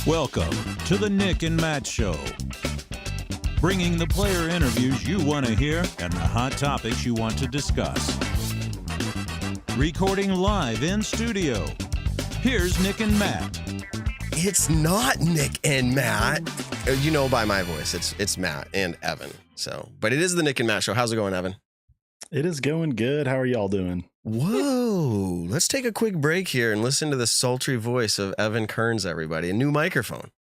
Welcome to the Nick and Matt Show. Bringing the player interviews you want to hear and the hot topics you want to discuss. Recording live in studio. Here's Nick and Matt. It's not Nick and Matt. You know by my voice, it's Matt and Evan. But it is the Nick and Matt Show. How's it going, Evan? It is going good. How are y'all doing? Whoa. Let's take a quick break here and listen to the sultry voice of Evan Kearns, everybody. A new microphone.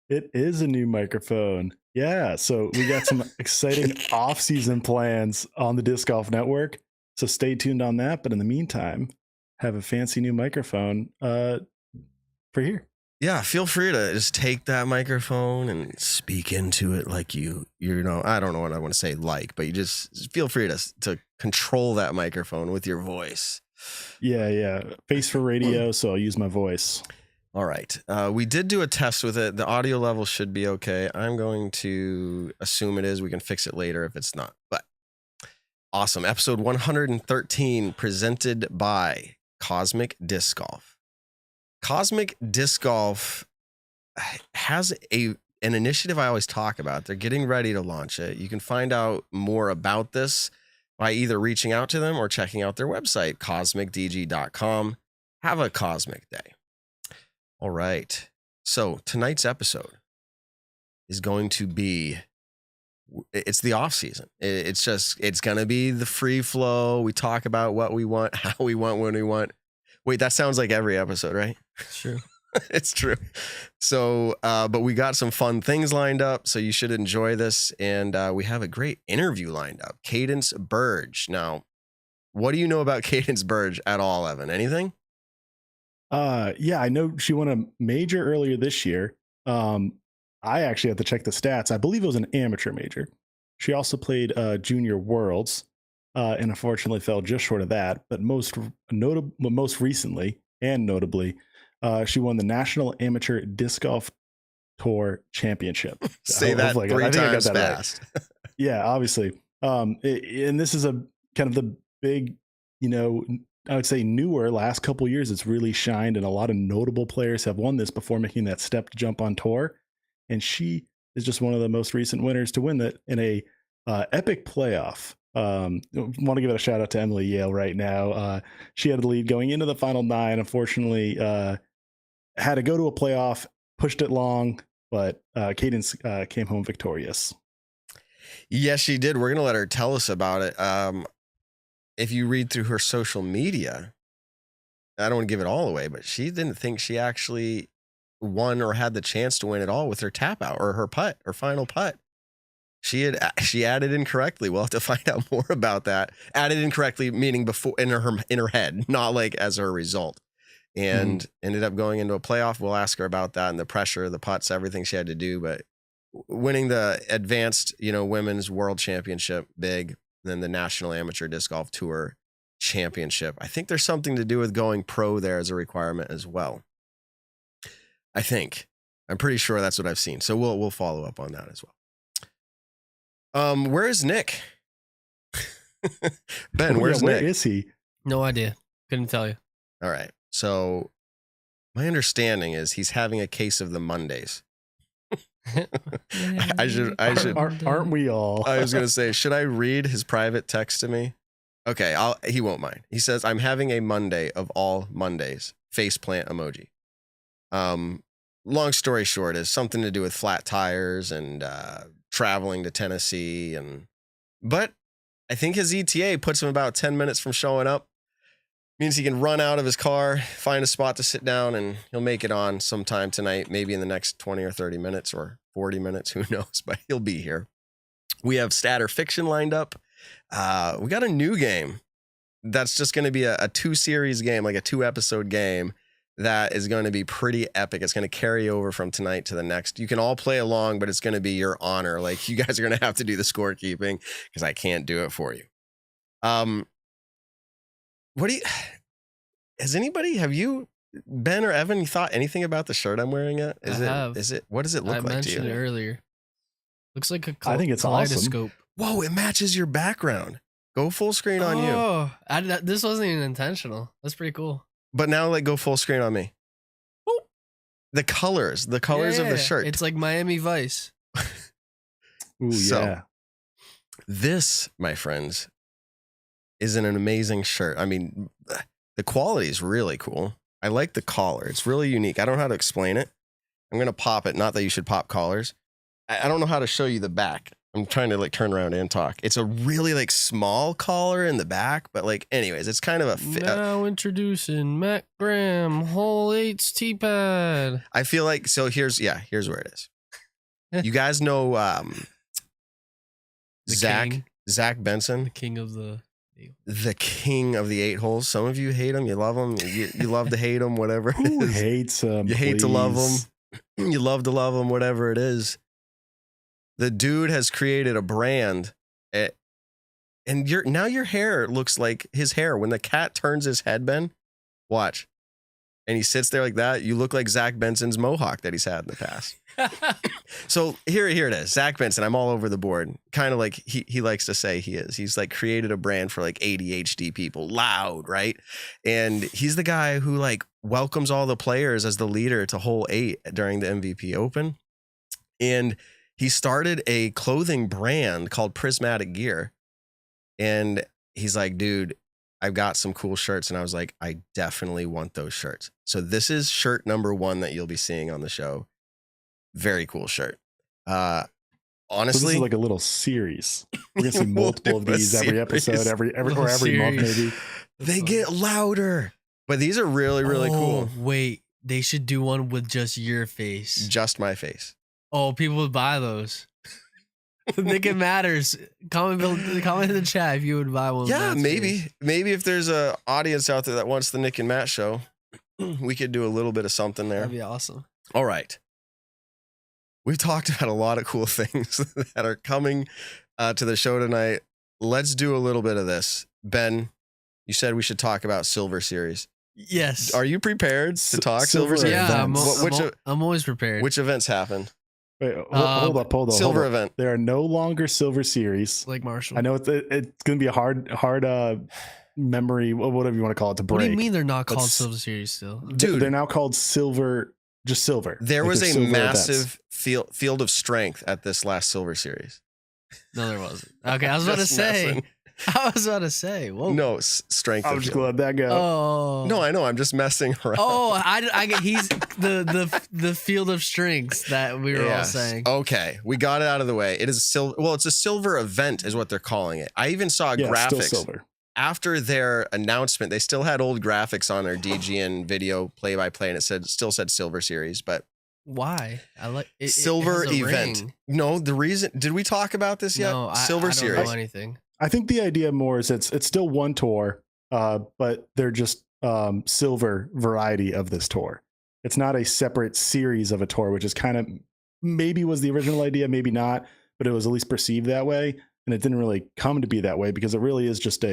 It is a new microphone. Yeah. So we got some exciting off-season plans on the Disc Golf Network. So stay tuned on that. But in the meantime, have a fancy new microphone for here. Yeah, feel free to just take that microphone and speak into it like you know, I don't know what I want to say but you just feel free to control that microphone with your voice. Yeah. Face for radio, so I'll use my voice. All right. We did do a test with it. The audio level should be okay. I'm going to assume it is. We can fix it later if it's not. But awesome. Episode 113 presented by Cosmic Disc Golf. Cosmic Disc Golf has an initiative I always talk about. They're getting ready to launch it. You can find out more about this by either reaching out to them or checking out their website, cosmicdg.com. Have a cosmic day. All right. So tonight's episode is going to be, it's the off season. It's going to be the free flow. We talk about what we want, how we want, when we want. Wait, that sounds like every episode, right? It's true. It's true. So, but we got some fun things lined up, so you should enjoy this. And we have a great interview lined up. Cadence Burge. Now, what do you know about Cadence Burge at all, Evan? Anything? Yeah, I know she won a major earlier this year. I actually have to check the stats. I believe it was an amateur major. She also played Junior Worlds. And unfortunately fell just short of that. But most recently and notably, she won the National Amateur Disc Golf Tour Championship. Say that three times I got that fast. Right. Yeah, obviously. And this is a kind of the big, I would say newer last couple of years. It's really shined, and a lot of notable players have won this before making that step to jump on tour. And she is just one of the most recent winners to win that in a epic playoff. Want to give a shout out to Emily Yale right now. She had the lead going into the final 9. Unfortunately, had to go to a playoff, pushed it long, but Cadence came home victorious. Yes, she did. We're going to let her tell us about it. If you read through her social media, I don't want to give it all away, but she didn't think she actually won or had the chance to win at all with her tap out or her putt, her final putt. She added incorrectly. We'll have to find out more about that. Added incorrectly, meaning before in her head, not like as her result. And ended up going into a playoff. We'll ask her about that and the pressure, the putts, everything she had to do. But winning the advanced, women's world championship, big, then the National Amateur Disc Golf Tour Championship. I think there's something to do with going pro there as a requirement as well. I'm pretty sure that's what I've seen. So we'll follow up on that as well. Where is Nick? Ben, where's Nick? Where is he? No idea. Couldn't tell you. All right. So my understanding is he's having a case of the Mondays. I should. Aren't we all? I was going to say, should I read his private text to me? Okay. He won't mind. He says, I'm having a Monday of all Mondays. Faceplant emoji. Long story short is something to do with flat tires and, traveling to Tennessee, but I think his ETA puts him about 10 minutes from showing up. Means he can run out of his car, find a spot to sit down, and he'll make it on sometime tonight, maybe in the next 20 or 30 minutes or 40 minutes, who knows, but he'll be here. We have Stat or Fiction lined up. We got a new game that's just going to be a 2-series game, like a 2-episode game. That is going to be pretty epic. It's going to carry over from tonight to the next. You can all play along, but it's going to be your honor. Like, you guys are going to have to do the scorekeeping because I can't do it for you. Have you, Ben or Evan, you thought anything about the shirt I'm wearing yet? What does it look like to you? I mentioned it earlier. Looks like a I think it's kaleidoscope. Awesome. Whoa, it matches your background. Go full screen on you. Oh, this wasn't even intentional. That's pretty cool. But now, like, go full screen on me. the colors of the shirt. It's like Miami Vice. Ooh, So, yeah. This, my friends, is an amazing shirt. I mean, the quality is really cool. I like the collar. It's really unique. I don't know how to explain it. I'm going to pop it. Not that you should pop collars. I don't know how to show you the back. I'm trying to like turn around and talk. It's a really like small collar in the back, but like anyways, it's kind of a Now introducing Matt Graham Whole 8's T-pad. I feel like here's where it is. You guys know King. Zach Benson, The king of the eight holes. Some of you hate him, you love him, you love to hate him, whatever it Who is. hates him? You hate to love please? him. You love to love him, whatever it is. The dude has created a brand, and your hair looks like his hair. When the cat turns his head, Ben, watch, and he sits there like that, you look like Zach Benson's mohawk that he's had in the past. So here it is. Zach Benson, I'm all over the board. Kind of like he likes to say he is. He's like created a brand for like ADHD people, loud, right? And he's the guy who like welcomes all the players as the leader to hole 8 during the MVP Open. And he started a clothing brand called Prismatic Gear. And he's like, dude, I've got some cool shirts. And I was like, I definitely want those shirts. So this is shirt number 1 that you'll be seeing on the show. Very cool shirt. So Honestly, this is like a little series. We're gonna see We'll multiple of do a these every series. episode, every Little month, series. maybe. they get louder, but these are really, really cool. Wait, they should do one with just your face. Just my face. Oh, people would buy those. Think it matters. Comment in the chat if you would buy one. with Yeah, Matt's maybe. face. Maybe if there's a audience out there that wants the Nick and Matt show, we could do a little bit of something there. That'd be awesome. All right. We've talked about a lot of cool things that are coming to the show tonight. Let's do a little bit of this. Ben, you said we should talk about Silver Series. Yes. Are you prepared to talk Silver Silver Series? Yeah, events. I'm always prepared. Which events happened? Wait, hold up. Silver hold up. event. There are no longer Silver Series. like Marshall. I know it's going to be a hard memory, whatever you want to call it, to break. What do you mean they're not called Let's- Silver Series still? Dude. They're now called Silver, just Silver. There Like was they're a silver massive events. field of strength at this last Silver Series. No, there wasn't. Okay, I was about to Just say. messing. I was about to say. Whoa. No, strength I'm of just field. gonna let that go. Oh. No, I know. I'm just messing around. Oh, I get. He's the field of strengths that we were all Yes. saying. Okay, we got it out of the way. It is silver. Well, it's a silver event, is what they're calling it. I even saw Yeah, still graphics silver. after their announcement. They still had old graphics on their DGN video play-by-play, and it still said Silver Series, but Why? I like it, silver it has a event. ring. No, the reason. Did we talk about this yet? No, Silver I don't Series. know anything. I think the idea more is it's still one tour, but they're just silver variety of this tour. It's not a separate series of a tour, which is kind of maybe was the original idea, maybe not, but it was at least perceived that way. And it didn't really come to be that way because it really is just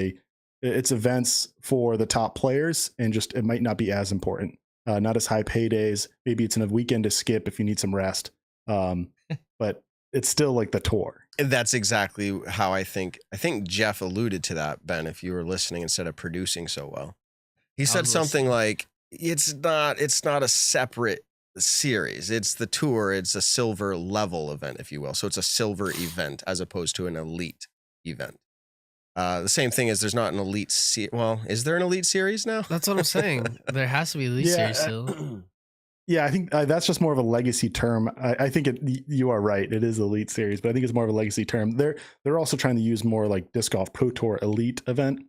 it's events for the top players and just it might not be as important, not as high paydays. Maybe it's in a weekend to skip if you need some rest, but it's still like the tour. And that's exactly how I think Jeff alluded to that, Ben, if you were listening instead of producing so well. He said was something like, it's not a separate series. It's the tour. It's a silver level event, if you will. So it's a silver event as opposed to an elite event. The same thing is there's not an elite well, is there an elite series now? That's what I'm saying. There has to be at least Yeah, series still. Yeah, I think that's just more of a legacy term. I think you are right. It is Elite Series, but I think it's more of a legacy term. They're also trying to use more like Disc Golf Pro Tour Elite event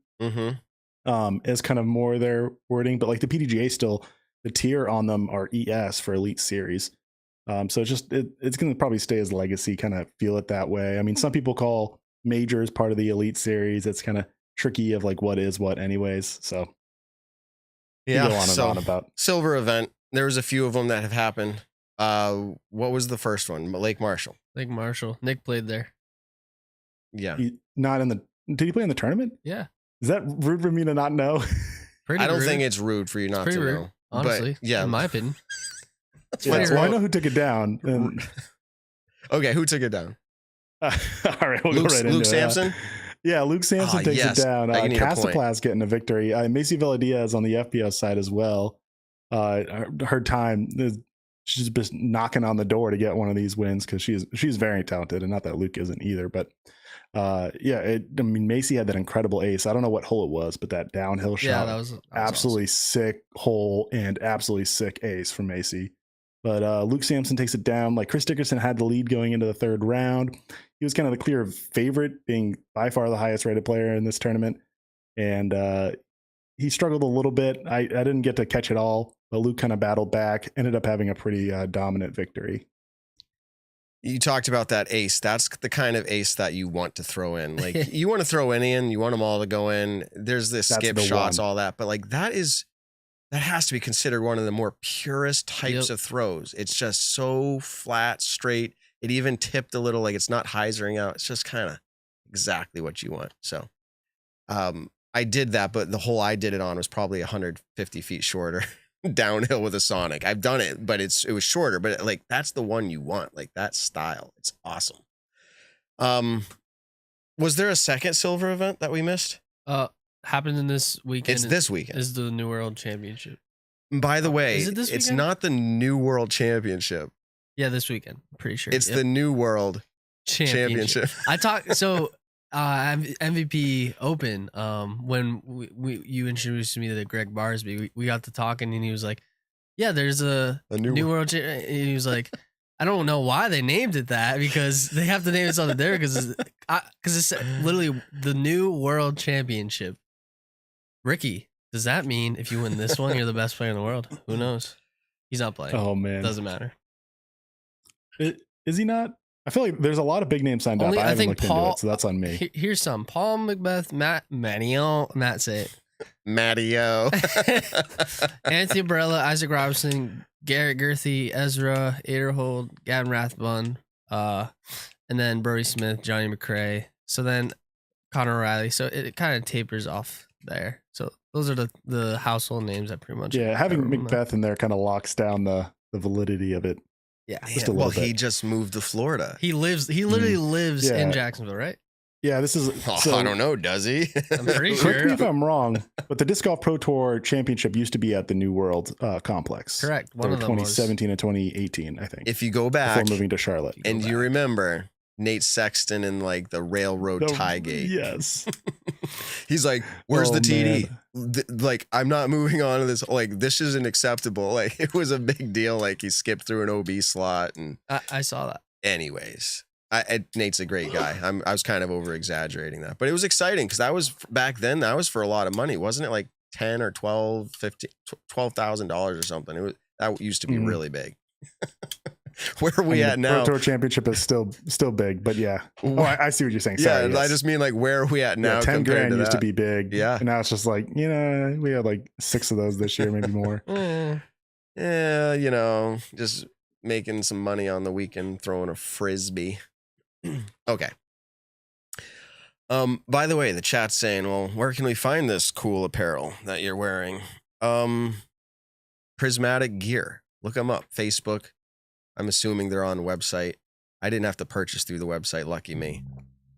as kind of more their wording. But like the PDGA still, the tier on them are ES for Elite Series. So it's going to probably stay as legacy, kind of feel it that way. I mean, some people call majors part of the Elite Series. It's kind of tricky of like what is what anyways. So Yeah. go on and So on about silver event. There was a few of them that have happened. What was the first one? Lake Marshall. Like Marshall. Nick played there. Yeah. not in the. Did he play in the tournament? Yeah. Is that rude for me to not know? Pretty I don't rude. think it's rude for you not to pretty rude, know. honestly. But, yeah. In my opinion. Yeah, pretty well, I rude. know who took it down. And, Okay, who took it down? all right, we'll Luke, go right into Luke it. Sampson? Yeah, Luke Sampson Ah, takes yes. it down. Now you need a point. Castaplas getting a victory. Macy Villadiaz on the FBO side as well. Her time, she's just knocking on the door to get one of these wins because she's very talented, and not that Luke isn't either. But Macy had that incredible ace. I don't know what hole it was, but that downhill shot, that was absolutely awesome. sick hole and absolutely sick ace from Macy. But Luke Sampson takes it down. Like, Chris Dickerson had the lead going into the third round. He was kind of the clear favorite, being by far the highest rated player in this tournament. And he struggled a little bit. I didn't get to catch it all, but Luke kind of battled back, ended up having a pretty dominant victory. You talked about that ace. That's the kind of ace that you want to throw in. Like, you want to throw any in, you want them all to go in. There's this skip shots, all that. But like, that has to be considered one of the more purest types of throws. It's just so flat, straight. It even tipped a little, like it's not hyzering out. It's just kind of exactly what you want. So I did that, but the hole I did it on was probably 150 feet shorter downhill with a Sonic. I've done it, but it was shorter, but like, that's the one you want, like that style. It's awesome. Was there a second silver event that we missed? Happened in this weekend. It's this weekend. Is the New World Championship. By the way, is it this it's weekend? not the New World Championship. Yeah, this weekend. I'm pretty sure. It's the New World Championship. I talked so MVP Open. When you introduced me to Greg Barsby, we got to talking, and he was like, "Yeah, there's a New World." And he was like, "I don't know why they named it that, because they have to name it something there, because it's literally the New World Championship." Ricky, does that mean if you win this one, you're the best player in the world? Who knows? He's not playing. Oh man, doesn't matter. Is he not? I feel like there's a lot of big names signed up. I haven't looked into it, so that's on me. Here's some: Paul Macbeth, Matt say it. Mattio. Anthony Barella, Isaac Robinson, Garrett Gerthy, Ezra Aderhold, Gavin Rathbun, and then Brody Smith, Johnny McRae. So then Connor O'Reilly. So it kind of tapers off there. So those are the household names that pretty much. Yeah, having Macbeth in there kind of locks down the validity of it. Yeah, just a little bit. He just moved to Florida. He literally lives in Jacksonville, right? Yeah, this is. I don't know. Does he? I'm pretty sure. Correct me if I'm wrong, but the Disc Golf Pro Tour Championship used to be at the New World complex. Correct. One of them 2017 and 2018, I think. If you go back, before moving to Charlotte, and you remember Nate Sexton in like the railroad tie gate. Yes. He's like, "Where's the TD?" Like, I'm not moving on to this. Like, this isn't acceptable. Like, it was a big deal. Like, he skipped through an OB slot, and I saw that. Anyways, Nate's a great guy. I was kind of over exaggerating that, but it was exciting because that was back then. That was for a lot of money, wasn't it? Like 10 or 12, $12,000 or something. It was, that used to be really big. Where are we at now? Pro Tour Championship is still big, but yeah. Oh, I see what you're saying. Sorry, I just mean like, where are we at now? Yeah, 10 grand used to be big. Yeah. And now it's just like, we had like 6 of those this year, maybe more. Yeah, just making some money on the weekend, throwing a frisbee. Okay. By the way, the chat's saying, well, where can we find this cool apparel that you're wearing? Prismatic Gear. Look them up. Facebook. I'm assuming they're on the website. I didn't have to purchase through the website, lucky me,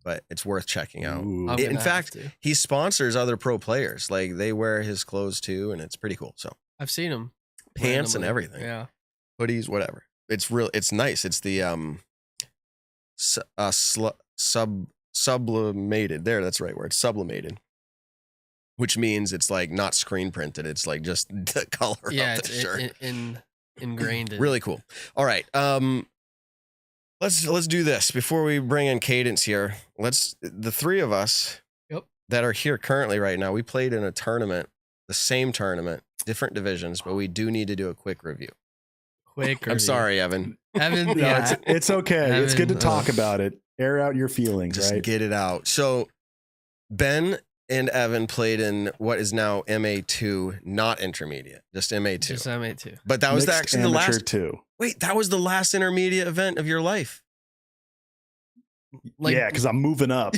but it's worth checking out. In fact, he sponsors other pro players. Like, they wear his clothes too, and it's pretty cool. So I've seen them. Pants and everything. Yeah. Hoodies, whatever. It's nice. It's the sublimated. There, that's the right word. Sublimated. Which means it's like not screen printed. It's like just the color of the shirt. Ingrained in. Really cool. All right. Let's do this before we bring in Cadence here. The three of us that are here currently right now, we played in a tournament, the same tournament, different divisions, but we do need to do a quick review. I'm sorry, Evan. Evan, it's okay. Evan, it's good to talk about it. Air out your feelings, just right? Get it out. So Ben and Evan played in what is now MA2, not intermediate, just MA2. Just MA2. But that was actually the last. Two. Wait, that was the last intermediate event of your life. Yeah, because I'm moving up.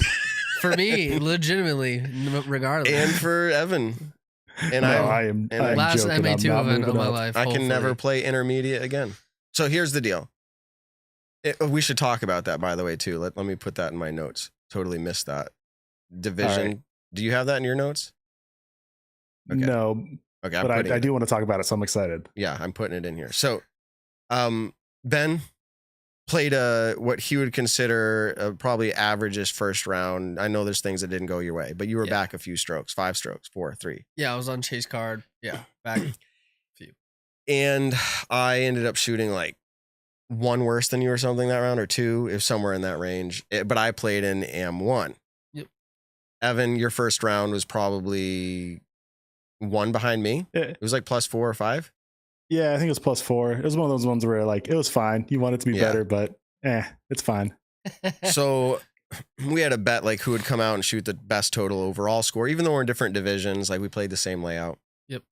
For me, legitimately, regardless. And for Evan. And I'm last joking. MA2 event of my life. I can never play intermediate again. So here's the deal. We should talk about that, by the way, too. Let me put that in my notes. Totally missed that. Division. Right. Do you have that in your notes? Okay. No. Okay. But I do want to talk about it, so I'm excited. Yeah, I'm putting it in here. So Ben played what he would consider probably average-ish first round. I know there's things that didn't go your way, but you were back a few strokes, 5 strokes, 4, 3. Yeah, I was on chase card. Yeah, back a few. And I ended up shooting like 1 worse than you or something that round, or 2, if somewhere in that range. But I played in AM1. Yep. Evan, your first round was probably 1 behind me. Yeah. It was like +4 or 5. Yeah, I think it was +4. It was one of those ones where like it was fine. You want it to be better, but it's fine. So we had a bet like who would come out and shoot the best total overall score, even though we're in different divisions. Like we played the same layout. Yep.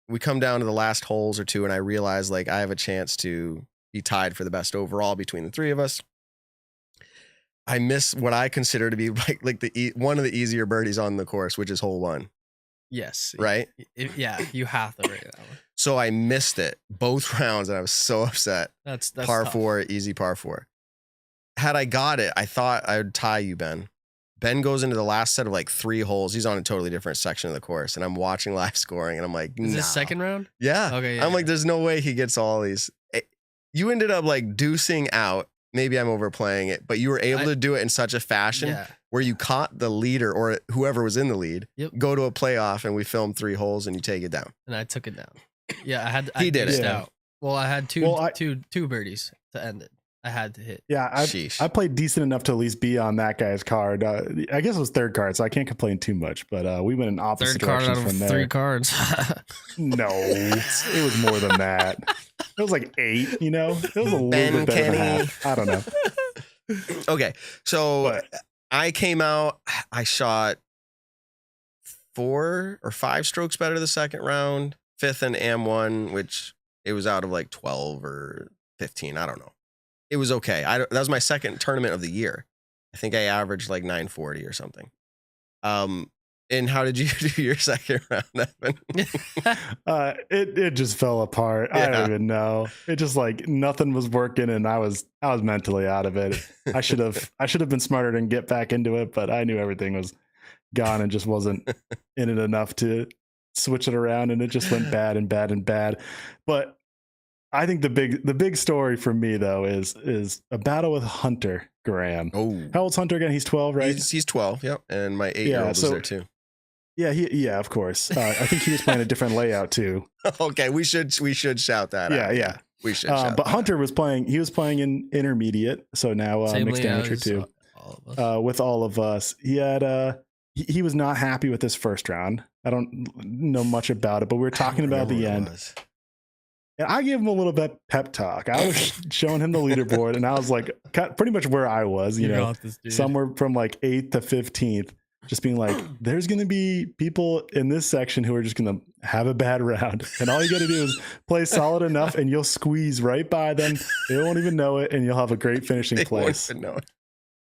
We come down to the last holes or 2, and I realized like I have a chance to be tied for the best overall between the 3 of us. I miss what I consider to be like one of the easier birdies on the course, which is hole 1. Yes. Right? Yeah, you have to rate that one. So I missed it both rounds, and I was so upset. That's par tough. 4, easy par 4. Had I got it, I thought I would tie you, Ben. Ben goes into the last set of like 3 holes. He's on a totally different section of the course, and I'm watching live scoring, and I'm like, Is nah. this second round? Yeah. Okay. Yeah, I'm like, there's no way he gets all these. You ended up like deucing out. Maybe I'm overplaying it, but you were able to do it in such a fashion where you caught the leader or whoever was in the lead, go to a playoff, and we filmed 3 holes, and you take it down. And I took it down. Yeah, I had. He did it. Out. Well, I had two birdies to end it. I had to hit. Yeah, I played decent enough to at least be on that guy's card. I guess it was 3rd card, so I can't complain too much. But we went in opposite 3rd card directions out of from there. 3 cards. No, it was more than that. It was like 8. You know, it was a little bit better than half. I don't know. Okay, so I came out. I shot 4 or 5 strokes better the second round. 5th in AM1, which it was out of like 12 or 15. I don't know. It was okay. That was my second tournament of the year. I think I averaged like 940 or something. And how did you do your second round, Evan? It just fell apart. I don't even know. It just like nothing was working, and I was mentally out of it. I should have been smarter and get back into it, but I knew everything was gone and just wasn't in it enough to switch it around, and it just went bad and bad and bad. But I think the big story for me though is a battle with Hunter Graham. Oh, how old's Hunter again? He's 12, right? He's 12. Yep, and my 8-year-old was there too. Yeah, of course. I think he was playing a different layout too. Okay, we should shout that out. Yeah. We should. But Hunter was playing. He was playing in intermediate, so now mixed amateur too. With all of us, he had he was not happy with this first round. I don't know much about it, but we were talking about the end. And I gave him a little bit pep talk. I was showing him the leaderboard, and I was like, pretty much where I was, you know, somewhere from like 8th to 15th. Just being like, there's going to be people in this section who are just going to have a bad round. And all you got to do is play solid enough, and you'll squeeze right by them. They won't even know it, and you'll have a great finishing place. Won't even know it.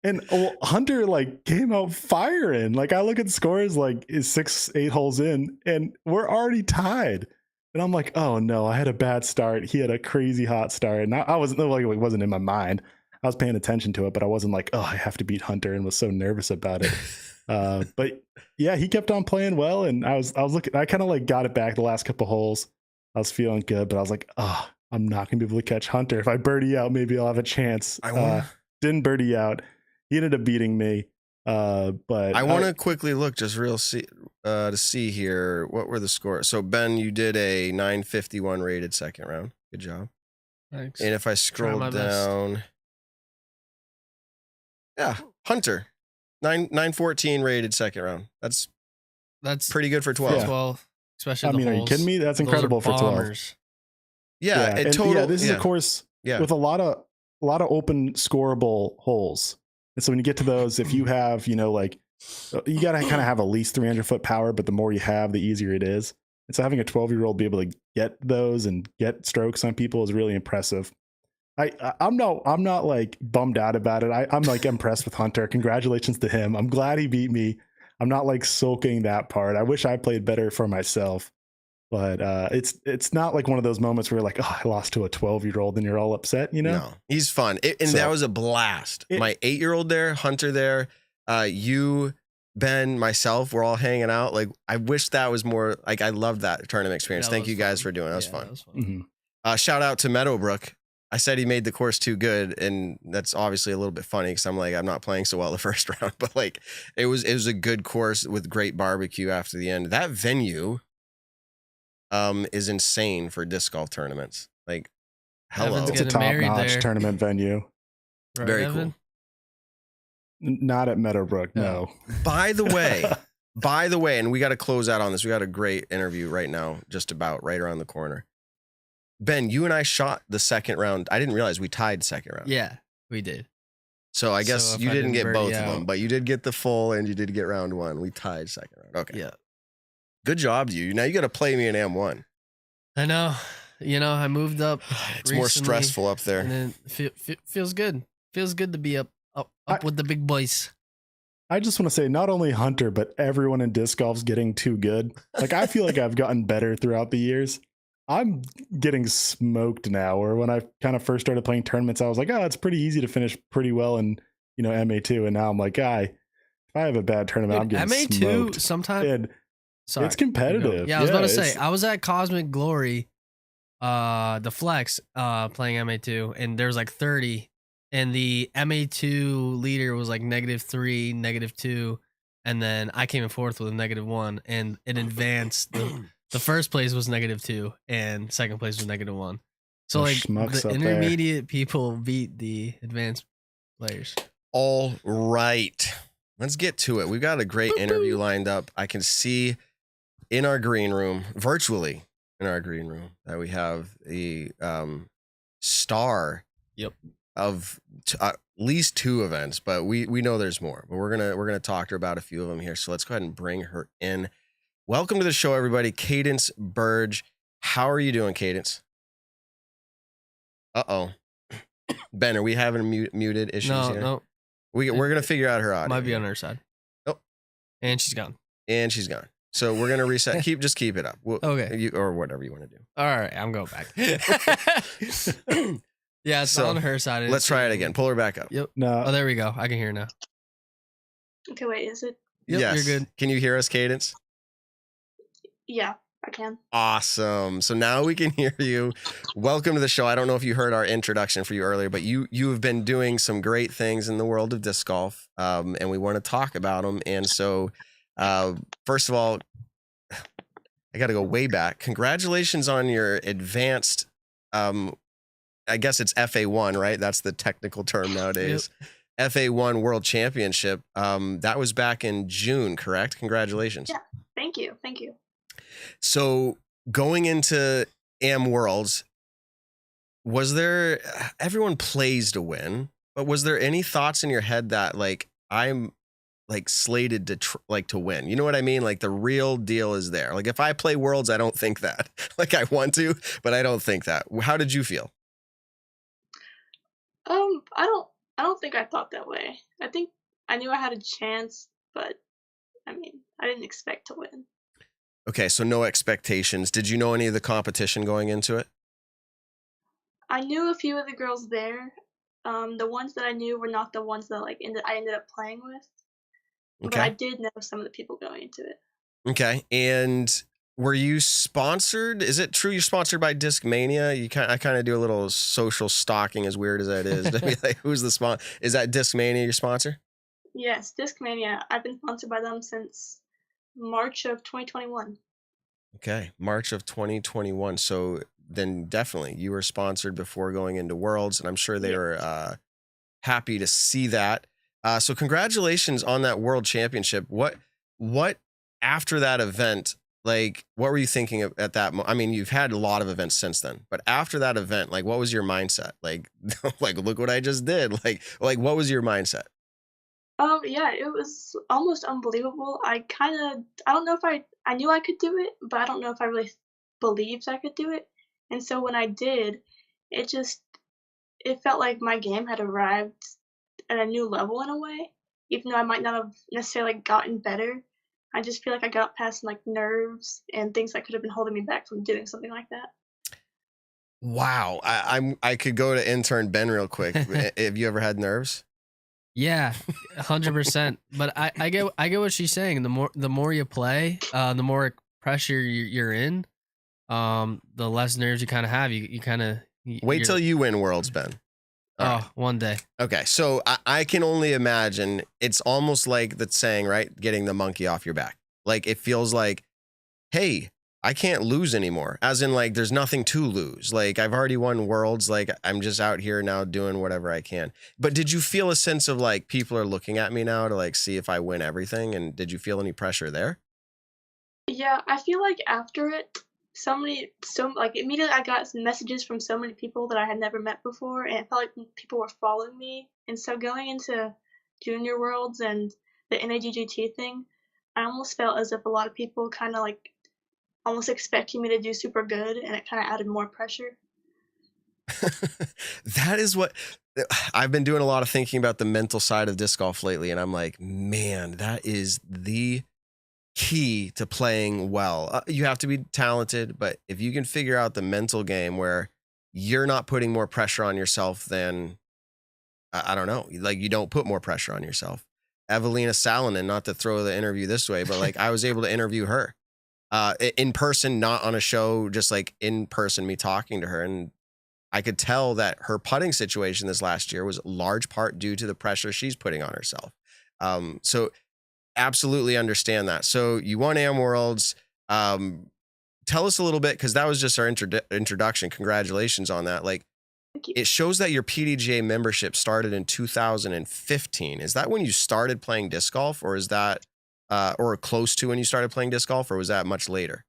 And Hunter like came out firing. Like I look at scores, like is 6-8 holes in, and we're already tied. And I'm like, oh no, I had a bad start. He had a crazy hot start. And I wasn't like, it wasn't in my mind. I was paying attention to it, but I wasn't like, oh, I have to beat Hunter, and was so nervous about it. But yeah, he kept on playing well, and I was looking. I kind of like got it back the last couple holes. I was feeling good, but I was like, oh, I'm not gonna be able to catch Hunter. If I birdie out, maybe I'll have a chance. Didn't birdie out. He ended up beating me. But I want to quickly look just to see here what were the scores. So Ben, you did a 951 rated second round. Good job. Thanks. And if I scroll down, Hunter. 914 rated second round. That's pretty good for 12. Yeah. 12, especially. I mean, are you kidding me? That's incredible for 12. Yeah, this is a course with a lot of open scoreable holes. And so when you get to those, if you have, you know, like you got to kind of have at least 300 foot power, but the more you have, the easier it is. And so having a 12-year-old be able to get those and get strokes on people is really impressive. I'm not like bummed out about it. I'm like impressed with Hunter. Congratulations to him. I'm glad he beat me. I'm not like sulking that part. I wish I played better for myself, but it's not like one of those moments where you're like, oh, I lost to a 12-year-old and you're all upset, you know? No, he's fun. That was a blast. My 8-year-old there, Hunter there, you, Ben, myself, we're all hanging out. Like, I wish that was more like, I loved that tournament experience. Thank you guys for doing it. That was fun. Mm-hmm. Shout out to Meadowbrook. I said he made the course too good, and that's obviously a little bit funny because I'm not playing so well the first round, but like it was a good course with great barbecue after the end. That venue is insane for disc golf tournaments. Like, hello. Evan's It's a getting married top-notch there. tournament venue. Right, Very Evan? Not at Meadowbrook, no. By the way, and we got to close out on this. We got a great interview right now, just about right around the corner. Ben, you and I shot the second round. I didn't realize we tied second round. Yeah, we did. So I guess if you I didn't get birdie both of them, out- but you did get the full and you did get round one. We tied second round. Okay. Yeah. Good job, you. Now you got to play me in M1. I know. I moved up. It's more recently, stressful up there. And then feels good. Feels good to be up with the big boys. I just want to say, not only Hunter, but everyone in disc golf's getting too good. Like, I feel like I've gotten better throughout the years. I'm getting smoked now, or when I kind of first started playing tournaments, I was like, oh, it's pretty easy to finish pretty well in, MA2. And now I'm like, if I have a bad tournament, I'm getting MA2 smoked. sometimes. And Sorry. it's competitive. Yeah, I was about to say, it's- I was at Cosmic Glory, the Flex, playing MA2, and there was like 30, and the MA2 leader was like -3, -2, and then I came in fourth with a -1, and in advance, the first place was -2, and second place was -1. So Those like schmucks the up there. intermediate people beat the advanced players. All right. Let's get to it. We've got a great interview lined up. I can see in our green room, virtually in our green room, that we have the star of at least 2 events, but we know there's more. But we're gonna talk to her about a few of them here. So let's go ahead and bring her in. Welcome to the show, everybody. Cadence Burge. How are you doing, Cadence? Uh-oh. Ben, are we having muted issues here? No, We're going to figure out her audio. might be on her side. Oh. And she's gone. And she's gone. So we're going to reset. Just keep it up. Okay. Or whatever you want to do. All right, I'm going back. Yeah, it's So, on her side. Let's try it again. Pull her back up. Yep. No, Oh, there we go. I can hear now. Okay, wait, is it? Yep, Yes. you're good. Can you hear us, Cadence? Yeah, I can. Awesome. So now we can hear you. Welcome to the show. I don't know if you heard our introduction for you earlier, but you have been doing some great things in the world of disc golf, and we want to talk about them. And so, first of all, I got to go way back. Congratulations on your advanced, I guess it's FA1, right? That's the technical term nowadays. Yep. FA1 World Championship. That was back in June, correct? Congratulations. Yeah, thank you. Thank you. So going into AM Worlds, was there, everyone plays to win, but was there any thoughts in your head that like, I'm like slated to to win? You know what I mean? Like the real deal is there. Like if I play Worlds, I don't think that. Like I want to, but I don't think that. How did you feel? I don't think I thought that way. I think I knew I had a chance, but I mean, I didn't expect to win. Okay, so no expectations. Did you know any of the competition going into it? I knew a few of the girls there. The ones that I knew were not the ones that I ended up playing with. But I did know some of the people going into it. Okay, and were you sponsored? Is it true you're sponsored by Discmania? I kind of do a little social stalking, as weird as that is. To be like, who's the sponsor? Is that Discmania your sponsor? Yes, Discmania. I've been sponsored by them since March of 2021. Okay, March of 2021. So then definitely you were sponsored before going into Worlds, and I'm sure they were happy to see that. So congratulations on that World Championship. What after that event, like, what were you thinking of at that moment? I mean, you've had a lot of events since then, but after that event, like, what was your mindset? Like, look what I just did. Like, what was your mindset? Yeah, it was almost unbelievable. I don't know if I knew I could do it, but I don't know if I really believed I could do it. And so when I did, it felt like my game had arrived at a new level in a way, even though I might not have necessarily gotten better. I just feel like I got past nerves and things that could have been holding me back from doing something like that. Wow. I could go to intern Ben real quick. Have you ever had nerves? Yeah, 100%. But I get what she's saying. The more you play, the more pressure you're in. the less nerves you kind of have. You kind of wait till you win Worlds, Ben. All right. One day. Okay, so I can only imagine it's almost like the saying, right? Getting the monkey off your back. Like it feels like, hey, I can't lose anymore. As in, like, there's nothing to lose. Like, I've already won Worlds. Like, I'm just out here now doing whatever I can. But did you feel a sense of like people are looking at me now to like see if I win everything? And did you feel any pressure there? Yeah, I feel like after it, immediately I got some messages from so many people that I had never met before, and it felt like people were following me. And so going into Junior Worlds and the NADGT thing, I almost felt as if a lot of people kind of like almost expecting me to do super good, and it kind of added more pressure. That is what I've been doing a lot of thinking about, the mental side of disc golf lately, and I'm like, man, that is the key to playing well. You have to be talented, but if you can figure out the mental game where you're not putting more pressure on yourself than, I don't know, like you don't put more pressure on yourself. Evelina Salonen, not to throw the interview this way, but like I was able to interview her in person, not on a show, just like in person, me talking to her. And I could tell that her putting situation this last year was large part due to the pressure she's putting on herself. So absolutely understand that. So you won AM Worlds. Tell us a little bit, because that was just our introduction. Congratulations on that. Like, it shows that your PDGA membership started in 2015. Is that when you started playing disc golf, or is that or close to when you started playing disc golf, or was that much later?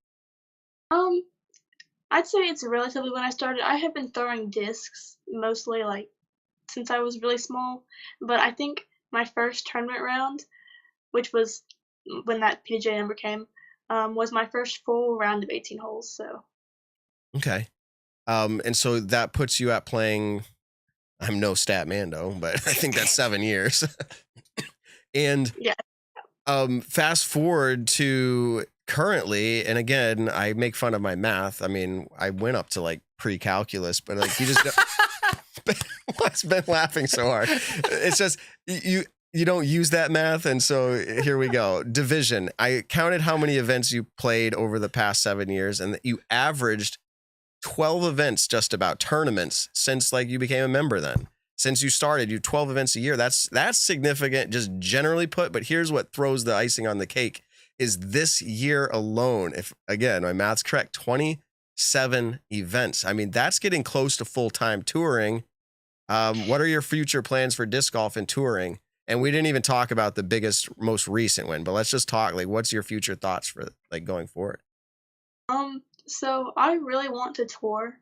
I'd say it's relatively when I started. I have been throwing discs mostly like since I was really small, but I think my first tournament round, which was when that PDGA number came, was my first full round of 18 holes. So okay. And so that puts you at playing, I'm no stat mando, but I think that's 7 years. And yeah. Fast forward to currently, and again, I make fun of my math. I mean, I went up to like pre-calculus, but like you just what's been laughing so hard? It's just you don't use that math, and so here we go. Division. I counted how many events you played over the past 7 years, and you averaged 12 events, just about, tournaments, since like you became a member. Then since you started, you 12 events a year. That's significant, just generally put. But here's what throws the icing on the cake: is this year alone, if again my math's correct, 27 events. I mean, that's getting close to full-time touring. What are your future plans for disc golf and touring? And we didn't even talk about the biggest, most recent win, but let's just talk, like, what's your future thoughts for like going forward? So I really want to tour,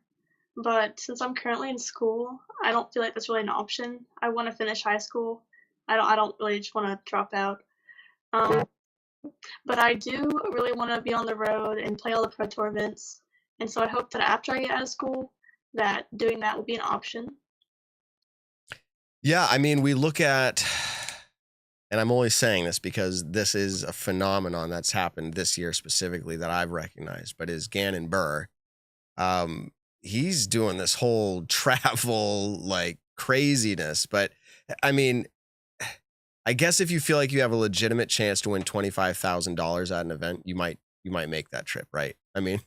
but since I'm currently in school, I don't feel like that's really an option. I want to finish high school. I don't really just want to drop out. But I do really want to be on the road and play all the Pro Tour events. And so I hope that after I get out of school, that doing that will be an option. Yeah, I mean, we look at, and I'm only saying this because this is a phenomenon that's happened this year specifically that I've recognized, but is Gannon Burr. He's doing this whole travel like craziness. But I mean, I guess if you feel like you have a legitimate chance to win $25,000 at an event, you might make that trip, right? I mean,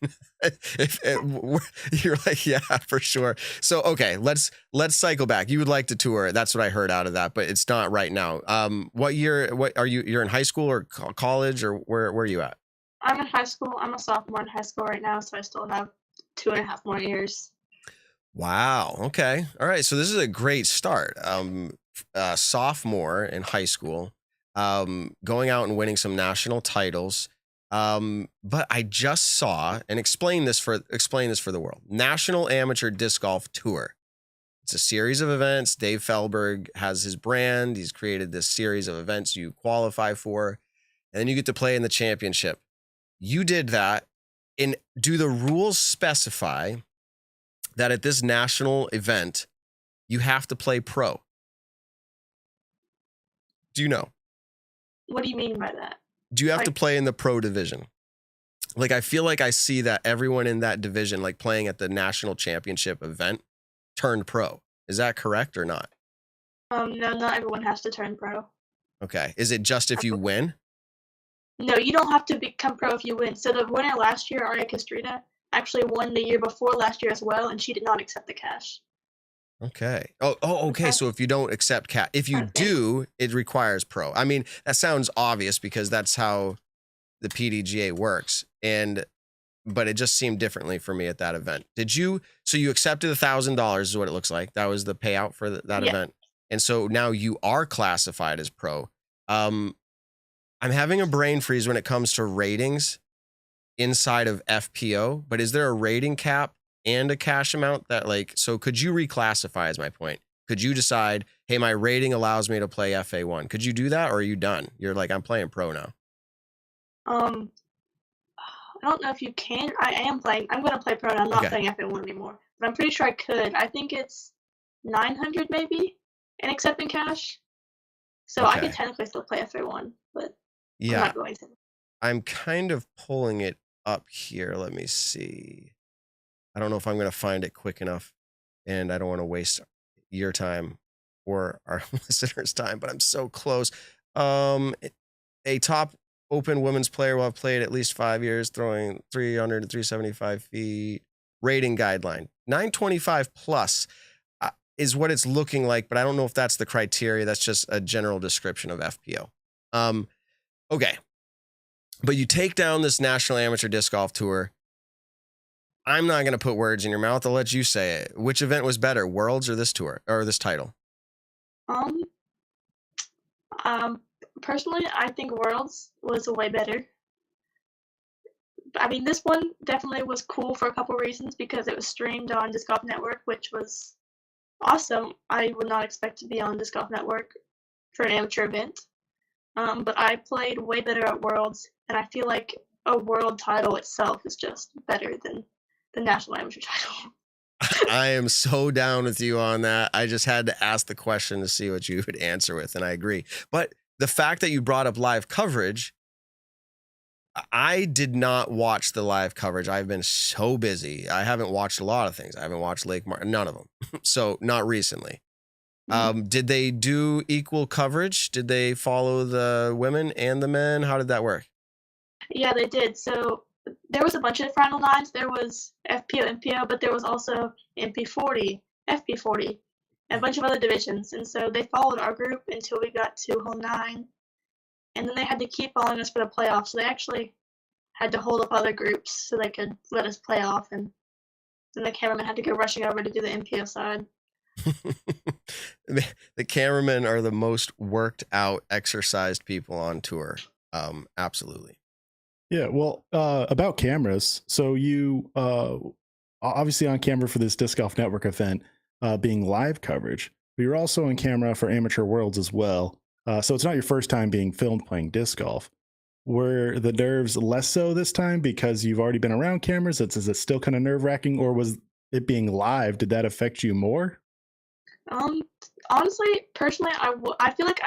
you're like, yeah, for sure. So, okay, let's cycle back. You would like to tour. That's what I heard out of that, but it's not right now. What year, what are you, you're in high school or college, or where are you at? I'm in high school. I'm a sophomore in high school right now, so I still have 2.5 more years. Wow. Okay. All right. So this is a great start. Sophomore in high school, going out and winning some national titles. But I just saw, and explain this for the world, National Amateur Disc Golf Tour. It's a series of events. Dave Fehlberg has his brand. He's created this series of events you qualify for, and then you get to play in the championship. You did that. And do the rules specify that at this national event, you have to play pro? Do you know? What do you mean by that? Do you have to play in the pro division? Like, I feel like I see that everyone in that division, like playing at the national championship event, turned pro. Is that correct or not? No, not everyone has to turn pro. Okay. Is it just if you win? No, you don't have to become pro if you win. So the winner last year, Aria Castrita, actually won the year before last year as well, and she did not accept the cash. Okay. Okay. So if you don't accept cash, if you do, it requires pro. I mean, that sounds obvious because that's how the PDGA works. But it just seemed differently for me at that event. So you accepted $1,000 is what it looks like. That was the payout for that event. And so now you are classified as pro. I'm having a brain freeze when it comes to ratings inside of FPO, but is there a rating cap and a cash amount that so could you reclassify is my point? Could you decide, hey, my rating allows me to play FA1? Could you do that or are you done? You're like, I'm playing pro now. I don't know if you can. I'm going to play pro now. I'm not playing FA1 anymore. But I'm pretty sure I could. I think it's 900 maybe in accepting cash. So I could technically still play FA1, but I'm not going to. I'm kind of pulling it up here. Let me see. I don't know if I'm going to find it quick enough, and I don't want to waste your time or our listeners' time, but I'm so close. A top open women's player will have played at least 5 years, throwing 300 to 375 feet. Rating guideline 925 plus is what it's looking like, but I don't know if that's the criteria. That's just a general description of FPO. Okay. But you take down this National Amateur Disc Golf Tour. I'm not going to put words in your mouth. I'll let you say it. Which event was better, Worlds or this tour or this title? Personally, I think Worlds was way better. I mean, this one definitely was cool for a couple reasons because it was streamed on Disc Golf Network, which was awesome. I would not expect to be on Disc Golf Network for an amateur event. But I played way better at Worlds, and I feel like a world title itself is just better than the national amateur title. I am so down with you on that. I just had to ask the question to see what you would answer with, and I agree. But the fact that you brought up live coverage, I did not watch the live coverage. I've been so busy. I haven't watched a lot of things. I haven't watched Lake Martin, none of them. So not recently. Did they do equal coverage? Did they follow the women and the men? How did that work? Yeah, they did. So there was a bunch of final nines. There was FPO, MPO, but there was also MP40, FP40, and a bunch of other divisions. And so they followed our group until we got to hole 9. And then they had to keep following us for the playoffs. So they actually had to hold up other groups so they could let us play off. And then the cameraman had to go rushing over to do the MPO side. The cameramen are the most worked out, exercised people on tour. Absolutely. Yeah. Well, about cameras. So you obviously on camera for this Disc Golf Network event, being live coverage, but you're also on camera for Amateur Worlds as well. So it's not your first time being filmed playing disc golf. Were the nerves less so this time because you've already been around cameras? Is it still kind of nerve wracking, or was it being live? Did that affect you more? Honestly, personally, I feel like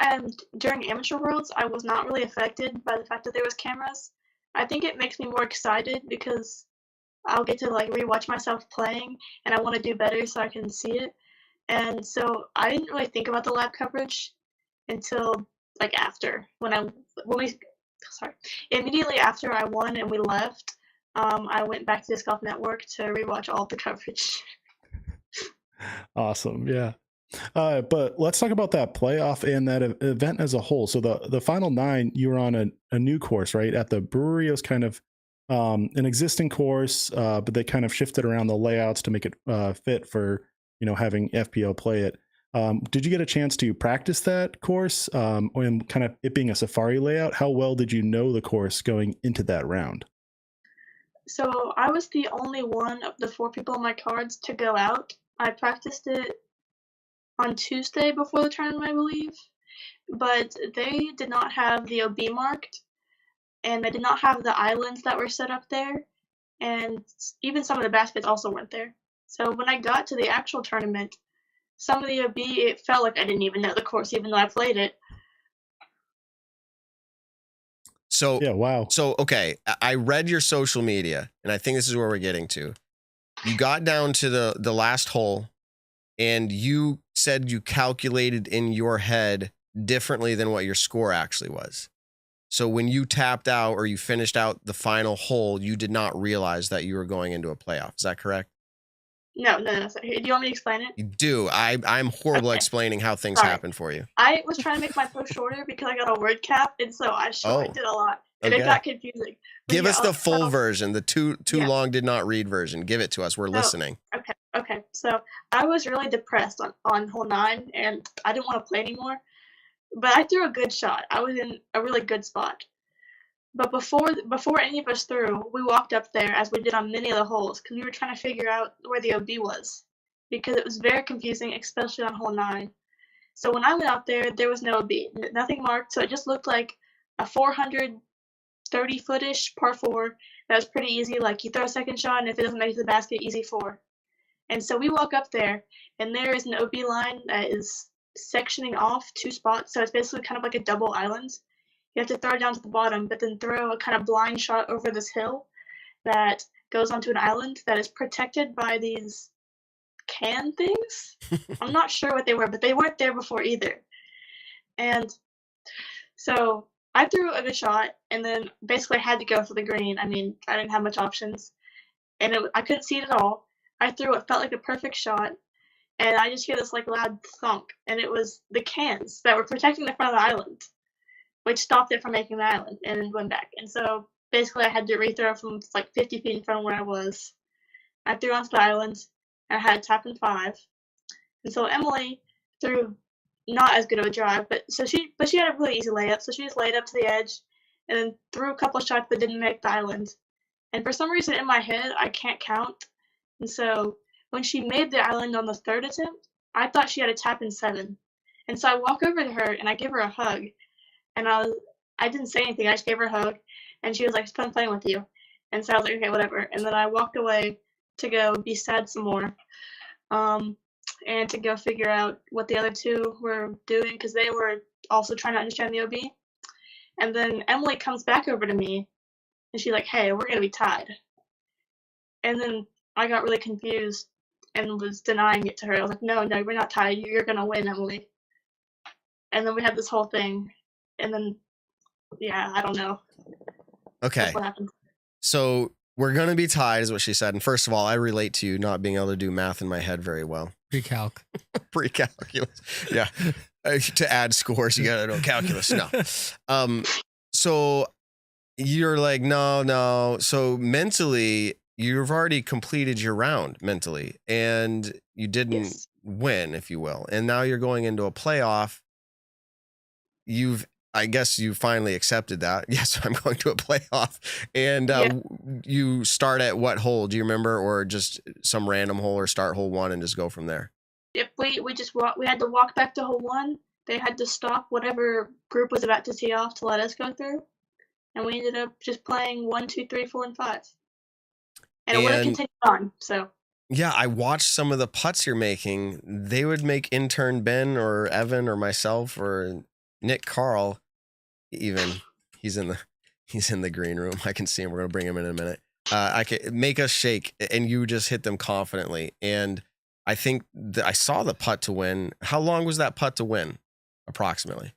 during Amateur Worlds, I was not really affected by the fact that there was cameras. I think it makes me more excited because I'll get to rewatch myself playing, and I want to do better so I can see it. And so I didn't really think about the live coverage until after immediately after I won and we left. I went back to Disc Golf Network to rewatch all of the coverage. Awesome. Yeah. But let's talk about that playoff and that event as a whole. So the final 9, you were on a new course, right? At the brewery, it was kind of an existing course, but they kind of shifted around the layouts to make it fit for, having FPO play it. Did you get a chance to practice that course and kind of it being a safari layout? How well did you know the course going into that round? So I was the only one of the 4 people on my cards to go out. I practiced it on Tuesday before the tournament, I believe, but they did not have the OB marked, and they did not have the islands that were set up there, and even some of the baskets also weren't there. So when I got to the actual tournament, some of the OB, it felt like I didn't even know the course, even though I played it. So yeah, wow. So okay, I read your social media, and I think this is where we're getting to. You got down to the last hole, and you said you calculated in your head differently than what your score actually was. So when you tapped out or you finished out the final hole, you did not realize that you were going into a playoff. Is that correct? No. Sorry. Do you want me to explain it? You do. I'm horrible at explaining how things happen for you. I was trying to make my post shorter because I got a word cap, and so I shortened it a lot, and it got confusing. But Give yeah, us the full version, the too Yeah. long did not read version. Give it to us. We're listening. Okay. So I was really depressed on hole 9, and I didn't want to play anymore. But I threw a good shot. I was in a really good spot. But before any of us threw, we walked up there as we did on many of the holes because we were trying to figure out where the OB was because it was very confusing, especially on hole 9. So when I went out there was no OB, nothing marked. So it just looked like a 430-footish par 4 that was pretty easy. Like you throw a second shot, and if it doesn't make it to the basket, easy 4. And so we walk up there, and there is an OB line that is sectioning off 2 spots. So it's basically kind of like a double island. You have to throw it down to the bottom, but then throw a kind of blind shot over this hill that goes onto an island that is protected by these can things. I'm not sure what they were, but they weren't there before either. And so I threw a good shot, and then basically I had to go for the green. I mean, I didn't have much options, and I couldn't see it at all. I threw what felt like a perfect shot, and I just hear this like loud thunk, and it was the cans that were protecting the front of the island, which stopped it from making the island and then went back. And so basically I had to rethrow from like 50 feet in front of where I was. I threw onto the island, and I had a tap in 5. And so Emily threw not as good of a drive, but she had a really easy layup. So she just laid up to the edge and then threw a couple of shots that didn't make the island. And for some reason in my head, I can't count. And so when she made the island on the 3rd attempt, I thought she had a tap in 7. And so I walk over to her and I give her a hug. And I didn't say anything. I just gave her a hug, and she was like, "It's fun playing with you." And so I was like, "Okay, whatever." And then I walked away to go be sad some more, and to go figure out what the other 2 were doing because they were also trying to understand the OB. And then Emily comes back over to me, and she's like, "Hey, we're gonna be tied." And then I got really confused and was denying it to her. I was like, "No, we're not tied. You're gonna win, Emily." And then we had this whole thing. And then, yeah, I don't know. Okay. That's what happened. So we're going to be tied is what she said. And first of all, I relate to you not being able to do math in my head very well. Pre-calc. Pre-calculus. Yeah. To add scores, you got to know calculus. No. So you're like, no. So mentally, you've already completed your round mentally, and you didn't win, if you will. And now you're going into a playoff. I guess you finally accepted that. Yes, I'm going to a playoff. And you start at what hole? Do you remember? Or just some random hole, or start hole 1 and just go from there? Yep, we had to walk back to hole 1. They had to stop whatever group was about to tee off to let us go through. And we ended up just playing 1, 2, 3, 4, and 5. And it would have continued on, so. Yeah, I watched some of the putts you're making. They would make intern Ben or Evan or myself or Nick Carl, even he's in the green room. I can see him. We're gonna bring him in a minute. I can make us shake, and you just hit them confidently. And I think I saw the putt to win. How long was that putt to win, approximately?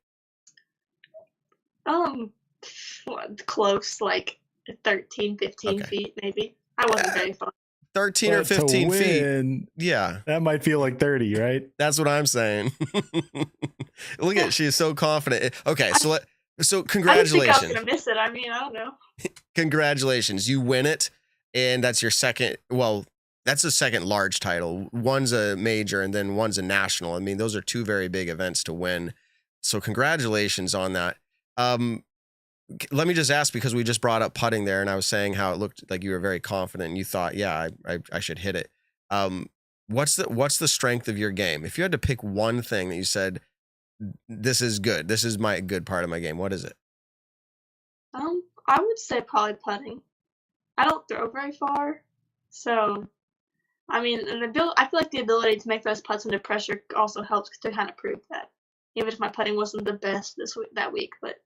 Close, like 13, 15 feet, maybe. I wasn't very far. 13 or 15 feet. Yeah. That might feel like 30, right? That's what I'm saying. Look at, she is so confident. Okay, so congratulations. I didn't think I was going to miss it. I mean, I don't know. Congratulations. You win it, and that's your second, well, that's the second large title. One's a major, and then one's a national. I mean, those are 2 very big events to win. So congratulations on that. Let me just ask, because we just brought up putting there, and I was saying how it looked like you were very confident and you thought, yeah, I should hit it. What's the strength of your game? If you had to pick one thing that you said, this is good, this is my good part of my game, what is it? I would say probably putting. I don't throw very far, so I mean, I feel like the ability to make those putts under pressure also helps to kind of prove that, even if my putting wasn't the best that week, but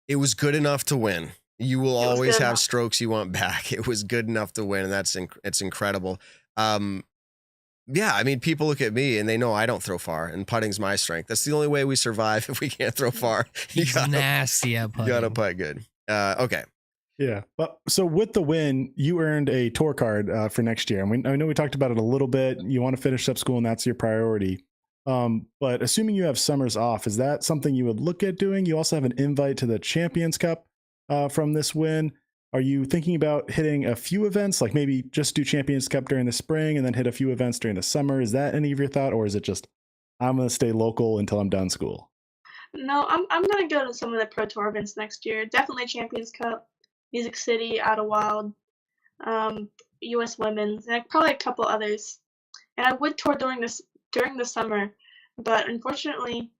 it was good enough to win. You will always have strokes you want back. It was good enough to win, and it's incredible. Yeah, I mean, people look at me and they know I don't throw far, and putting's my strength. That's the only way we survive if we can't throw far. He's nasty at putting. You gotta putt good. Okay. Yeah. But so with the win, you earned a tour card for next year. And I know we talked about it a little bit. You want to finish up school and that's your priority. But assuming you have summers off, is that something you would look at doing? You also have an invite to the Champions Cup from this win. Are you thinking about hitting a few events, like maybe just do Champions Cup during the spring and then hit a few events during the summer? Is that any of your thought, or is it just I'm going to stay local until I'm done school? No, I'm gonna go to some of the Pro Tour events next year. Definitely Champions Cup, Music City, Idlewild, U.S. Women's, and probably a couple others. And I would tour during the summer, but unfortunately,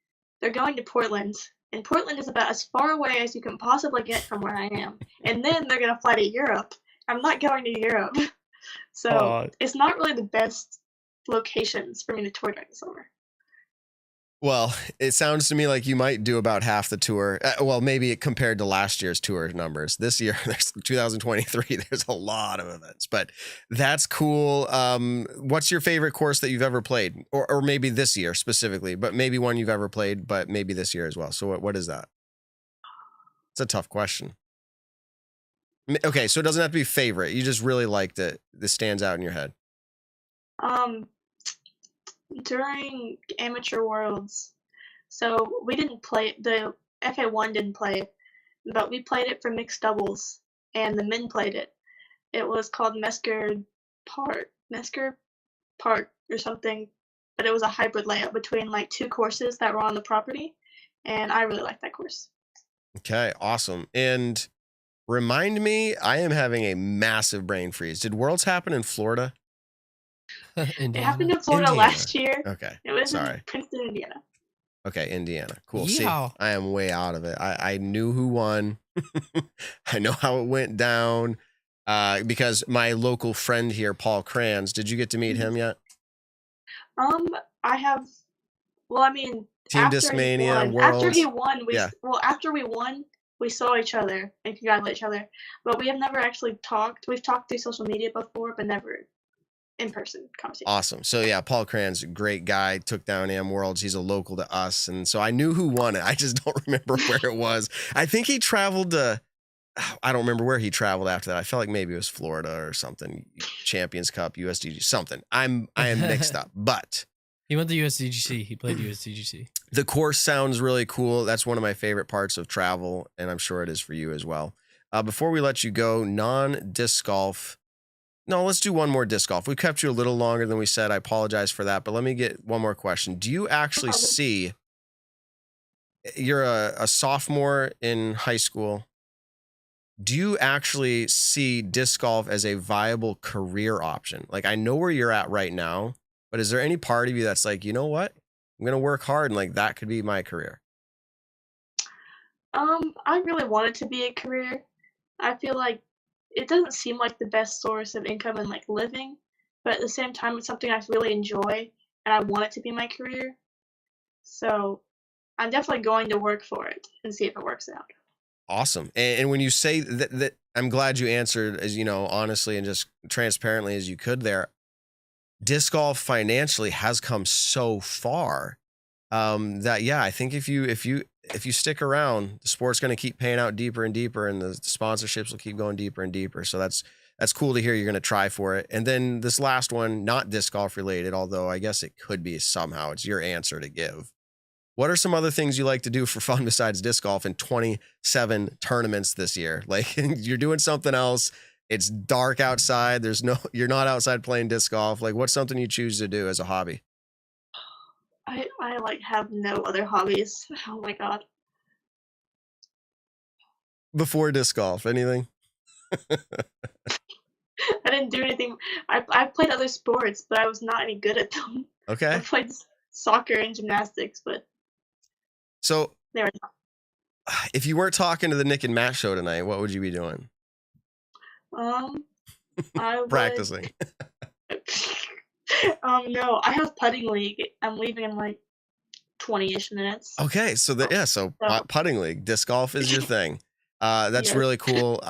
they're going to Portland. And Portland is about as far away as you can possibly get from where I am. And then they're going to fly to Europe. I'm not going to Europe. So it's not really the best locations for me to tour during the summer. Well, it sounds to me like you might do about half the tour. Well, maybe compared to last year's tour numbers. This year, there's 2023, there's a lot of events, but that's cool. What's your favorite course that you've ever played? Or maybe this year specifically, but maybe one you've ever played, but maybe this year as well. So what is that? It's a tough question. Okay, so it doesn't have to be favorite. You just really liked it. This stands out in your head. During Amateur Worlds, so we didn't play it, the FA1 didn't play it, but we played it for mixed doubles, and the men played it. It was called Mesker Park or something, but it was a hybrid layout between like two courses that were on the property, and I really liked that course. Okay, awesome. And remind me, I am having a massive brain freeze. Did Worlds happen in Florida? It happened in Florida last year. Okay. It was Sorry. in Princeton, Indiana. Okay, Indiana. Cool. Yeehaw. See, I am way out of it. I knew who won. I know how it went down because my local friend here, Paul Kranz, did you get to meet him yet? I have. Well, I mean, Team after Discmania, after Worlds. he won, after we won, we saw each other and congratulate each other. But we have never actually talked. We've talked through social media before, but never in-person conversation. Awesome. So yeah, Paul Kranz, great guy, took down Am Worlds. He's a local to us. And so I knew who won it. I just don't remember where it was. I think he traveled to, I don't remember where he traveled after that. I felt like maybe it was Florida or something. Champions Cup, USDG, something. I am mixed up, but He went to USDGC. He played USDGC. the course sounds really cool. That's one of my favorite parts of travel, and I'm sure it is for you as well. Before we let you go, non-disc golf. No, let's do one more disc golf. We kept you a little longer than we said. I apologize for that, but let me get one more question. Do you actually see, you're a sophomore in high school, do you actually see disc golf as a viable career option? Like, I know where you're at right now, but is there any part of you that's like, you know what? I'm going to work hard and like that could be my career? I really want it to be a career. I feel like it doesn't seem like the best source of income and like living, but at the same time, it's something I really enjoy and I want it to be my career. So I'm definitely going to work for it and see if it works out. Awesome. And when you say that, I'm glad you answered as, honestly and just transparently as you could there. Disc golf financially has come so far that, yeah, I think if you stick around, the sport's going to keep paying out deeper and deeper, and the sponsorships will keep going deeper and deeper. So that's cool to hear you're going to try for it. And then this last one, not disc golf related, although I guess it could be somehow. It's your answer to give. What are some other things you like to do for fun besides disc golf in 27 tournaments this year? Like, you're doing something else. It's dark outside. You're not outside playing disc golf. Like, what's something you choose to do as a hobby? I like have no other hobbies. Oh my God. Before disc golf, anything? I didn't do anything. I played other sports, but I was not any good at them. Okay. I played soccer and gymnastics, but so they were not. If you weren't talking to the Nick and Matt show tonight, what would you be doing? I would practicing. No, I have putting league. I'm leaving in like 20-ish minutes. Okay, so putting league, disc golf is your thing. That's Yes. really cool.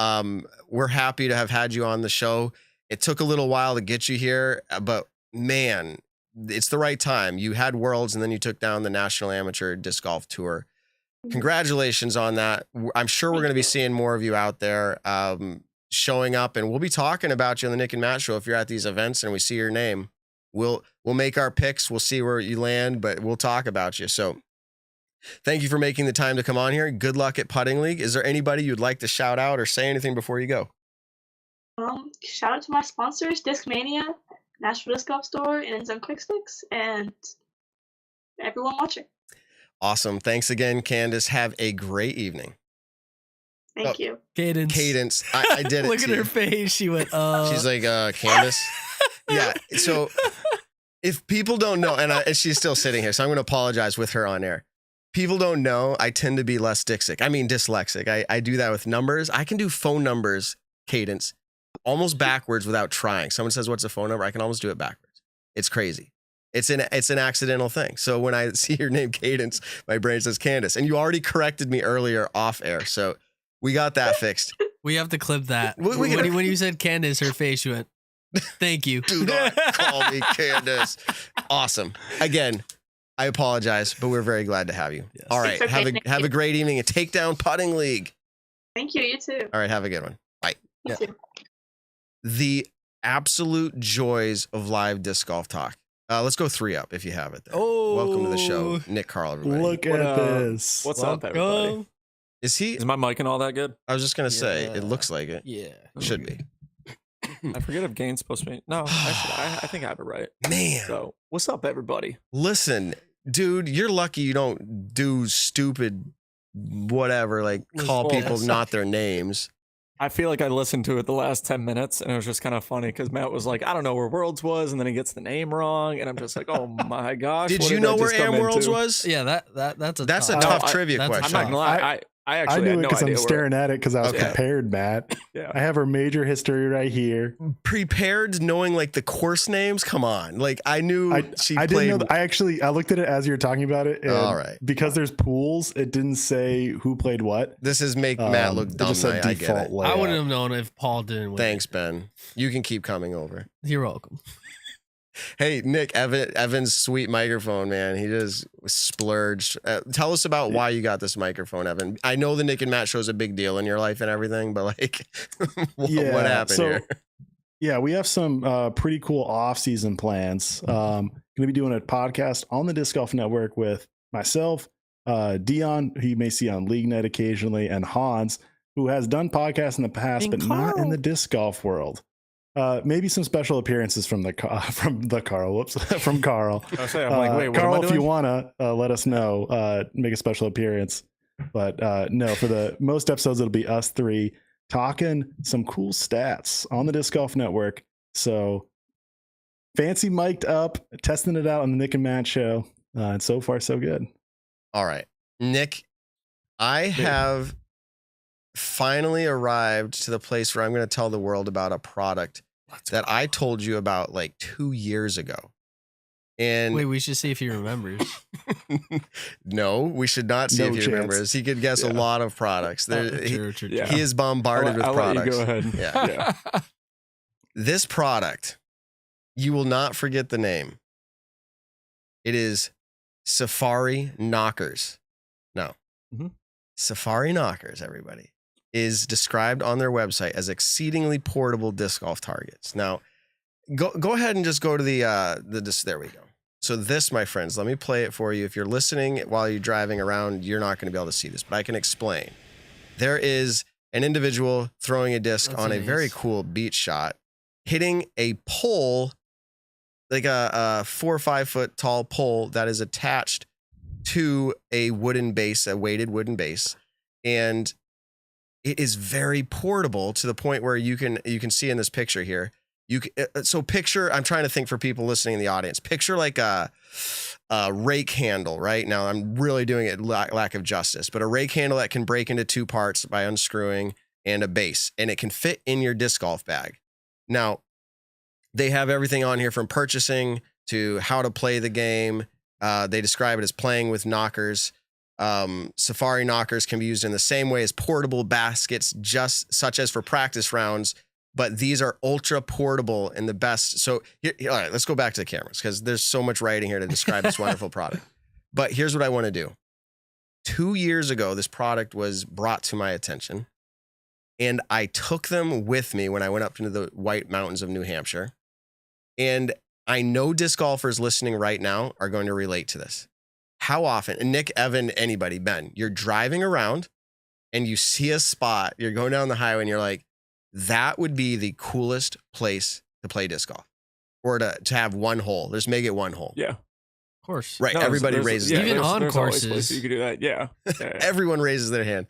We're happy to have had you on the show. It took a little while to get you here, but man, it's the right time. You had Worlds, and then you took down the National Amateur Disc Golf Tour. Congratulations on that. I'm sure we're going to be seeing more of you out there showing up, and we'll be talking about you on the Nick and Matt Show. If you're at these events and we see your name, we'll make our picks. We'll see where you land, but we'll talk about you. So thank you for making the time to come on here. Good luck at Putting League. Is there anybody you'd like to shout out or say anything before you go? Shout out to my sponsors, Discmania, National Disc Golf Store, and Zone Quick Sticks, and everyone watching. Awesome. Thanks again, Candace. Have a great evening. Thank you. Cadence. I did it. Look at her face. She went, She's like, Candace. Yeah. So if people don't know, and she's still sitting here, so I'm going to apologize with her on air. People don't know I tend to be dyslexic. I do that with numbers. I can do phone numbers, Cadence, almost backwards without trying. Someone says, what's a phone number? I can almost do it backwards. It's crazy. It's an accidental thing. So when I see your name Cadence, my brain says Candace. And you already corrected me earlier off air. So we got that fixed. We have to clip that. When you said Candace, her face, she went, thank you. Do not call me Candace. Awesome. Again, I apologize, but we're very glad to have you. Yes. All right. Okay, have a great evening. A Takedown Putting League. Thank you. You too. All right. Have a good one. Bye. You too. The absolute joys of live disc golf talk. Let's go 3 up if you have it there. Oh, welcome to the show, Nick Carl, everybody. Look at this. What's up, everybody? Is my mic and all that good? I was just gonna say it looks like it. Yeah. Should be. I forget if Gain's supposed to be. No, actually, I think I have it right. Man. So, what's up, everybody? Listen, dude, you're lucky you don't do stupid whatever, like call people not their names. I feel like I listened to it the last 10 minutes, and it was just kind of funny because Matt was like, I don't know where Worlds was, and then he gets the name wrong, and I'm just like, oh my gosh. Did what you I know where just come Am Worlds into? was? Yeah, that's a tough trivia that's a question. I'm not gonna lie. I actually I knew had it no because idea I'm staring at it because I was Okay. prepared, Matt. Yeah. I have her major history right here. Prepared knowing like the course names? Come on. Like I knew she I played. didn't know. I looked at it as you were talking about it. And All right. because there's pools, it didn't say who played what. This is make Matt look It dumb. just said I get it. layout. I wouldn't have known if Paul didn't win. Thanks, Ben. You can keep coming over. You're welcome. Hey, Nick, Evan's sweet microphone, man. He just splurged. Tell us about why you got this microphone, Evan. I know the Nick and Matt show is a big deal in your life and everything, but like, what happened here? Yeah, we have some pretty cool off-season plans. Going to be doing a podcast on the Disc Golf Network with myself, Dion, who you may see on League Night occasionally, and Hans, who has done podcasts in the past, but not in the disc golf world. Maybe some special appearances from Carl. From Carl. I say, I'm like, wait, what Carl, am I if you doing? wanna let us know, make a special appearance. But no, for the most episodes, it'll be us 3 talking some cool stats on the Disc Golf Network. So fancy mic'd up, testing it out on the Nick and Matt show, and so far so good. All right, Nick, I have finally arrived to the place where I'm going to tell the world about a product that I told you about like 2 years ago. And Wait, we should see if he remembers. no, we should not see No if he chance. remembers. He could guess a lot of products. True. Yeah. He is bombarded with I'll products. let you go ahead. Yeah. This product, you will not forget the name. It is Safari Knockers. No. Mhm. Safari Knockers, everybody, is described on their website as exceedingly portable disc golf targets. Now, go ahead and just go to there we go. So this, my friends, let me play it for you. If you're listening while you're driving around, you're not going to be able to see this, but I can explain. There is an individual throwing a disc That's on a nice. very cool beach shot, hitting a pole, like a 4 or 5 foot tall pole that is attached to a wooden base, a weighted wooden base. And it is very portable to the point where you can see in this picture here. So picture, I'm trying to think for people listening in the audience, picture like a rake handle, right? Now I'm really doing it lack of justice, but a rake handle that can break into 2 parts by unscrewing, and a base, and it can fit in your disc golf bag. Now they have everything on here from purchasing to how to play the game. They describe it as playing with knockers. Safari knockers can be used in the same way as portable baskets, just such as for practice rounds. but these are ultra portable and the best. So all right, let's go back to the cameras because there's so much writing here to describe this wonderful product. But here's what I want to do. 2 years ago, this product was brought to my attention, and I took them with me when I went up into the White Mountains of New Hampshire. And I know disc golfers listening right now are going to relate to this. How often, and Nick, Evan, anybody, Ben, you're driving around and you see a spot, you're going down the highway and you're like, that would be the coolest place to play disc golf or to have one hole. Just make it one hole. Yeah. Of course. Right. No, Everybody raises yeah, their Even hand. on there's always courses. places you could do that. Yeah. Everyone raises their hand.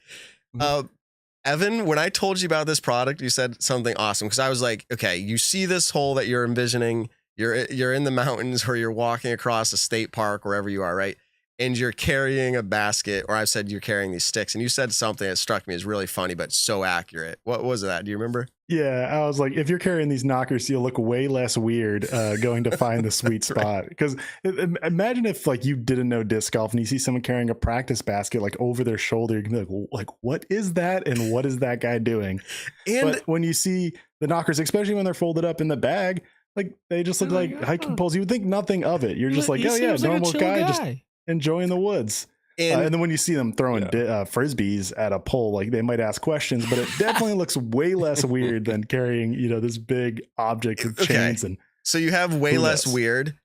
Evan, when I told you about this product, you said something awesome because I was like, okay, you see this hole that you're envisioning. You're in the mountains or you're walking across a state park, wherever you are, right? And you're carrying a basket, or I said you're carrying these sticks, and you said something that struck me as really funny, but so accurate. What was that? Do you remember? Yeah, I was like, if you're carrying these knockers, you'll look way less weird going to find the sweet spot. Because imagine if like you didn't know disc golf and you see someone carrying a practice basket like over their shoulder, you can be like, what is that? And what is that guy doing? And but when you see the knockers, especially when they're folded up in the bag, like they just look like hiking poles. You would think nothing of it. You're just like, oh yeah, normal guy just enjoying the woods. And then when you see them throwing frisbees at a pole, like they might ask questions, but it definitely looks way less weird than carrying, this big object with chains. And so you have way less weird,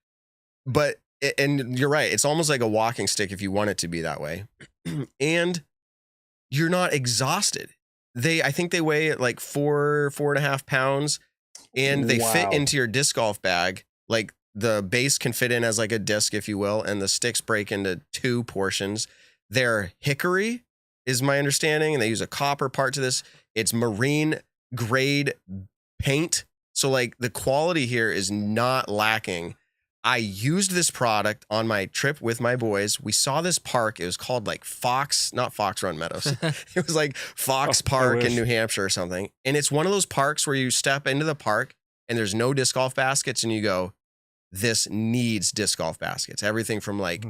but, and you're right. It's almost like a walking stick if you want it to be that way. And you're not exhausted. I think they weigh like 4.5 pounds, and they fit into your disc golf bag. Like the base can fit in as like a disc, if you will, and the sticks break into 2 portions. They're hickory, is my understanding, and they use a copper part to this. It's marine grade paint. So like the quality here is not lacking. I used this product on my trip with my boys. We saw this park. It was called like not Fox Run Meadows. It was like Fox Park in New Hampshire or something. And it's one of those parks where you step into the park and there's no disc golf baskets and you go, this needs disc golf baskets. Everything from like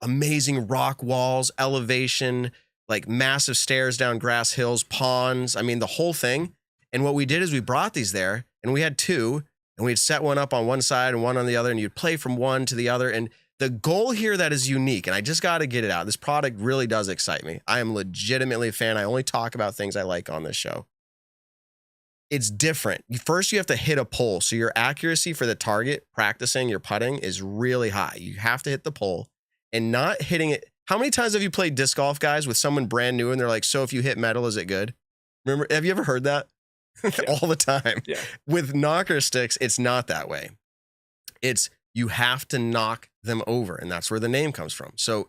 amazing rock walls, elevation, like massive stairs down grass hills, ponds. I mean, the whole thing. And what we did is we brought these there and we had 2. And we'd set one up on one side and one on the other, and you'd play from one to the other. And the goal here that is unique, and I just got to get it out. This product really does excite me. I am legitimately a fan. I only talk about things I like on this show. It's different. First, you have to hit a pole. So your accuracy for the target, practicing your putting, is really high. You have to hit the pole and not hitting it. How many times have you played disc golf, guys, with someone brand new and they're like, so if you hit metal, is it good? Remember, have you ever heard that? All the time. Yeah. With knocker sticks, it's not that way. It's you have to knock them over, and that's where the name comes from. So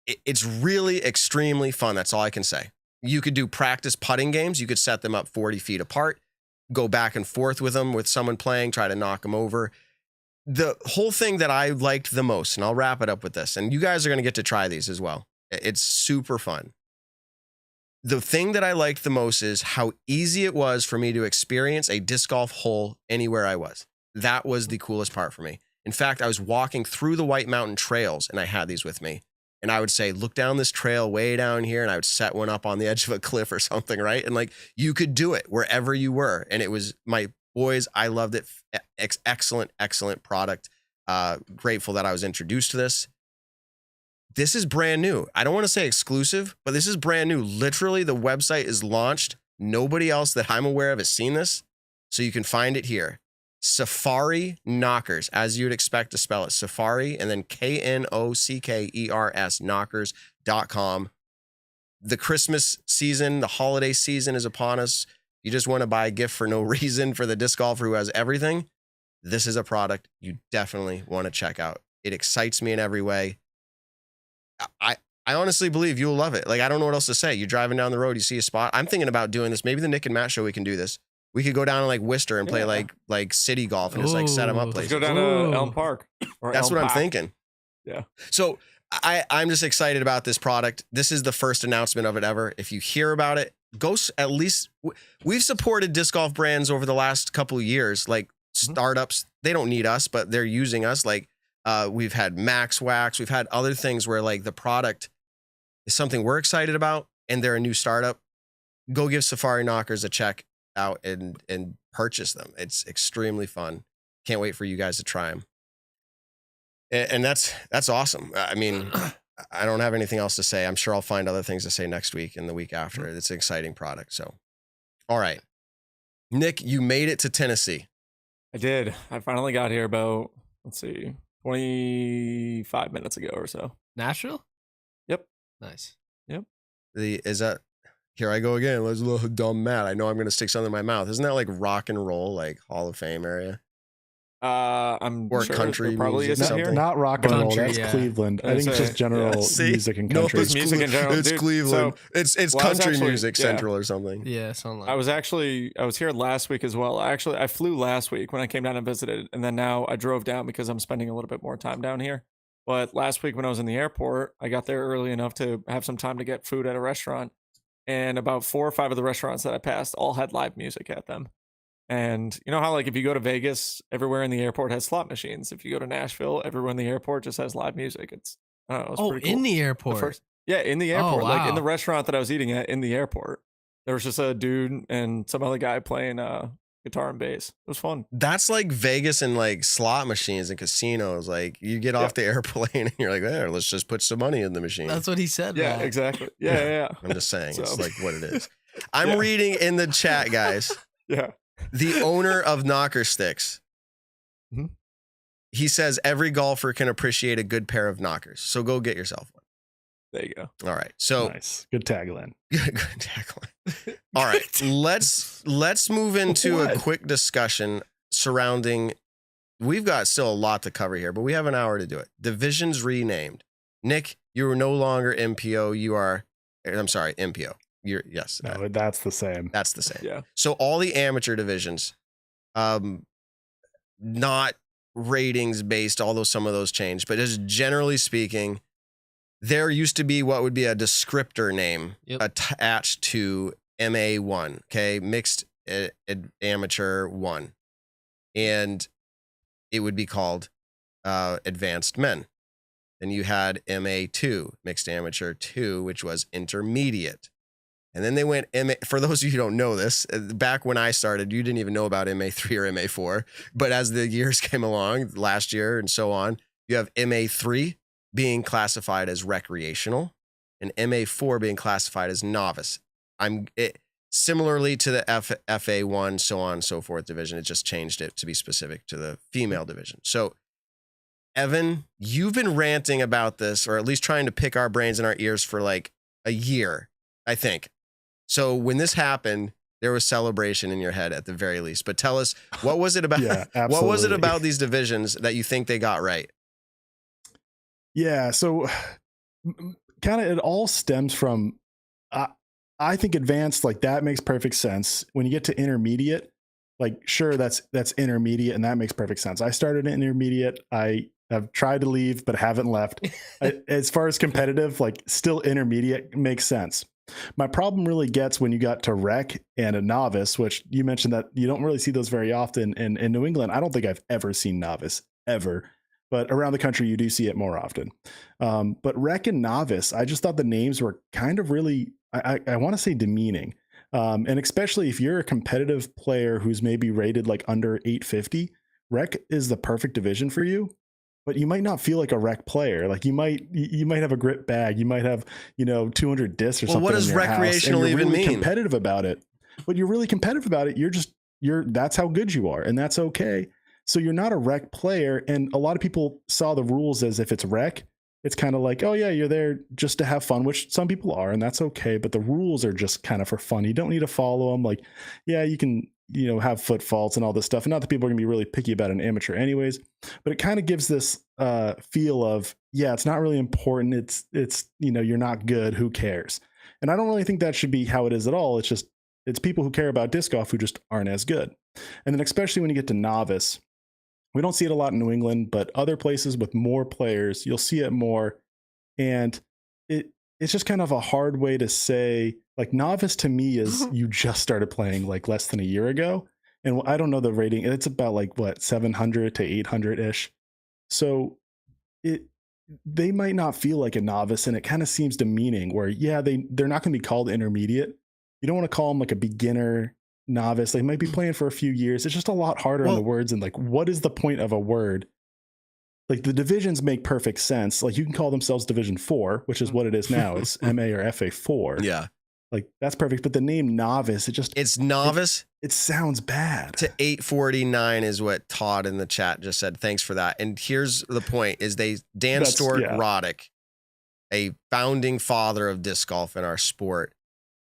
it's really extremely fun. That's all I can say. You could do practice putting games. You could set them up 40 feet apart, go back and forth with them with someone playing, try to knock them over. The whole thing that I liked the most, and I'll wrap it up with this, and you guys are going to get to try these as well. It's super fun. The thing that I liked the most is how easy it was for me to experience a disc golf hole anywhere I was. That was the coolest part for me. In fact, I was walking through the White Mountain trails and I had these with me. And I would say, look down this trail way down here. And I would set one up on the edge of a cliff or something, right? And like, you could do it wherever you were. And it was, my boys, I loved it. Excellent, excellent product. Grateful that I was introduced to this. This is brand new. I don't want to say exclusive, but this is brand new. Literally, the website is launched. Nobody else that I'm aware of has seen this. So you can find it here. Safari Knockers, as you'd expect to spell it. Safari, and then KNOCKERS, knockers.com. The Christmas season, the holiday season is upon us. You just want to buy a gift for no reason for the disc golfer who has everything. This is a product you definitely want to check out. It excites me in every way. I honestly believe you'll love it. Like, I don't know what else to say. You're driving down the road, you see a spot. I'm thinking about doing this. Maybe the Nick and Matt show, we can do this. We could go down to like Worcester and play like city golf and just like set them up places. Let's go down to Elm Park. That's what I'm thinking. Yeah. So I'm just excited about this product. This is the first announcement of it ever. If you hear about it, go at least. We've supported disc golf brands over the last couple of years, like startups. They don't need us, but they're using us. Like, we've had Max Wax. We've had other things where like the product is something we're excited about and they're a new startup. Go give Safari Knockers a check. out and purchase them. It's extremely fun. Can't wait for you guys to try them. And that's awesome. I mean, I don't have anything else to say. I'm sure I'll find other things to say next week and the week after. It's an exciting product. So, all right. Nick, you made it to Tennessee. I did. I finally got here about, 25 minutes ago or so. Nashville? Yep. Nice. Yep. Is that, here I go again. Let's a little dumb Matt. I know I'm going to stick something in my mouth. Isn't that like rock and roll, like Hall of Fame area? I'm or sure country probably music, is something. here. Not rock and roll. Country, That's yeah. Cleveland. I think it's just general music and country. No, it's music in general. It's Dude, Cleveland. It's well, I was country actually- music yeah. central or something. Yeah, something like I was here last week as well. I flew last week when I came down and visited, and then now I drove down because I'm spending a little bit more time down here. But last week when I was in the airport, I got there early enough to have some time to get food at a restaurant, and about 4 or 5 of the restaurants that I passed all had live music at them. And you know how like if you go to Vegas, everywhere in the airport has slot machines. If you go to Nashville, everywhere in the airport just has live music. It's I don't know. It's pretty cool. in the airport. In the airport, like in wow. the restaurant that I was eating at in the airport, there was just a dude and some other guy playing guitar and bass. It was fun. That's like Vegas and like slot machines and casinos. Like you get off the airplane and you're like, there, let's just put some money in the machine. That's what he said. Yeah, Matt. exactly. Yeah. I'm just saying, it's So- like what it is. I'm reading in the chat, guys. Yeah. The owner of Knocker Sticks. Mhm. He says every golfer can appreciate a good pair of knockers. So go get yourself one. There you go. All right. So Nice. Good tagline. good tackling. All right. Let's move into a What? quick discussion surrounding. We've got still a lot to cover here, but we have an hour to do it. Divisions renamed. Nick, you are no longer MPO. I'm sorry, MPO. Yes. No, that's the same. That's the same. Yeah. So all the amateur divisions, not ratings based, although some of those changed, but just generally speaking, there used to be what would be a descriptor name attached to MA1, okay, mixed amateur 1, and it would be called advanced men. Then you had MA2, mixed amateur 2, which was intermediate. And then they went MA. For those of you who don't know this, back when I started, you didn't even know about MA3 or MA4. But as the years came along, last year and so on, you have MA3 being classified as recreational and MA4 being classified as novice. Similarly to the FA1, so on and so forth division, it just changed it to be specific to the female division. So, Evan, you've been ranting about this, or at least trying to pick our brains and our ears for like a year, I think. So when this happened, there was celebration in your head at the very least. But tell us, what was it about? Yeah, what was it absolutely. about these divisions that you think they got right? Yeah, so kind of it all stems from I think advanced, like that makes perfect sense. When you get to intermediate, like sure that's intermediate and that makes perfect sense. I started in intermediate. I have tried to leave but haven't left. As far as competitive, like still intermediate makes sense. My problem really gets when you got to rec and a novice, which you mentioned that you don't really see those very often. And in New England, I don't think I've ever seen novice ever. But around the country, you do see it more often. But rec and novice, I just thought the names were kind of really, I want to say demeaning. And especially if you're a competitive player who's maybe rated like under 850, rec is the perfect division for you. But you might not feel like a rec player. Like you might have a grip bag. You might have 200 discs or something. What does in your recreational house, and you're even really mean? Competitive about it. But you're really competitive about it. You're that's how good you are, and that's okay. So you're not a rec player, and a lot of people saw the rules as if it's rec. It's kind of like, oh yeah, you're there just to have fun, which some people are, and that's okay. But the rules are just kind of for fun. You don't need to follow them. Like, yeah, you can, have foot faults and all this stuff. And not that people are gonna be really picky about an amateur anyways, but it kind of gives this feel of, yeah, it's not really important. It's you're not good. Who cares? And I don't really think that should be how it is at all. It's people who care about disc golf who just aren't as good. And then especially when you get to novice, we don't see it a lot in New England, but other places with more players, you'll see it more. And it's just kind of a hard way to say, like, novice to me is you just started playing like less than a year ago. And I don't know the rating. It's about like what, 700 to 800 ish. So they might not feel like a novice, and it kind of seems demeaning where, yeah, they're not going to be called intermediate. You don't want to call them like a beginner novice. They might be playing for a few years. It's just a lot harder on the words. And like, what is the point of a word? Like the divisions make perfect sense. Like you can call themselves Division 4, which is what it is now. It's MA or FA4. Yeah. Like that's perfect. But the name novice, it's novice. It sounds bad. To 849 is what Todd in the chat just said. Thanks for that. And here's the point: is Dan Roddick, a founding father of disc golf in our sport,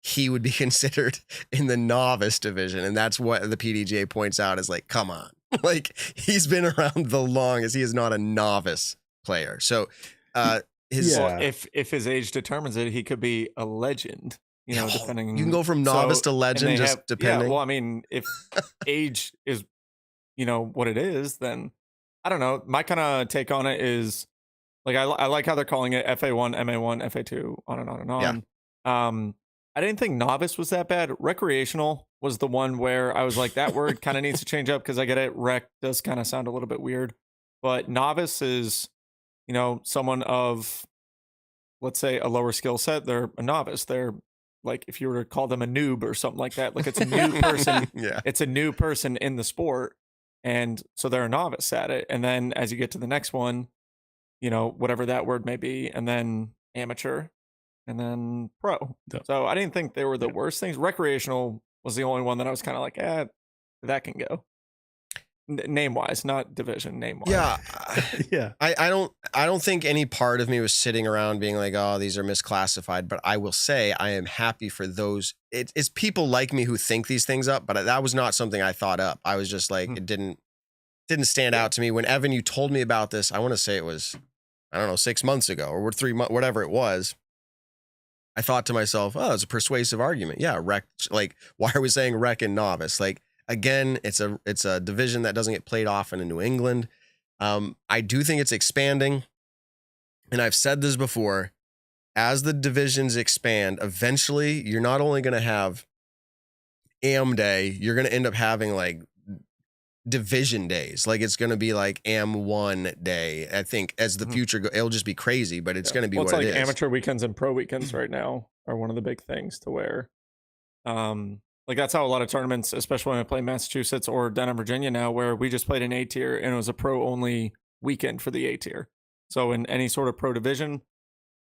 he would be considered in the novice division, and that's what the PDGA points out is like, come on, like he's been around the longest. He is not a novice player. So, if his age determines it, he could be a legend. You know, depending. You can go from novice to legend, just depending. Yeah, well, I mean, if age is, what it is, then I don't know. My kind of take on it is, like, I like how they're calling it FA1, MA1, FA2, on and on and on. Yeah. I didn't think novice was that bad. Recreational was the one where I was like, that word kind of needs to change up because I get it. Rec does kind of sound a little bit weird, but novice is, someone of, let's say, a lower skill set. They're a novice. They're like, if you were to call them a noob or something like that, like it's a new person. Yeah. It's a new person in the sport. And so they're a novice at it. And then as you get to the next one, whatever that word may be, and then amateur, and then pro. Yeah. So I didn't think they were the worst things. Recreational was the only one that I was kind of like, that can go. Name wise, not division, name wise. Yeah. Yeah. I don't think any part of me was sitting around being like, oh, these are misclassified, but I will say I am happy for those. It's people like me who think these things up, but that was not something I thought up. I was just like, it didn't stand out to me. When Evan, you told me about this, I want to say it was, I don't know, 6 months ago or 3 months, whatever it was. I thought to myself, oh, it's a persuasive argument. Yeah. Rec, like, why are we saying rec and novice? Like, again, it's a division that doesn't get played often in New England. I do think it's expanding. And I've said this before, as the divisions expand, eventually you're not only going to have AM day, you're going to end up having like division days. Like it's going to be like AM1 day. I think as the future goes, it'll just be crazy, but it's going to be what it is. Amateur weekends and pro weekends right now are one of the big things to where, like that's how a lot of tournaments, especially when I play Massachusetts or down in Virginia now, where we just played an A tier and it was a pro only weekend for the A tier. So in any sort of pro division,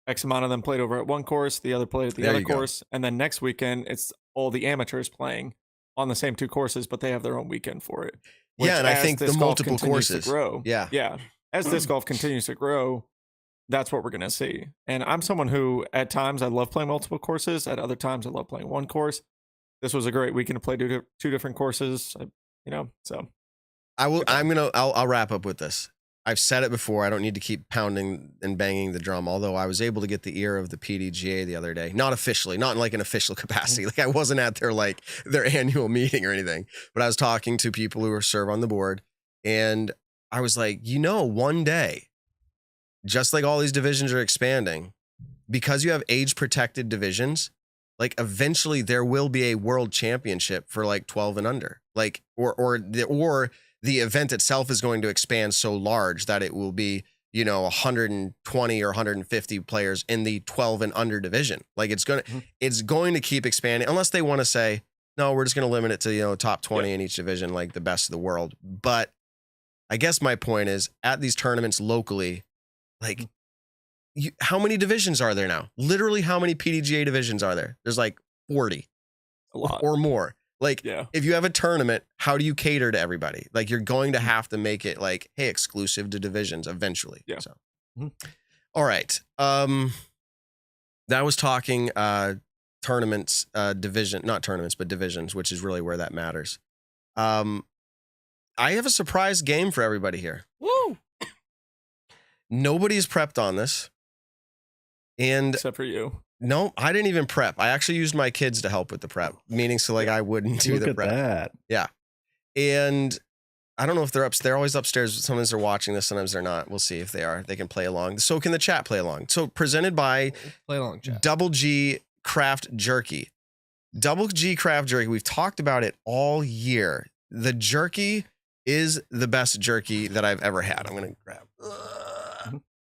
X amount of them played over at one course, the other played at the other course. And then next weekend, it's all the amateurs playing on the same 2 courses, but they have their own weekend for it. Yeah, and I think the multiple courses grow. Yeah. As disc golf continues to grow, that's what we're going to see. And I'm someone who at times I love playing multiple courses. At other times I love playing one course. This was a great weekend to play 2 different courses, so. I'll wrap up with this. I've said it before. I don't need to keep pounding and banging the drum, although I was able to get the ear of the PDGA the other day. Not officially, not in like an official capacity. Like I wasn't at their annual meeting or anything, but I was talking to people who serve on the board. And I was like, one day, just like all these divisions are expanding, because you have age protected divisions, like eventually there will be a world championship for like 12 and under, like, or the event itself is going to expand so large that it will be, 120 or 150 players in the 12 and under division. Like it's going to keep expanding unless they want to say, no, we're just going to limit it to, top 20 in each division, like the best of the world. But I guess my point is at these tournaments locally, like how many divisions are there now? Literally how many PDGA divisions are there? There's like 40 a lot or more. Like, if you have a tournament, how do you cater to everybody? Like, you're going to have to make it like, hey, exclusive to divisions eventually. Yeah. So, all right. That was talking tournaments, not tournaments, but divisions, which is really where that matters. I have a surprise game for everybody here. Woo! Nobody's prepped on this. And except for you. No, I didn't even prep. I actually used my kids to help with the prep, meaning so like I wouldn't do the prep. That. Yeah. And I don't know if they're upstairs. They're always upstairs. Sometimes they're watching this. Sometimes they're not. We'll see if they are. They can play along. So can the chat play along. So presented by Play along, chat. Double G Craft Jerky. Double G Craft Jerky. We've talked about it all year. The jerky is the best jerky that I've ever had. I'm going to grab.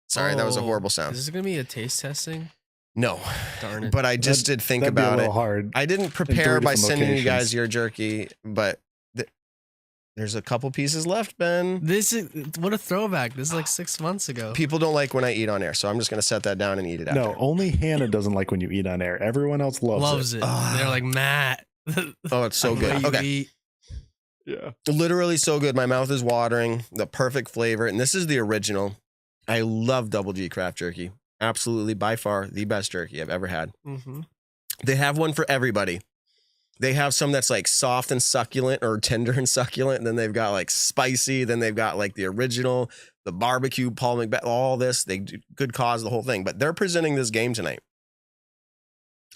Sorry, that was a horrible sound. Is this going to be a taste testing? No, Darn it. but I just did think That'd be a about little it. hard. I didn't in prepare 3 by different sending you guys locations. your jerky, but there's a couple pieces left, Ben. This is what a throwback. This is like 6 months ago. People don't like when I eat on air, so I'm just going to set that down and eat it after. No, only Hannah doesn't like when you eat on air. Everyone else loves it. They're like, Matt. Oh, it's so the way good. you Okay. eat. Yeah. Literally so good. My mouth is watering. The perfect flavor. And this is the original. I love Double G Craft Jerky. Absolutely, by far, the best jerky I've ever had. Mm-hmm. They have one for everybody. They have some that's like soft and succulent or tender and succulent. And then they've got like spicy. Then they've got like the original, the barbecue, Paul McBeth, all this. They do good cause, the whole thing. But they're presenting this game tonight.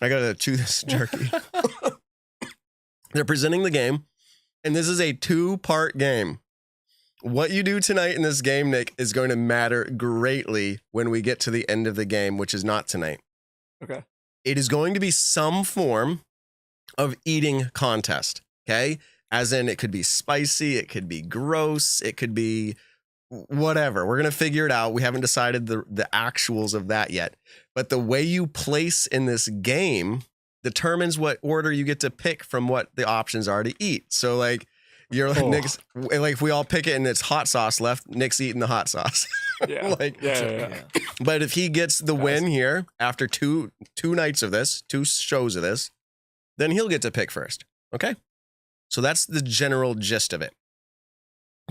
I got to chew this jerky. They're presenting the game. And this is a 2-part game. What you do tonight in this game, Nick, is going to matter greatly when we get to the end of the game, which is not tonight. Okay. It is going to be some form of eating contest, okay? As in, it could be spicy, it could be gross, it could be whatever. We're going to figure it out. We haven't decided the actuals of that yet. But the way you place in this game determines what order you get to pick from what the options are to eat. So, like, you're like, Nick's, like, if we all pick it and it's hot sauce left, Nick's eating the hot sauce. Yeah. Yeah. But if he gets the win here after two nights of this, 2 shows of this, then he'll get to pick first. Okay? So that's the general gist of it.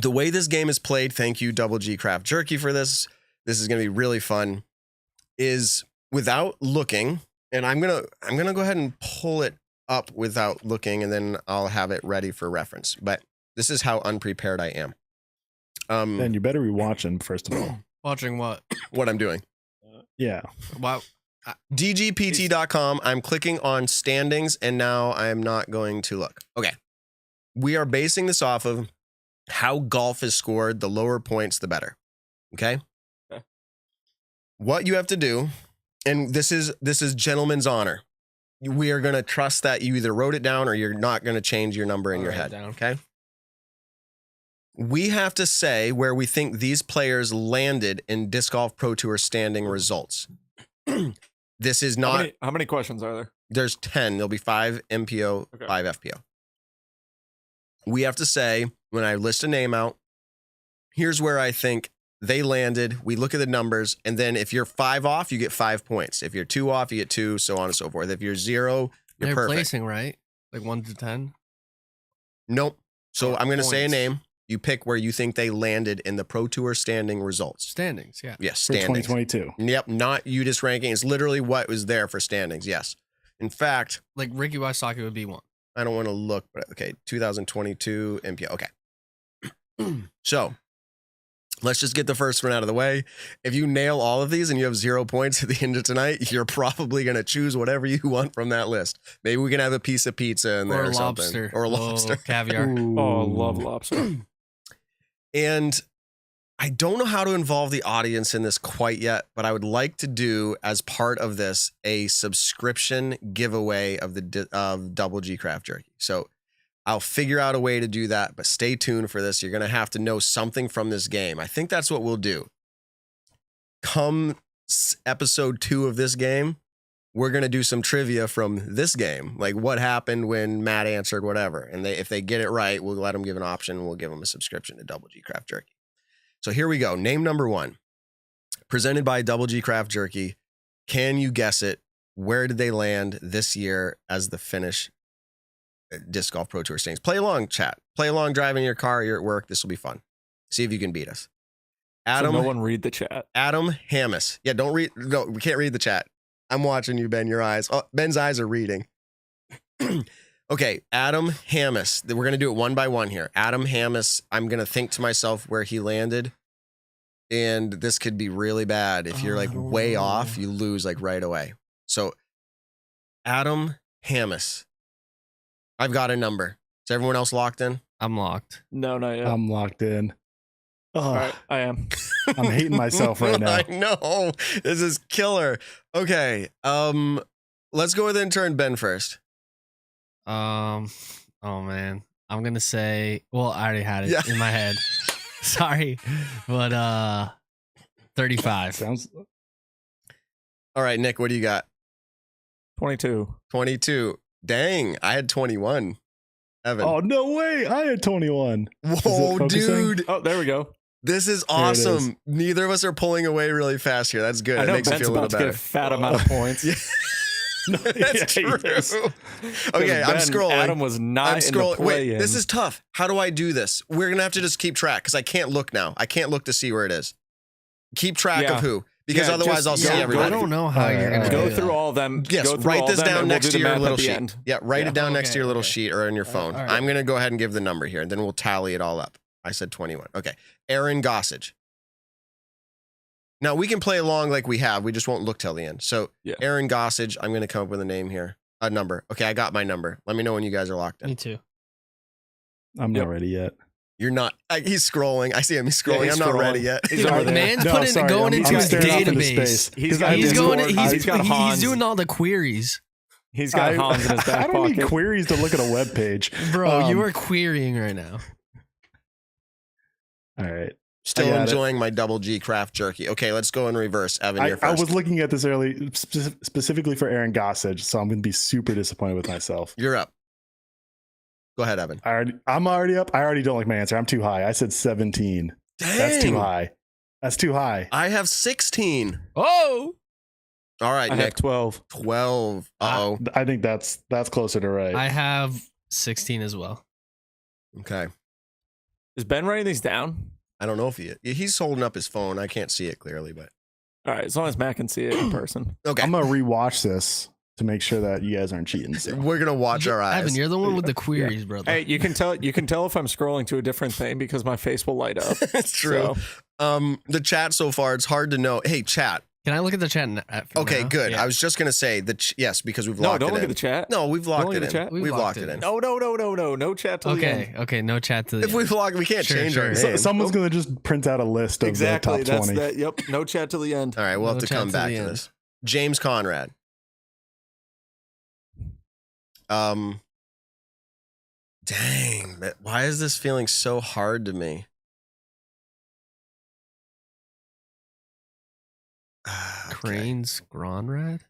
The way this game is played, thank you, Double G Craft Jerky, for this. This is going to be really fun. Is without looking, and I'm gonna go ahead and pull it up without looking, and then I'll have it ready for reference. But this is how unprepared I am. Then you better be watching, first of all. Watching what? What I'm doing. Yeah. Wow. DGPT.com. I'm clicking on standings, and now I'm not going to look. Okay. We are basing this off of how golf is scored. The lower points, the better. Okay. What you have to do, and this is gentleman's honor. We are going to trust that you either wrote it down or you're not going to change your number in your head. Okay. We have to say where we think these players landed in Disc Golf Pro Tour standing results. This is not. How many questions are there? There's 10. There'll be 5 MPO, Okay. 5 FPO. We have to say, when I list a name out, here's where I think they landed. We look at the numbers, and then if you're 5 off, you get 5 points. If you're 2 off, you get 2, so on and so forth. If you're 0, you're They're perfect. placing, right? Like 1 to 10? Nope. So I'm going to say a Points. name. You pick where you think they landed in the Pro Tour standing results. Standings, yeah. Yes, For standings. 2022. Yep, not UDIS ranking. It's literally what was there for standings. Yes. In fact, Like Ricky Wysocki would be 1. I don't want to look, but okay, 2022 MPO. Okay. So let's just get the first one out of the way. If you nail all of these and you have 0 points at the end of tonight, you're probably going to choose whatever you want from that list. Maybe we can have a piece of pizza in there Or or a something. lobster. Or a lobster. Caviar. Oh, love lobster. And I don't know how to involve the audience in this quite yet, but I would like to do, as part of this, a subscription giveaway of Double G Craft Jerky. So I'll figure out a way to do that, but stay tuned for this. You're going to have to know something from this game. I think that's what we'll do. Come episode 2 of this game, we're going to do some trivia from this game. Like what happened when Matt answered whatever. And if they get it right, we'll let them give an option. We'll give them a subscription to Double G Craft Jerky. So here we go. Name number 1. Presented by Double G Craft Jerky. Can you guess it? Where did they land this year as the finish Disc Golf Pro Tour standings? Play along, chat. Play along driving your car, you're at work. This will be fun. See if you can beat us. Adam, So no one read the chat. Adam Hammis. Yeah, don't read. No, we can't read the chat. I'm watching you, Ben. Your eyes. Oh, Ben's eyes are reading. Okay, Adam Hammis. We're going to do it one by one here. Adam Hammis, I'm going to think to myself where he landed. And this could be really bad. If you're like way off, you lose like right away. So, Adam Hammis. I've got a number. Is everyone else locked in? I'm locked. No, not yet. I'm locked in. Oh, All right, I am. I'm hating myself right now. I know. This is killer. Okay. Let's go with intern Ben first. Oh man. I'm gonna say, well, I already had it Yeah. in my head. Sorry. But 35. Sounds All right, Nick, what do you got? 22. 22. Dang, I had 21. Evan. Oh, no way. I had 21. Whoa, dude. Oh, there we go. This is awesome. Neither of us are pulling away really fast here. That's good. I It know makes me Ben's feel a about little to better. get a fat amount of points. That's true. Okay, I'm scrolling. Adam was not I'm in the scrolling. play-in. Wait, this is tough. How do I do this? We're going to have to just keep track because I can't look now. I can't look to see where it is. Keep track of who. Because otherwise I'll see everybody. I don't know how you're gonna go do through that. all of them. Yes, go through write all this of them, down and we'll next do to the your math little at the sheet. end. Yeah, write it down next to your little Okay. sheet or on your phone. all right. I'm going to go ahead and give the number here, and then we'll tally it all up. I said 21. Okay. Aaron Gossage. Now, we can play along like we have. We just won't look till the end. So, Aaron Gossage, I'm going to come up with a name here. A number. Okay, I got my number. Let me know when you guys are locked in. Me too. I'm not ready yet. You're not. He's scrolling. I see him. He's scrolling. he's I'm not scrolling. ready yet. He's over there. Man's No, putting sorry, going I'm into his staring off into database. space. He's 'Cause got Going. Discord. He's got Hans. He's doing all the queries, He's got Hans in his back I don't pocket. need queries to look at a web page. bro. You are querying right now. All right. Still I got enjoying my double G craft jerky. Okay, let's go in reverse. Evan, you're I first. was looking at this early, specifically for Aaron Gossage, so I'm going to be super disappointed with myself. You're up. Go ahead, Evan. I'm already up. I already don't like my answer. I'm too high. I said 17. Dang. That's too high. That's too high. I have 16. Oh, All right, I have Nick. 12. 12. Uh-oh. I think that's closer to right. I have 16 as well. Okay. Is Ben writing these down? I don't know if he's holding up his phone. I can't see it clearly, but All right, as long as Matt can see it in person. okay. I'm going to rewatch this to make sure that you guys aren't cheating. So. We're gonna watch our eyes. Evan, you're the one with the queries, brother. Hey, you can tell if I'm scrolling to a different thing because my face will light up. It's true. The chat so far, it's hard to know. Hey, chat. Can I look at the chat? Okay, now? good. Yeah. I was just gonna say yes, because we've No, locked don't it look in. at the chat. No, we've locked look it at in. the chat? We've locked it in. No chat till the end. Okay, no chat to the If we've locked, we can't Sure, change our sure. name. Someone's going to just print out a list of Exactly. the top 20. That's that. Yep. No chat till the end. All right, we'll have No to chat come to back the to end. this. James Conrad. Dang, why is this feeling so hard to me? Okay. Cranes Gronrad.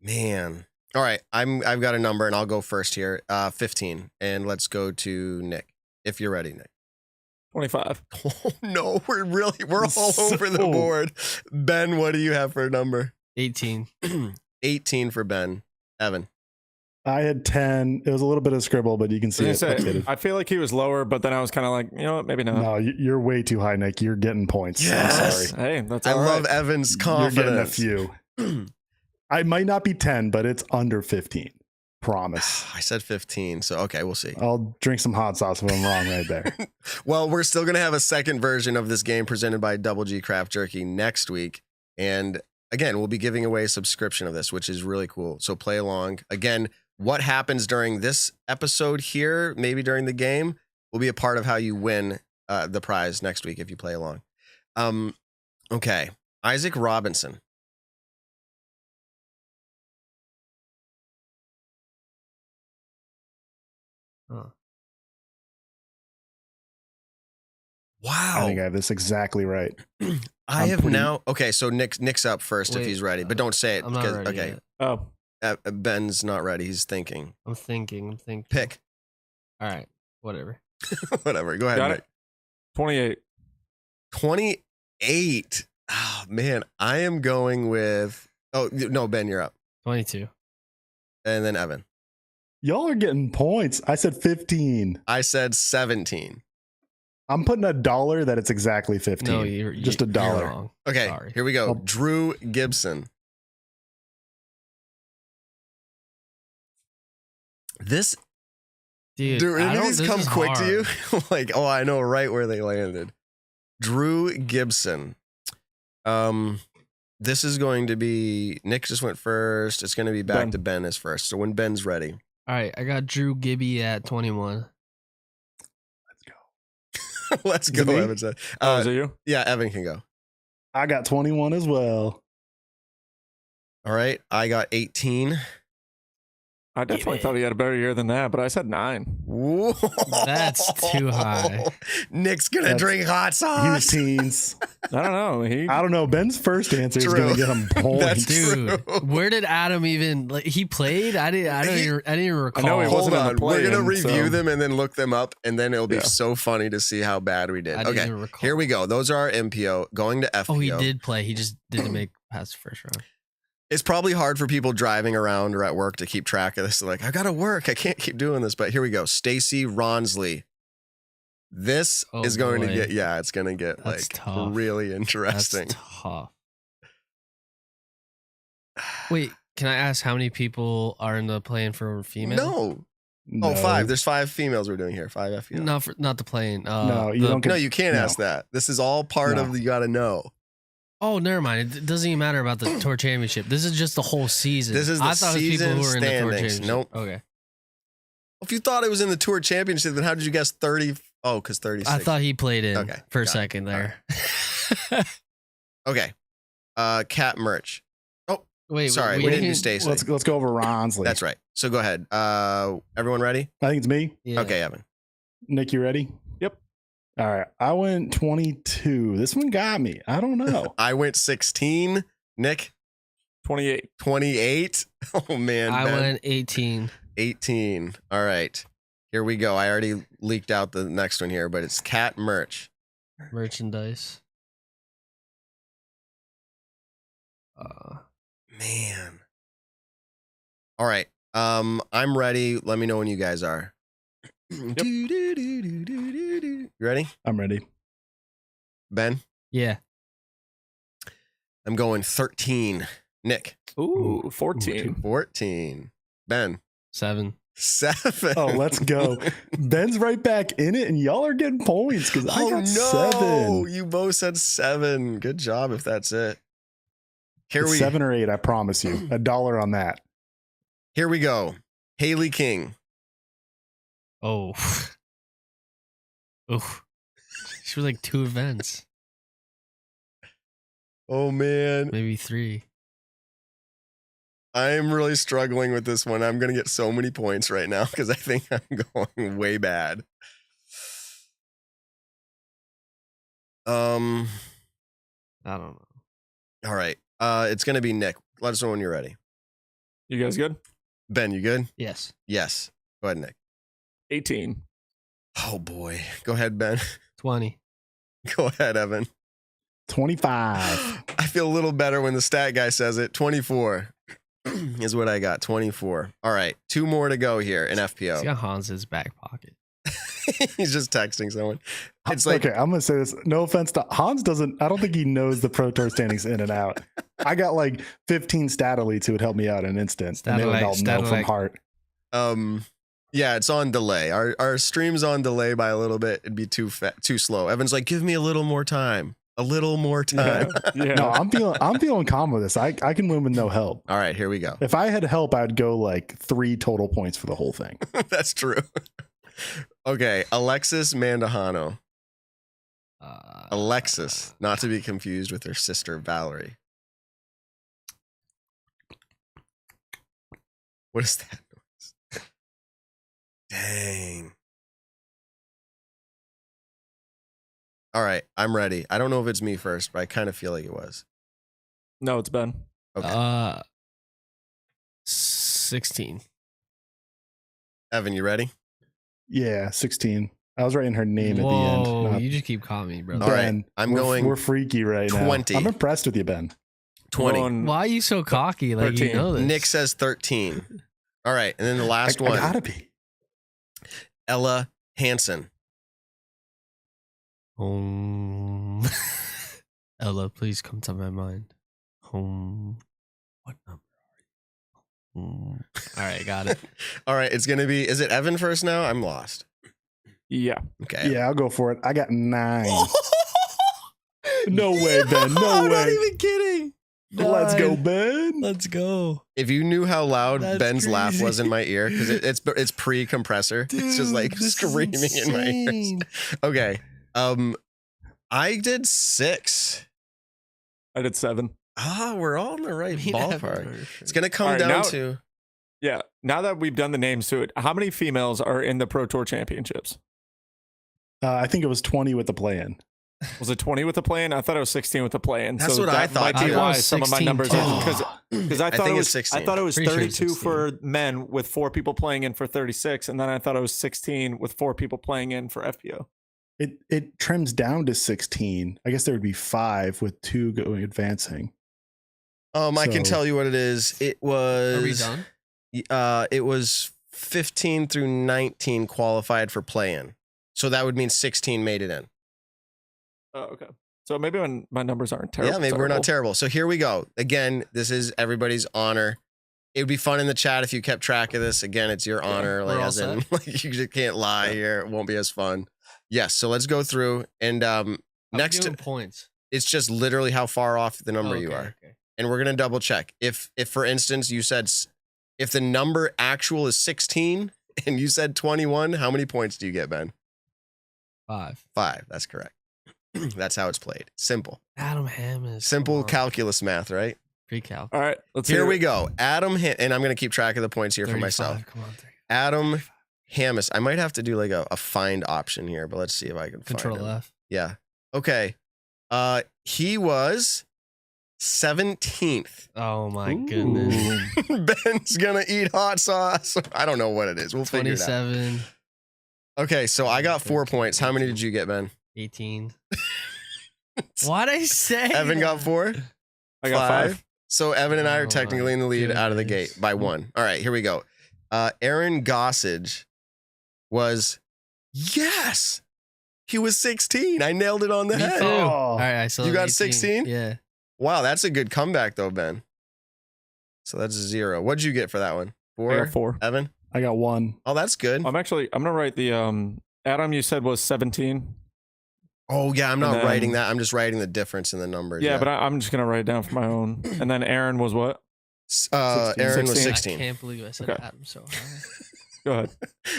Man. All right, I've got a number and I'll go first here. 15. And let's go to Nick. If you're ready, Nick. 25. Oh no, we're all over the So- board. Ben, what do you have for a number? 18. 18 for Ben. Evan. I had 10. It was a little bit of scribble, but you can see it. updated. I feel like he was lower, but then I was kind of like, you know what? Maybe not. No, you're way too high, Nick. You're getting points. Yes. I'm sorry. Hey, that's I all love right. Evan's You're getting a confidence. few. I might not be 10, but it's under 15. Promise. I said 15, so okay, we'll see. I'll drink some hot sauce if I'm wrong right there. Well, we're still going to have a second version of this game presented by Double G Craft Jerky next week. And again, we'll be giving away a subscription of this, which is really cool. So play along. Again, what happens during this episode here, maybe during the game, will be a part of how you win the prize next week if you play along. Okay. Isaac Robinson. Huh. Wow. I think I have this exactly right. I have now. Okay, so Nick's up first if Wait, he's ready, but don't say it. I'm not because, ready okay, yet. Oh, Ben's not ready. He's thinking. I'm thinking. Pick. All right, whatever. Whatever. Go ahead. got Nick. it. 28. 28. Oh, man. I am going with. Oh, no, Ben, you're up. 22. And then Evan. Y'all are getting points. I said 15. I said 17. I'm putting $1 that it's exactly 15. No, you're just you're $1. wrong. Okay, Sorry. here we go. Oh. Drew Gibson. This. Dude, Do any of these this come is quick to you? hard. Like, oh, I know right where they landed. Drew Gibson. This is going to be Nick just went first. It's going to be back Ben. to Ben as first. So when Ben's ready, All right, I got Drew Gibby at 21. let's Is it go. me? Evan said. Is it you? Yeah, Evan can go. I got 21 as well. All right, I got 18. I definitely thought he had a better year than that, but I said 9. Whoa. That's too high. Nick's gonna drink hot sauce. He was teens. I don't know. I don't know. Ben's first answer is going to get him points. Dude, true. where did Adam even he played? I didn't even recall. I know he Hold wasn't on on. the We're gonna play-in, review so- them and then look them up, and then it'll be so funny to see how bad we did. I didn't Okay, even recall. here we go. Those are our MPO. Going to FPO. Oh, he did play. He just didn't make past the first round. It's probably hard for people driving around or at work to keep track of this. They're like, I gotta work. I can't keep doing this. But here we go. Stacy Ronsley. This is going to get, it's going to get That's tough. really interesting. That's tough. Wait, can I ask how many people are in the play-in for female? No. Oh, 5. There's 5 females we're doing here. 5 FPO. Not the play-in. No, you don't get, No, you can't ask that. This is all part of the, you got to know. Oh, never mind. It doesn't even matter about the tour championship. This is just the whole season. This is the I thought it was people who were in the tour standings. championship. Nope. Okay. If you thought it was in the tour championship, then how did you guess 30? Oh, because 36. I thought he played in for a got second there. Okay. Cat merch. Oh, wait. sorry. We didn't do Stacy. Let's go over Ronsley. That's right. So go ahead. Everyone ready? I think it's me. Yeah. Okay, Evan. Nick, you ready? Yep. All right. I went 22. This one got me. I don't know. I went 16. Nick? 28. 28. Oh, man. I Ben. went 18. 18. All right. Here we go. I already leaked out the next one here, but it's cat merch. Merchandise. Man. All right. I'm ready. Let me know when you guys are. Yep. You ready? I'm ready. Ben? Yeah. I'm going 13. Nick? Ooh, 14. 14. Ben? 7. 7. Oh, let's go. Ben's right back in it, and y'all are getting points because I got 7. You both said 7. Good job if that's it. It's 7 or 8, I promise you. $1 on that. Here we go. Haley King. Oh. Oh. She was like 2 events. Oh, man. Maybe 3. I'm really struggling with this one. I'm going to get so many points right now because I think I'm going way bad. I don't know. All right. It's going to be Nick. Let us know when you're ready. You guys good? Ben, you good? Yes. Yes. Go ahead, Nick. 18. Oh, boy. Go ahead, Ben. 20. Go ahead, Evan. 25. I feel a little better when the stat guy says it. 24 is what I got. 24. All right. 2 more to go here in He's FPO. got Hans's back pocket. He's just texting someone. It's like, okay, I'm going to say this. No offense to Hans I don't think he knows the Pro Tour standings in and out. I got like 15 stat elites who would help me out in an instant. And they would all know from heart. yeah, it's on delay. Our stream's on delay by a little bit. It'd be too slow. Evan's like, give me a little more time. A little more time. Yeah. No, I'm feeling calm with this. I can win with no help. All right, here we go. If I had help, I'd go like 3 total points for the whole thing. That's true. Okay, Alexis Mandahano. Alexis, not to be confused with her sister Valerie. What is that noise? Dang. All right, I'm ready. I don't know if it's me first, but I kind of feel like it was. No, it's Ben. Okay. 16. Evan, you ready? Yeah, 16. I was writing her name Whoa, at the end. you just keep calling me, brother. All right, Ben, I'm we're- going We're freaky right 20. now. I'm impressed with you, Ben. 20. Going- Why are you so cocky? Like 13. you know this. Nick says 13. All right, and then the last I one, gotta be. Ella Hansen. Ella, please come to my mind. What number are you? All right, got it. All right, it's going to be, is it Evan first now? I'm lost. Yeah. Okay. Yeah, I'll go for it. I got 9. No way, Ben. No I'm way. not even kidding. Let's go, Ben. Let's go. If you knew how loud That's Ben's laugh crazy. was in my ear, because it's pre-compressor. It's just like Dude, this is screaming in my ears. insane. Okay. I did 6. I did 7. We're all in the right Me and Evan ballpark. are- It's gonna come All right, down now- to Yeah. Now that we've done the names to it, how many females are in the Pro Tour Championships? I think it was 20 with the play-in. Was it 20 with the play-in? I thought it was 16 with the play-in. That's so what I that thought, might be too. why I thought it was some of my 16 numbers too. are because I thought think it it's was 16. I thought it was Pretty sure 32 it's 16. for men with 4 people playing in for 36, and then I thought it was 16 with 4 people playing in for FPO. It trims down to 16. I guess there would be 5 with 2 going advancing. I can So- tell you what it is. It Are we was done? it was 15 through 19 qualified for play-in. So that would mean 16 made it in. Oh, okay. So maybe when my numbers aren't terrible. Yeah, maybe we're not terrible. So here we go. Again, this is everybody's honor. It would be fun in the chat if you kept track of this. Again, it's your honor. we're Like, all as in, set. like, you just can't lie here. It won't be as fun. Yes. So let's go through. And next, Doing points. it's just literally how far off the number you Okay, are. okay. And we're going to double check. If for instance, you said, if the number actual is 16 and you said 21, how many points do you get, Ben? 5. 5. That's correct. That's how it's played. Simple. Adam Ham is Simple calculus math, right? Pre-cal. All right. Let's Here hear we it. go. And I'm going to keep track of the points here for myself. Come on, 30. Adam Hammis. I might have to do like a find option here, but let's see if I can Control find him. F. Yeah. Okay. He was 17th. Oh my goodness. Ben's gonna eat hot sauce. I don't know what it is. We'll figure it out. 27, Okay, so I got 4 13, points. How many did you get, Ben? 18. Why'd I say Evan got 4. I got 5. So Evan and I are Oh technically my in the lead out of the goodness. gate by 1. All right, here we go. Aaron Gossage was, yes, he was 16. I nailed it on the Me head. too. Oh. All right, I saw You got 18. 16? Yeah. Wow, that's a good comeback though, Ben. So that's 0. What'd you get for that one? I 4? got 4. Evan? I got 1. Oh, that's good. I'm gonna write the Adam. You said was 17. Oh yeah, I'm not And then- writing that. I'm just writing the difference in the numbers. Yeah, but I'm just gonna write it down for my own. And then Aaron was what? 16. Aaron was 16. I 16. can't believe I said Okay. Adam so high. Go ahead.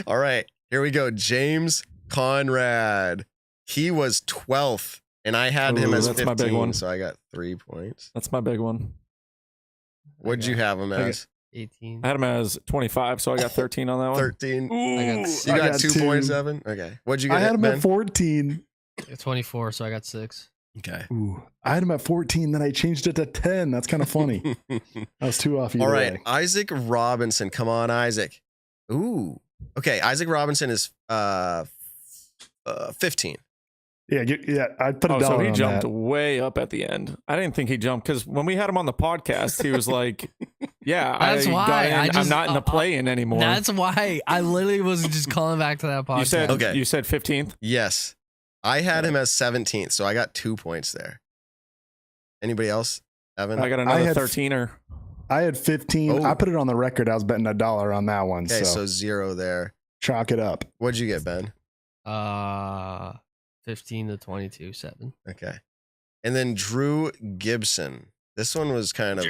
All right, here we go. James Conrad. He was 12th, and I had him Ooh, as that's 15, my big one. so I got 3 points. That's my big one. What'd you have him Okay. as? 18. I had him as 25, so I got 13 on that one. 13. I got You I got 2 2. points, Evan? Okay. What'd you get, I had him Ben? at 14. 24, so I got 6. Okay. Ooh, I had him at 14, then I changed it to 10. That's kind of funny. I was 2 off either All right, way. Isaac Robinson. Come on, Isaac. Ooh. Okay, Isaac Robinson is 15. Yeah, I'd put a Oh, dollar so he on jumped that. way up at the end. I didn't think he jumped because when we had him on the podcast, he was like, "Yeah, That's I why got in. I I'm just- not in the play-in anymore." That's why I literally was just calling back to that podcast. you said Okay. You said 15th. Yes. I had him as 17th, so I got 2 points there. Anybody else? Evan? I got I another had 13er. I had 15. Oh. I put it on the record. I was betting a dollar on that one. Okay, so so 0 there. chalk it up. What'd you get, Ben? 15 to 22, 7. Okay. And then Drew Gibson. This one was kind of.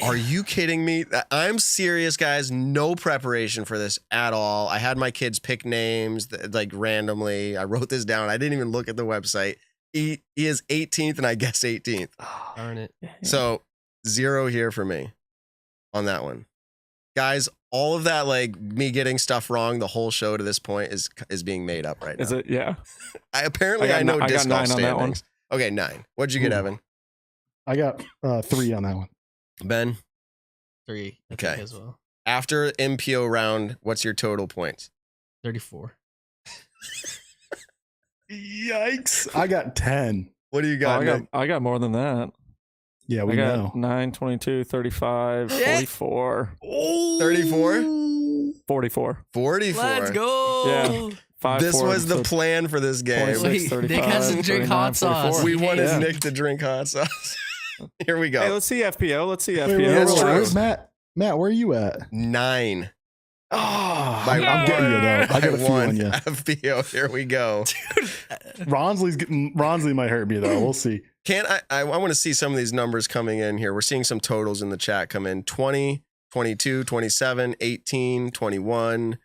Are you kidding me? I'm serious, guys. No preparation for this at all. I had my kids pick names like randomly. I wrote this down. I didn't even look at the website. He is 18th, and I guessed 18th. Darn it. So 0 here for me on that one. Guys, all of that, like me getting stuff wrong the whole show to this point is being made up right now. Is it? Yeah. Apparently, I I got know I got disc 9 golf on that one. standings. Okay, 9. What'd you get, Ooh. Evan? I got 3 on that one. Ben? 3. I Okay. think as well. After MPO round, what's your total points? 34. Yikes. I got 10. What do you Oh, got? Nick? I got more than that. Yeah, I we got know. 9, 22, 35, Yeah. 44, 34? 44. 44. Let's go. Yeah. 5, This 4, was the so plan for this game. 26, Wait, Nick has to 35, drink 39, hot sauce. 44. We wanted Yeah. Nick to drink hot sauce. Here we go. Hey, let's see FPO. Let's see Wait, FPO. That's true. where's Matt, where are you at? 9. Oh, By I'm getting you though. I got a few one on you. FPO. Here we go. Ronsley might hurt me though. We'll see. Can't I want to see some of these numbers coming in here. We're seeing some totals in the chat come in. 20, 22, 27, 18, 21,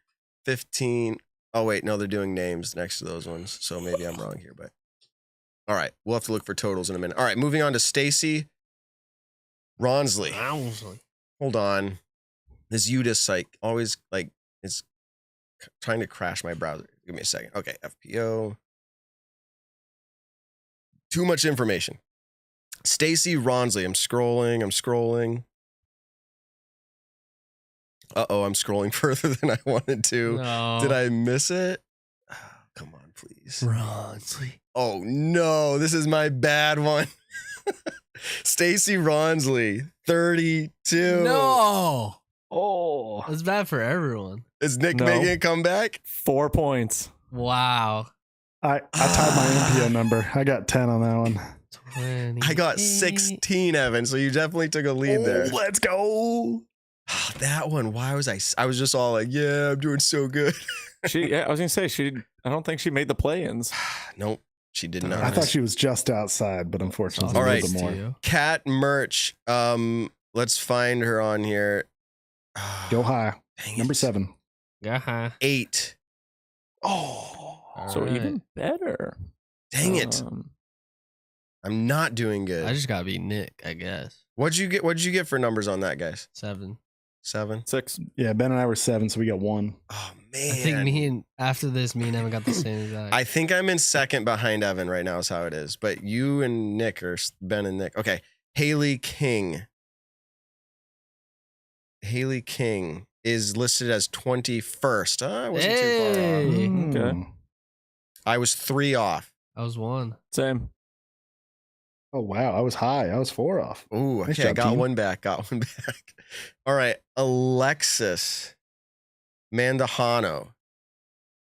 15. Oh, wait. No, they're doing names next to those ones. So maybe I'm wrong here, but all right. We'll have to look for totals in a minute. All right. Moving on to Stacy Ronsley. Hold on. This Udis site always like is trying to crash my browser. Give me a second. Okay, FPO. Too much information. Stacy Ronsley. I'm scrolling. Uh-oh, I'm scrolling further than I wanted to. No. Did I miss it? Oh, come on, please. Ronsley. Oh no, this is my bad one. Stacy Ronsley, 32. No. Oh, That's bad for everyone. Is Nick No. making a comeback? 4 points. Wow. I tied my MPO number. I got 10 on that one. 20. I got 16, Evan, so you definitely took a lead there. Let's go. That one, why was I was just all like, yeah, I'm doing so good. I was gonna say I don't think she made the play-ins. Nope, she did not. I thought she was just outside, but unfortunately, All a right. little bit more. You. Cat Merch. Let's find her on here. Go high. Dang Number it. 7. Uh-huh. 8. Oh, So Alright. even better. Dang it. I'm not doing good. I just gotta be Nick, I guess. What'd you get for numbers on that, guys? 7. 7? 6. yeah. Ben and I were 7, so we got 1. Oh man. I think after this, me and Evan got the same exact. I think I'm in second behind Evan right now is how it is. But you and Nick are Ben and Nick. Okay. Haley King. Haley King is listed as 21st. I wasn't too far off. Hey. Okay. I was 3 off. I was 1. Same. Oh wow, I was high. I was 4 off. Ooh, Nice okay, I job, got team. one back. All right, Alexis Mandahano.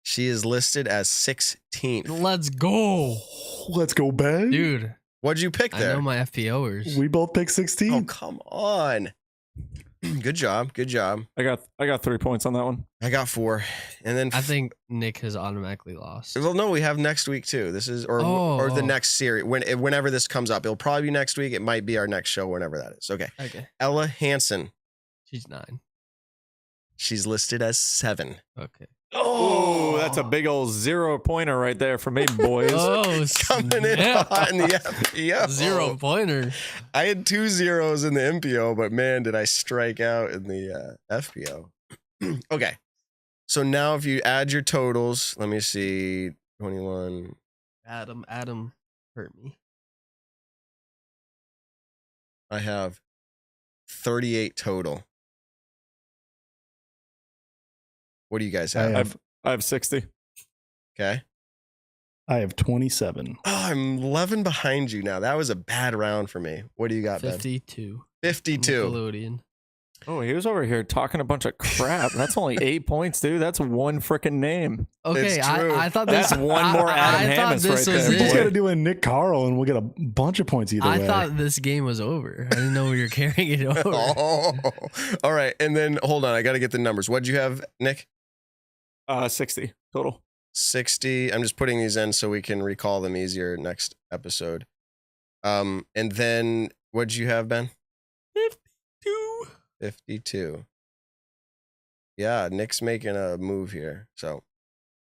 She is listed as 16th. Let's go. Let's go, Ben. Dude, What'd you pick I there? know my FPOers. We both picked 16. Oh, come on. Good job. I got 3 points on that one. I got 4. And then I think Nick has automatically lost. well, no, we have next week too. This is or the next series. Whenever this comes up, it'll probably be next week. It might be our next show, whenever that is. Okay. Okay. Ella Hansen. She's 9. She's listed as 7. Okay. Oh, that's a big old 0-pointer right there for me, boys. Oh, Coming in snap. hot in the FPO. 0 pointer. I had 2 zeros in the MPO, but man, did I strike out in the FPO. Okay. So now if you add your totals, let me see. 21. Adam hurt me. I have 38 total. What do you guys have? I have 60. Okay. I have 27. Oh, I'm 11 behind you now. That was a bad round for me. What do you got, Ben? 52. 52. Nickelodeon. Oh, he was over here talking a bunch of crap. That's only 8 points, dude. That's one freaking name. Okay, It's true. I thought this. That's one more Adam I thought Hammis this right was there, We just boy. got to do a Nick Carl, and we'll get a bunch of points either I way. thought this game was over. I didn't know we were carrying it over. Oh, all right. And then hold on. I got to get the numbers. What'd you have, Nick? 60 total. 60. I'm just putting these in so we can recall them easier next episode. And then what'd you have, Ben? 52. 52. Yeah, Nick's making a move here. So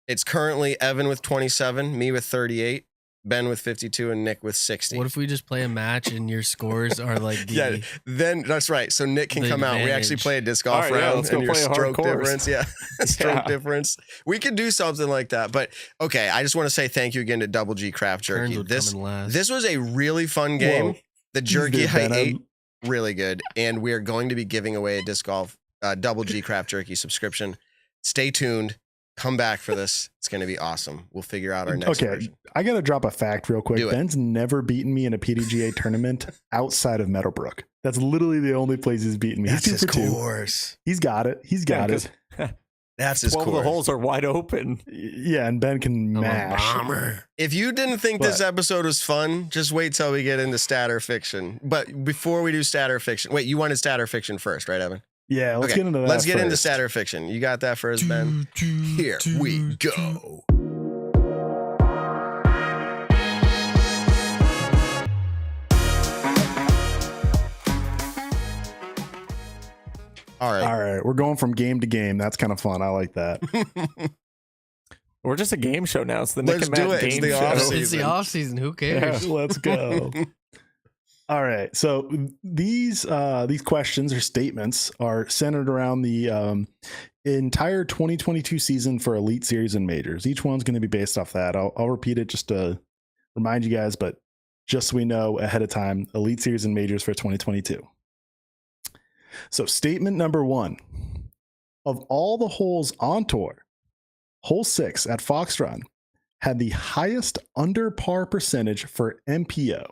it's currently Evan with 27, me with 38, Ben with 52, and Nick with 60. What if we just play a match and your scores are like the Yeah, then that's right. So Nick can The come out. We actually advantage. play a disc golf All right, yeah, round let's go and your play a hard stroke course. difference. Yeah, stroke Yeah. difference. We could do something like that. But okay, I just want to say thank you again to Double G Craft turns Jerky. would This come in last. this was a really fun game. Whoa. The jerky Dude, I Ben, ate really good, and we are going to be giving away a disc golf Double G Craft Jerky subscription. Stay tuned. Come back for this. It's going to be awesome. We'll figure out our next Okay, version. I got to drop a fact real quick. Do it. Ben's never beaten me in a PDGA tournament outside of Meadowbrook. That's literally the only place he's beaten me. That's He's his 2 for 2. course. He's got it. He's got it. That's his 12 of the course. holes are wide open. Yeah, and Ben can I'm a mash. bomber. If you didn't think this But- episode was fun, just wait till we get into stat or fiction. But before we do stat or fiction, wait, you wanted stat or fiction first, right, Evan? Yeah, let's Okay, get into that. Let's get into first. stat or fiction. You got that first, Ben? Here we go. All right. All right, we're going from game to game. That's kind of fun. I like that. We're just a game show now. It's the Nick Let's and do Matt it. It's game the show. off-season. It's the off season. Who cares? Let's go. All right. So these questions or statements are centered around the entire 2022 season for Elite Series and Majors. Each one's going to be based off that. I'll repeat it just to remind you guys, but just so we know ahead of time, Elite Series and Majors for 2022. So statement number 1, of all the holes on tour, hole 6 at Fox Run had the highest under par percentage for MPO.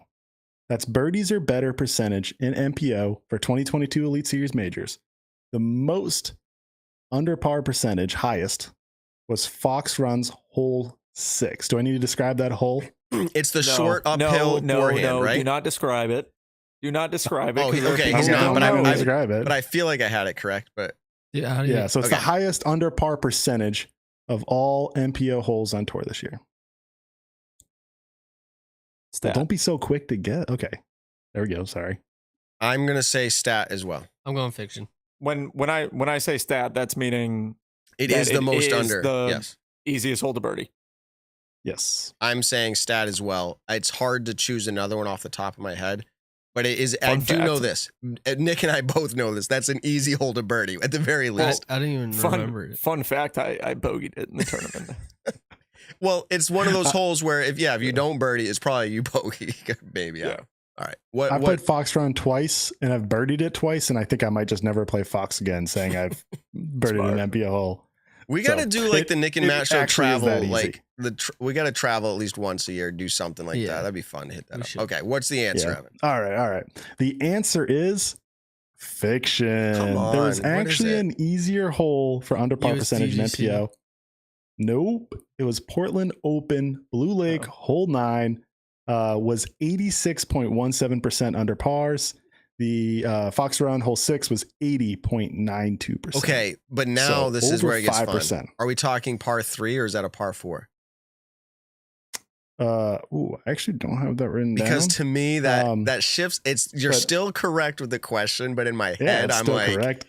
That's birdies or better percentage in MPO for 2022 Elite Series Majors. The most under par percentage, highest, was Fox Run's hole 6. Do I need to describe that hole? It's the short uphill forehand, right? Do not describe it. Do not describe it. Oh, 'cause there are okay, people he's who not, don't but know. describe it. But I feel like I had it correct. But Yeah. So it's the highest under par percentage of all MPO holes on tour this year. Well, don't be so quick to get. Okay, there we go. Sorry. I'm gonna say stat as well. I'm going fiction. When I say stat, that's meaning It that is the most is under. the Yes. easiest hole to birdie. Yes. I'm saying stat as well. It's hard to choose another one off the top of my head, but it is. Fun I do fact. know this. Nick and I both know this. That's an easy hole to birdie at the very least. I didn't even remember it. Fun fact, I bogeyed it in the tournament. Well, it's one of those holes where if you don't birdie, it's probably you bogey. Maybe. Yeah. All right. I've played Fox Run twice and I've birdied it twice, and I think I might just never play Fox again, saying I've birdied an MPO hole. We got to do like the Nick and Matt show actually is travel. that easy. Like we got to travel at least once a year, do something like Yeah. that. That'd be fun to hit that We up. should. Okay, what's the answer, Yeah. Evan? All right. The answer is fiction. Come on, There was what is actually it? an easier hole for under par percentage in USDGC. MPO. Nope. It was Portland Open, Blue Lake, hole 9, was 86.17% under pars. The Fox Run hole 6 was 80.92%. Okay, but now So this is over where it gets 5%. fun. Are we talking par 3 or is that a par 4? I actually don't have that written Because down. to me that shifts. You're but- still correct with the question, but in my Yeah, head it's I'm still like correct.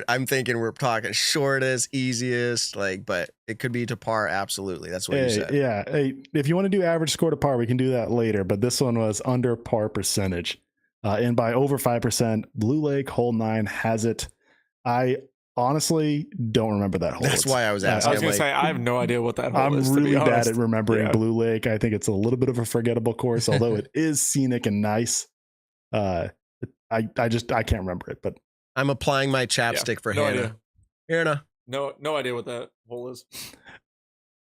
I'm thinking we're talking shortest, easiest, but it could be to par. Absolutely, that's what you said. Yeah. Hey, if you want to do average score to par, we can do that later. But this one was under par percentage. And by over 5%, Blue Lake hole 9 has it. I honestly don't remember that hole. That's why I was I asking. was I'm gonna say I have no idea what that hole I'm is. To really be bad honest. at remembering Yeah. Blue Lake. I think it's a little bit of a forgettable course, although it is scenic and nice. I can't remember it, but I'm applying my chapstick for no Hannah. idea. Hannah. No idea what that hole is.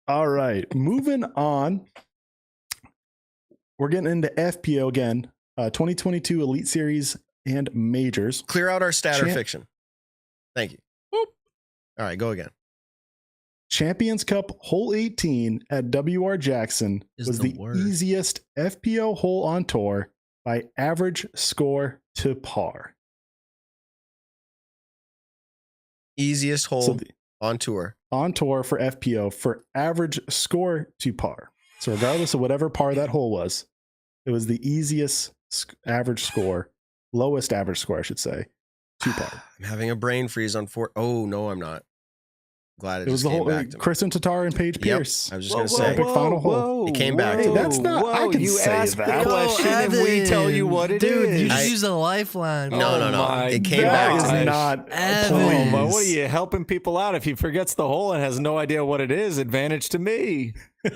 all right. Moving on. We're getting into FPO again. 2022 Elite Series and Majors. Clear out our stat or Champ- fiction. Thank you. All right, go again. Champions Cup hole 18 at WR Jackson Is was the the word. easiest FPO hole on tour by average score to par. Easiest hole So the, on tour. on tour for FPO for average score to par. So regardless of whatever par that hole was, it was the easiest average score, lowest average score, I should say, to par. I'm having a brain freeze on 4. Oh no, I'm not. Glad It was just the came whole back to me. Kristen Tatar and Paige Yep, Pierce. I was just gonna say. Epic final hole. It came back to Hey, me. that's not- I can you say ask that. the question and we tell you what it is. Dude, you just I- use a lifeline. No, no, no. my It came That back is to me. not. Evan. Oh, but what are Please. you helping people out? If he forgets the hole and has no idea what it is, advantage to me. All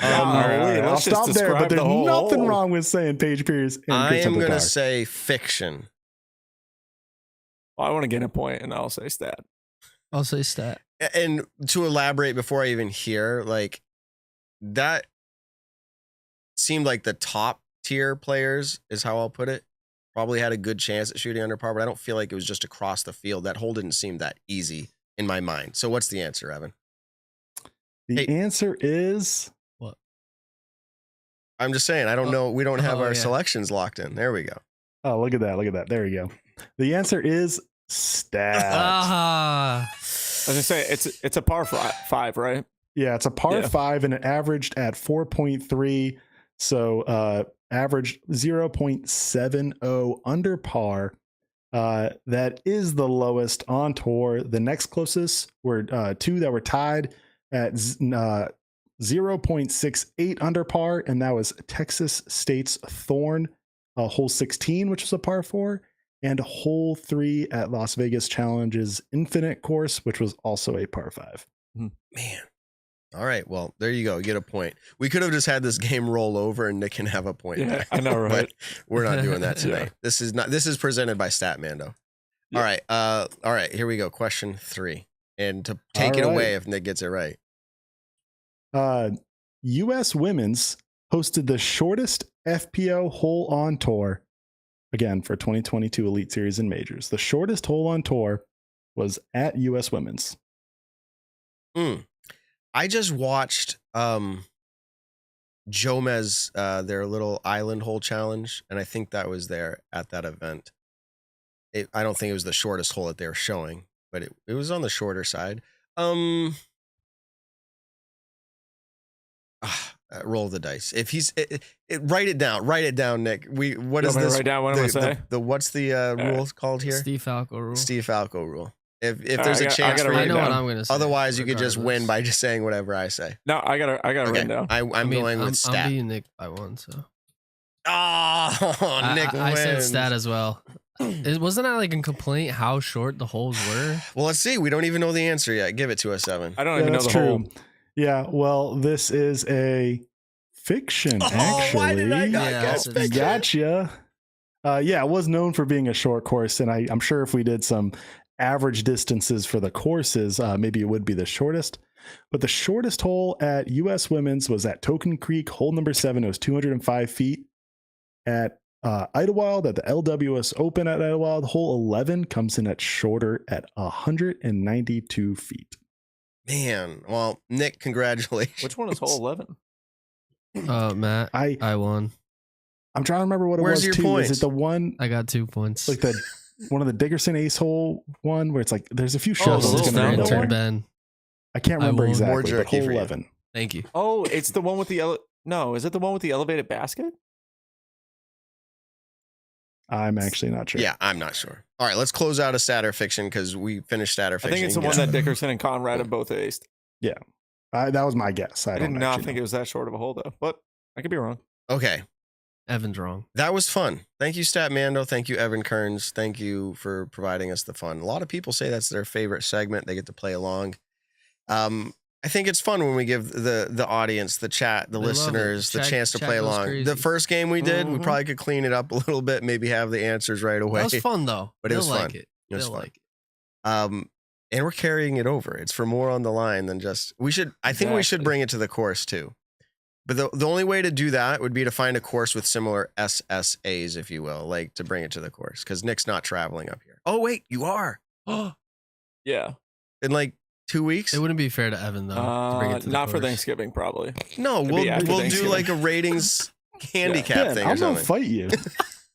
right, right, I'll let's just stop there. But describe the there's whole nothing hole. wrong with saying Paige Pierce and I Kristen am gonna Tatar. say fiction. Well, I want to get a point, and I'll say stat. I'll say stat. And to elaborate before I even hear, that seemed like the top tier players is how I'll put it. Probably had a good chance at shooting under par, but I don't feel like it was just across the field. That hole didn't seem that easy in my mind. So what's the answer, Evan? The Hey. answer is I'm just saying, I don't know. We don't have Oh, our yeah. selections locked in. There we go. oh, look at that. Look at that. There you go. The answer is stat. Ah. I was gonna say it's a par 5, right? Yeah, it's a par Yeah. 5 and it averaged at 4.3. So averaged 0.70 under par. That is the lowest on tour. The next closest were two that were tied at 0.68 under par, and that was Texas State's Thorn hole 16, which was a par 4, and hole 3 at Las Vegas Challenge's Infinite course, which was also a par 5. Man. All right. Well, there you go. Get a point. We could have just had this game roll over and Nick can have a point. Yeah, back. I know, right? But we're not doing that tonight. Yeah. This is presented by Statmando. Yeah. All right. Here we go. Question 3. And to take it away if Nick gets it right. U.S. Women's hosted the shortest FPO hole on tour, again, for 2022 Elite Series and Majors. The shortest hole on tour was at U.S. Women's. I just watched Jomez, their little island hole challenge, and I think that was there at that event. I don't think it was the shortest hole that they were showing, but it was on the shorter side. Roll the dice. If he's write it down, Nick. What is this? Write down what I'm gonna say. What's the rule called here? Steve Falco rule. Steve Falco rule. If there's a chance for I you, know what I'm going to say. Otherwise, you could just win by just saying whatever I say. No, I got written down. I'm going with stat. I'm beating Nick by 1, so. Oh, Nick wins. I said stat as well. Wasn't that like a complaint how short the holes were? Well, let's see. We don't even know the answer yet. Give it to us, Evan. I don't even know the hole. Yeah, well, this is a fiction, actually. Why did I not guess fiction? Gotcha. Yeah, it was known for being a short course, and I'm sure if we did some average distances for the courses, maybe it would be the shortest. But the shortest hole at U.S. Women's was at Token Creek, hole number 7. It was 205 feet. At Idlewild, at the LWS Open at Idlewild, hole 11 comes in at shorter at 192 feet. Man, well, Nick, congratulations. Which one is hole 11? Matt, I won. I'm trying to remember what Where's it was your too. points? Is it the one? I got 2 points. Like one of the Dickerson ace hole one where it's like there's a few shots. the gonna little go. Ben. I can't remember won. exactly. More But jerky hole for you. 11. Thank you. Oh, it's the one with the no. Is it the one with the elevated basket? I'm actually not sure. Yeah, I'm not sure. All right, let's close out a stat or fiction because we finished stat or fiction. I think it's the one that Dickerson and Conrad have both aced. Yeah, that was my guess. I did not think know. it was that short of a hole though, but I could be wrong. Okay, Evan's wrong. that was fun. Thank you, Statmando. Thank you, Evan Kearns. Thank you for providing us the fun. A lot of people say that's their favorite segment. They get to play along. I think it's fun when we give the audience, the chat, the listeners, the chance to play along. Crazy. The first game we did, we probably could clean it up a little bit, maybe have the answers right away. That was fun though. But it was fun. Like it. It was They'll fun. like it. And we're carrying it over. It's for more on the line than just I think we should bring it to the course too. But the only way to do that would be to find a course with similar SSAs, if you will, like to bring it to the course. Because Nick's not traveling up here. Oh wait, you are. Yeah. In like 2 weeks? It wouldn't be fair to Evan though. To bring it to the Not for course. Thanksgiving, probably. No, It'd be after we'll do Thanksgiving. like a ratings handicap Ben, thing or I'm gonna something. fight you.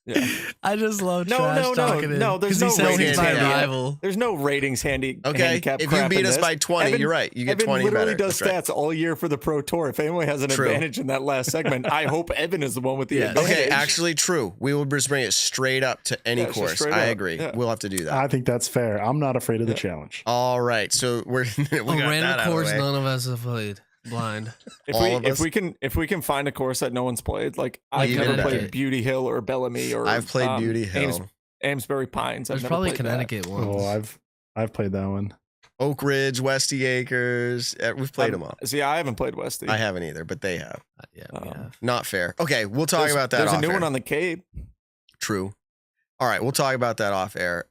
Yeah. I just love No, trash no, talking him. no, there's 'cause no he says he's my ratings rival. There's no ratings handicap. Okay, if you crap beat in us this. by 20, Evan, you're right. You get Evan 20 literally better. does That's right. stats all year for the Pro Tour. If anyone has an True. advantage in that last segment, I hope Evan is the one with the advantage. Okay, actually true. We will just bring it straight up to any Yeah, just course. straight I up. agree. Yeah. We'll have to do that. I think that's fair. I'm not afraid of the challenge. All right, so we got A that random out of the course way. none of us have played. Blind. If we can find a course that no one's played, like I've Even never better. played Beauty Hill or Bellamy or I've played Beauty Hill. Amesbury Pines. I've There's never probably played that. Connecticut ones. Oh, I've played that one. Oak Ridge, Westy Acres. We've played them all. See, I haven't played Westy. I haven't either, but they have. Yeah, we have. Not fair. Okay, we'll talk about that There's off a new air. one on the Cape. True. All right, we'll talk about that off air.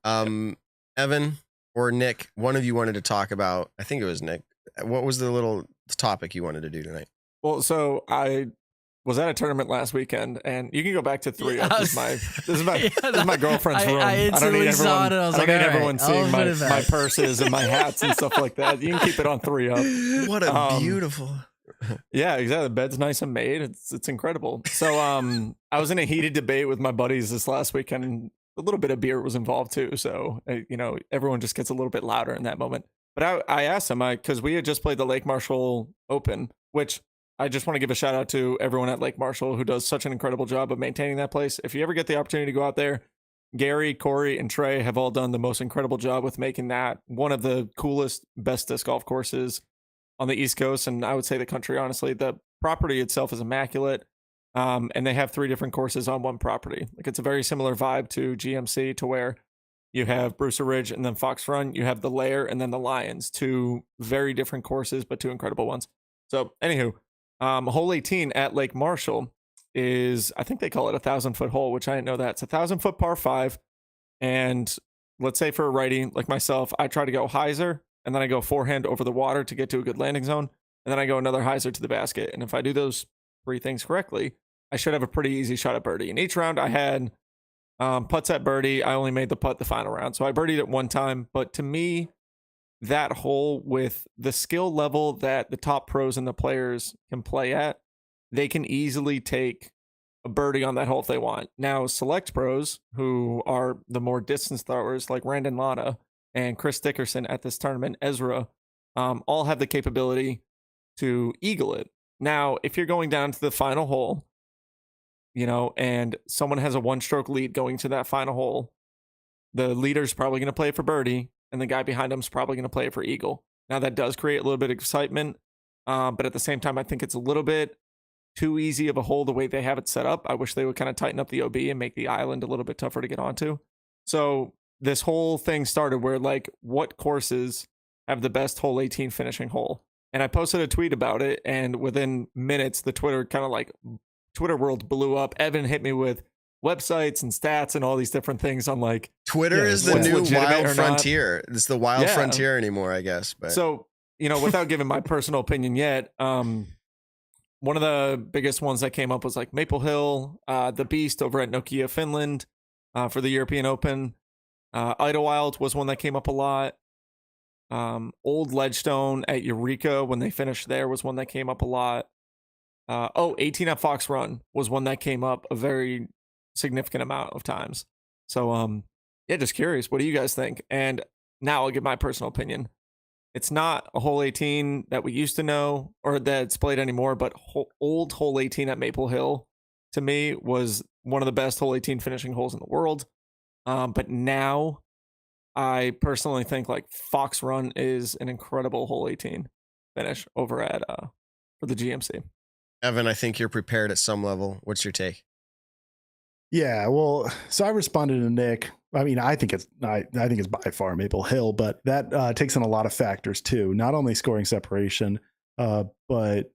Evan or Nick, one of you wanted to talk about, I think it was Nick. What was the little topic you wanted to do tonight? Well, so I was at a tournament last weekend, and you can go back to 3 up. This is my girlfriend's room. I don't need instantly saw it. And I was I don't like, need all right, everyone I'll seeing put it back. my purses and my hats and stuff like that. You can keep it on 3 up. What a beautiful. Yeah, exactly. The bed's nice and made. It's incredible. So I was in a heated debate with my buddies this last weekend, and a little bit of beer was involved too. So everyone just gets a little bit louder in that moment. But I asked him, because we had just played the Lake Marshall Open, which I just want to give a shout out to everyone at Lake Marshall who does such an incredible job of maintaining that place. If you ever get the opportunity to go out there, Gary, Corey, and Trey have all done the most incredible job with making that one of the coolest, best disc golf courses on the East Coast, and I would say the country, honestly. The property itself is immaculate. And they have 3 different courses on one property. Like it's a very similar vibe to GMC, to where you have Brewster Ridge and then Fox Run. You have the Lair and then the Lions, 2 very different courses, but 2 incredible ones. So anywho, hole 18 at Lake Marshall is, I think they call it 1,000-foot hole, which I didn't know that. It's 1,000-foot par 5. And let's say for a righty like myself, I try to go hyzer, and then I go forehand over the water to get to a good landing zone. And then I go another hyzer to the basket. And if I do those 3 things correctly, I should have a pretty easy shot at birdie. In each round, I had putts at birdie. I only made the putt the final round. So I birdied it 1 time. But to me, that hole, with the skill level that the top pros and the players can play at, they can easily take a birdie on that hole if they want. Now, select pros, who are the more distance throwers, like Randon Lotta and Chris Dickerson at this tournament, Ezra, all have the capability to eagle it. Now, if you're going down to the final hole, and someone has a 1-stroke lead going to that final hole, the leader's probably going to play it for birdie, and the guy behind him is probably going to play it for eagle. Now, that does create a little bit of excitement, but at the same time, I think it's a little bit too easy of a hole the way they have it set up. I wish they would kind of tighten up the OB and make the island a little bit tougher to get onto. So this whole thing started where, like, what courses have the best hole 18 finishing hole? And I posted a tweet about it, and within minutes, the Twitter world blew up. Evan hit me with websites and stats and all these different things on, like, Twitter is the new wild frontier. It's the wild frontier anymore, I guess. But so, without giving my personal opinion yet, one of the biggest ones that came up was like Maple Hill, the Beast over at Nokia, Finland, for the European Open. Idlewild was one that came up a lot. Old Ledgestone at Eureka, when they finished there, was one that came up a lot. 18 at Fox Run was one that came up a very significant amount of times. So, just curious, what do you guys think? And now I'll give my personal opinion. It's not a hole 18 that we used to know or that's played anymore, but old hole 18 at Maple Hill, to me, was one of the best hole 18 finishing holes in the world. But now I personally think like Fox Run is an incredible hole 18 finish over at for the GMC. Evan, I think you're prepared at some level. What's your take? Yeah, well, so I responded to Nick. I mean, I think it's by far Maple Hill, but that takes in a lot of factors too. Not only scoring separation, but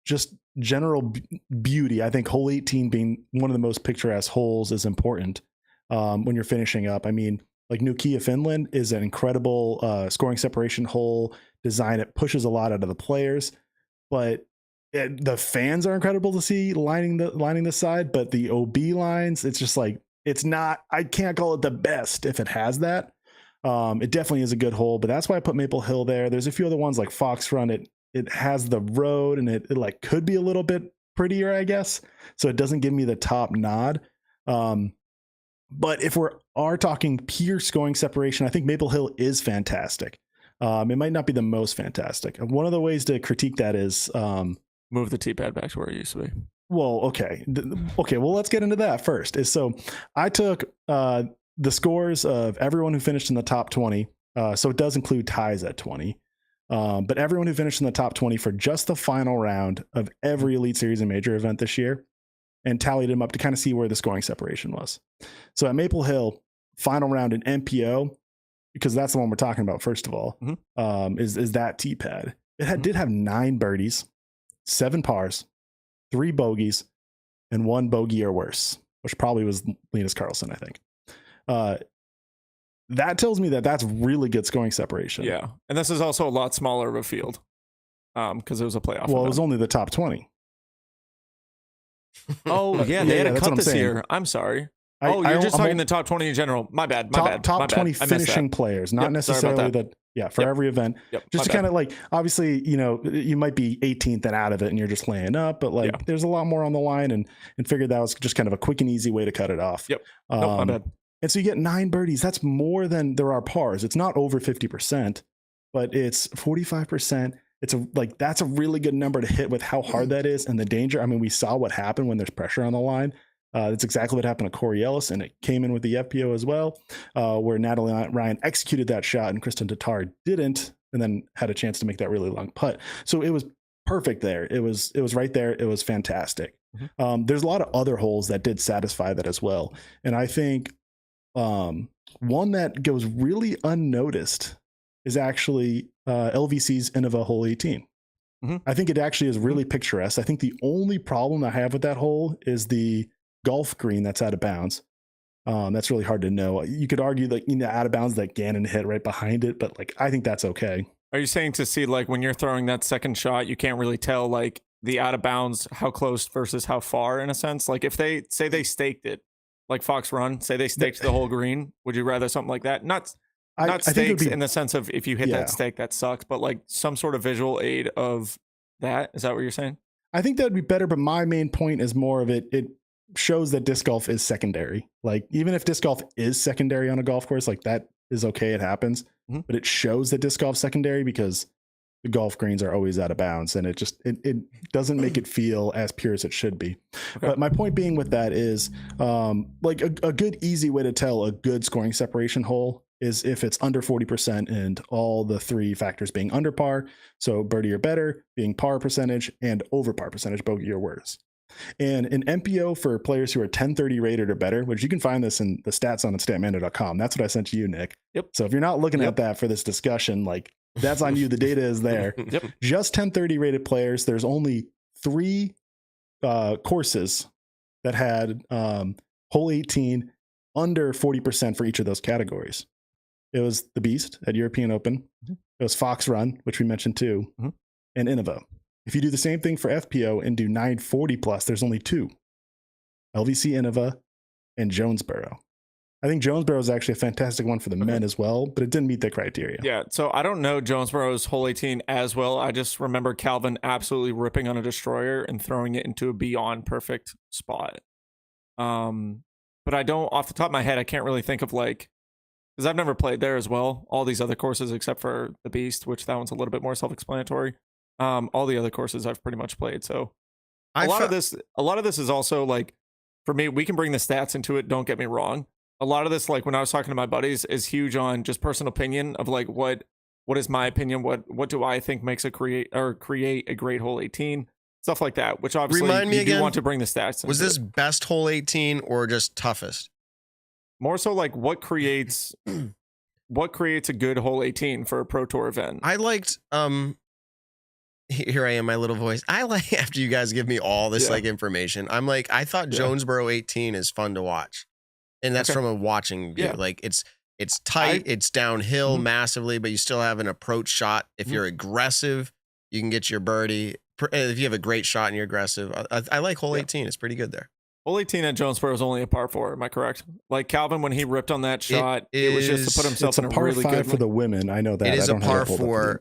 just general beauty. I think hole 18 being one of the most picturesque holes is important when you're finishing up. I mean, like Nokia, Finland is an incredible scoring separation hole design. It pushes a lot out of the players, but the fans are incredible to see lining the side. But the OB lines, it's just like, it's not, I can't call it the best if it has that. It definitely is a good hole, but that's why I put Maple Hill there. There's a few other ones like Fox Run. It has the road, and it like could be a little bit prettier, I guess. So it doesn't give me the top nod. But if we are talking pure scoring separation, I think Maple Hill is fantastic. It might not be the most fantastic. One of the ways to critique that is move the tee pad back to where it used to be. Well, okay. Well, let's get into that first. So I took the scores of everyone who finished in the top 20. So it does include ties at 20. But everyone who finished in the top 20 for just the final round of every Elite Series and major event this year, and tallied them up to kind of see where the scoring separation was. So at Maple Hill, final round in MPO, because that's the one we're talking about, first of all, is that tee pad. It did have 9 birdies, 7 pars, 3 bogeys, and 1 bogey or worse, which probably was Linus Carlson, I think. That tells me that that's really good scoring separation. Yeah. And this is also a lot smaller of a field because it was a playoff. Well, it was only the top 20. Oh, yeah. They had a cut this year. I'm sorry. You're just talking the top 20 in general. My bad. Top 20 finishing players, not necessarily that. Yeah, for every event. Just to kind of like, obviously, you might be 18th and out of it and you're just laying up, but like there's a lot more on the line, and figured that was just kind of a quick and easy way to cut it off. Yep. My bad. And so you get 9 birdies. That's more than there are pars. It's not over 50%, but it's 45%. That's a really good number to hit with how hard that is and the danger. I mean, we saw what happened when there's pressure on the line. That's exactly what happened to Corey Ellis, and it came in with the FPO as well, where Natalie Ryan executed that shot and Kristen Tatar didn't, and then had a chance to make that really long putt. So it was perfect there. It was right there. It was fantastic. There's a lot of other holes that did satisfy that as well. And I think one that goes really unnoticed is actually LVC's Innova Hole 18. I think it actually is really picturesque. I think the only problem I have with that hole is the golf green that's out of bounds. That's really hard to know. You could argue that, out of bounds that Gannon hit right behind it, but like I think that's okay. Are you saying to see like when you're throwing that second shot, you can't really tell like the out of bounds, how close versus how far in a sense? Like if they say they staked it, like Fox Run, say they staked the whole green, would you rather something like that? Not stakes in the sense of if you hit that stake, that sucks, but like some sort of visual aid of that. Is that what you're saying? I think that would be better, but my main point is more of it shows that disc golf is secondary. Like even if disc golf is secondary on a golf course, like that is okay, it happens, but it shows that disc golf secondary because the golf greens are always out of bounds, and it doesn't make it feel as pure as it should be. Okay. But my point being with that is like a good easy way to tell a good scoring separation hole is if it's under 40% and all the three factors being under par, so birdie or better, being par percentage, and over par percentage, bogey or worse. And an MPO for players who are 1030 rated or better, which you can find this in the stats on statmando.com. That's what I sent to you, Nick. Yep. So if you're not looking at that for this discussion, like that's on you. The data is there. Just 1030 rated players. There's only 3 courses that had hole 18 under 40% for each of those categories. It was the Beast at European Open. It was Fox Run, which we mentioned too, and Innova. If you do the same thing for FPO and do 940 plus, there's only 2. LVC Innova and Jonesboro. I think Jonesboro is actually a fantastic one for the men as well, but it didn't meet the criteria. Yeah, so I don't know Jonesboro's hole 18 as well. I just remember Calvin absolutely ripping on a destroyer and throwing it into a beyond perfect spot. But I don't, off the top of my head, I can't really think of like, because I've never played there as well. All these other courses except for the Beast, which that one's a little bit more self-explanatory. All the other courses I've pretty much played. So a lot of this is also like, for me, we can bring the stats into it. Don't get me wrong. A lot of this, like when I was talking to my buddies, is huge on just personal opinion of like, what is my opinion? What do I think makes create a great hole 18? Stuff like that, which obviously Remind me you again, do want to bring the stats into. Was this best hole 18 or just toughest? More so like what creates a good hole 18 for a Pro Tour event? I liked here I am, my little voice. I like after you guys give me all this like information. I'm like, I thought Jonesboro 18 is fun to watch. And that's from a watching view. Like it's tight, it's downhill massively, but you still have an approach shot. If you're aggressive, you can get your birdie. If you have a great shot and you're aggressive, I like hole 18. It's pretty good there. Hole 18 at Jonesboro is only a par 4. Am I correct? Like Calvin, when he ripped on that shot, it was just to put himself in a really good. It's a par 5 for the women. I know that. It is a par 4 for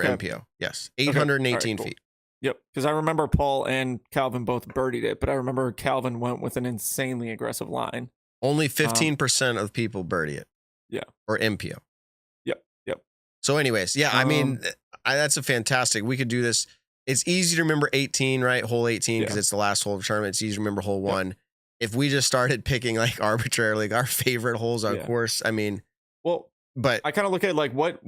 MPO. Yes, 818 feet. Yep, because I remember Paul and Calvin both birdied it, but I remember Calvin went with an insanely aggressive line. Only 15% of people birdie it. Yeah. Or MPO. Yep. So anyways, I mean, that's a fantastic. We could do this. It's easy to remember 18, right? Hole 18, because it's the last hole of the tournament. It's easy to remember hole 1. If we just started picking like arbitrarily our favorite holes on course, I mean, but I kind of look at like what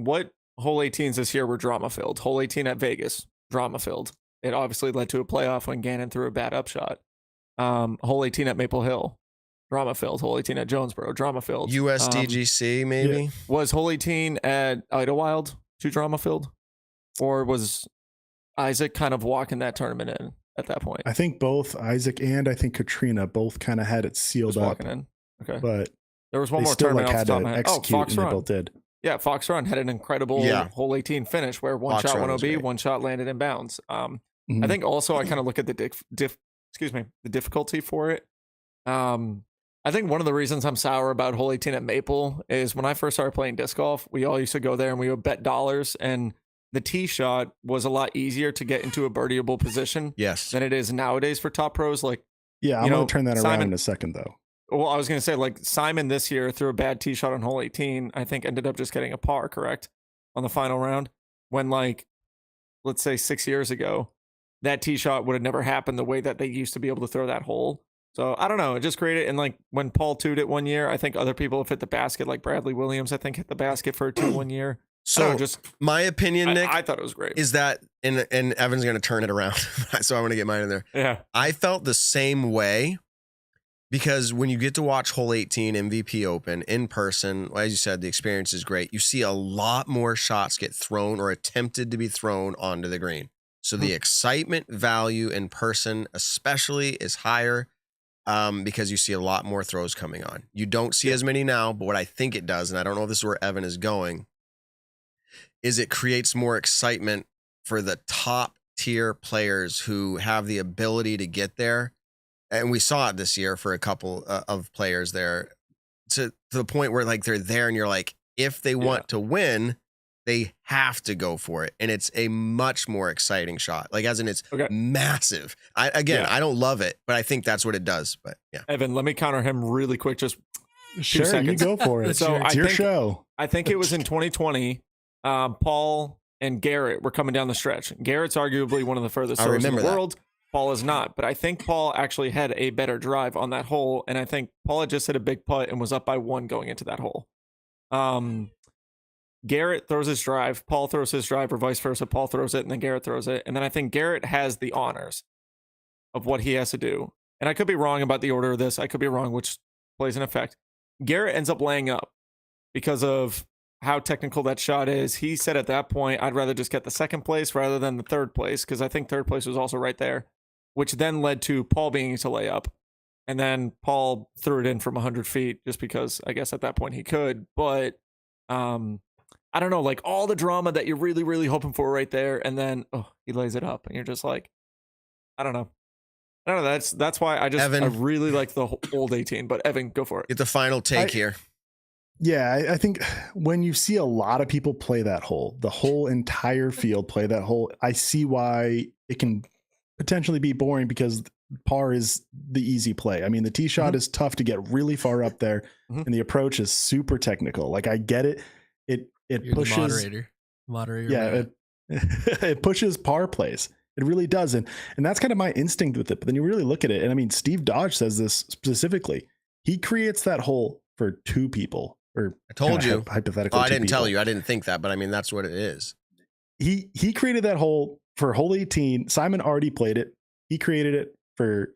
hole 18s this year were drama filled. Hole 18 at Vegas, drama filled. It obviously led to a playoff when Gannon threw a bad upshot. Hole 18 at Maple Hill, drama filled. Hole 18 at Jonesboro, drama filled. USDGC maybe. Yeah. Was hole 18 at Idlewild too drama filled, or was Isaac kind of walking that tournament in at that point? I think both Isaac and I think Katrina both kind of had it sealed up. Walking in. Okay. But there was one more tournament like off the top of my head. Fox Run. They both did. Yeah, Fox Run had an incredible hole 18 finish where one shot went OB, one shot landed in bounds. I think also I kind of look at the difficulty for it. I think one of the reasons I'm sour about hole 18 at Maple is when I first started playing disc golf, we all used to go there and we would bet dollars, and the tee shot was a lot easier to get into a birdieable position than it is nowadays for top pros. Like, I'm going to turn that around in a second though. Well, I was going to say, like, Simon this year threw a bad tee shot on hole 18, I think ended up just getting a par, correct? On the final round. When, like, let's say 6 years ago, that tee shot would have never happened the way that they used to be able to throw that hole. So, I don't know. It just created, and, like, when Paul 2'd it one year, I think other people have hit the basket, like Bradley Williams, I think, hit the basket for a 2 one year. So just my opinion, Nick, I thought it was great. is that, and Evan's going to turn it around, so I want to get mine in there. Yeah. I felt the same way because when you get to watch Hole 18 MVP Open in person, as you said, the experience is great. You see a lot more shots get thrown or attempted to be thrown onto the green. So the excitement value in person especially is higher because you see a lot more throws coming on. You don't see as many now, but what I think it does, and I don't know if this is where Evan is going, is it creates more excitement for the top tier players who have the ability to get there. And we saw it this year for a couple of players there to the point where like they're there and you're like, if they want to win, they have to go for it. And it's a much more exciting shot. Like as in it's massive. I don't love it, but I think that's what it does. But yeah. Evan, let me counter him really quick. Just 2 Sure, seconds. you go for it. So It's your show. I think it was in 2020. Paul and Garrett were coming down the stretch. Garrett's arguably one of the furthest throws in the world. Paul is not, but I think Paul actually had a better drive on that hole, and I think Paul had just hit a big putt and was up by 1 going into that hole. Garrett throws his drive, Paul throws his drive, or vice versa. Paul throws it, and then Garrett throws it, and then I think Garrett has the honors of what he has to do. And I could be wrong about the order of this. I could be wrong, which plays an effect. Garrett ends up laying up because of how technical that shot is. He said at that point, I'd rather just get the 2nd place rather than the 3rd place, because I think 3rd place was also right there, which then led to Paul being to lay up. And then Paul threw it in from 100 feet just because I guess at that point he could. But I don't know, like all the drama that you're really, really hoping for right there. And then, he lays it up and you're just like, I don't know. That's why I really like the old 18. But Evan, go for it. Get the final take here. Yeah, I think when you see a lot of people play that hole, the whole entire field play that hole, I see why it can potentially be boring because par is the easy play. I mean, the tee shot is tough to get really far up there, and the approach is super technical. Like I get it. It You're pushes the moderator. Yeah, it pushes par plays. It really does, and that's kind of my instinct with it. But then you really look at it, and I mean, Steve Dodge says this specifically. He creates that hole for 2 people. Or I told you hypothetically. I didn't tell you. I didn't think that, but I mean that's what it is. He created that hole for hole 18. Simon already played it. He created it for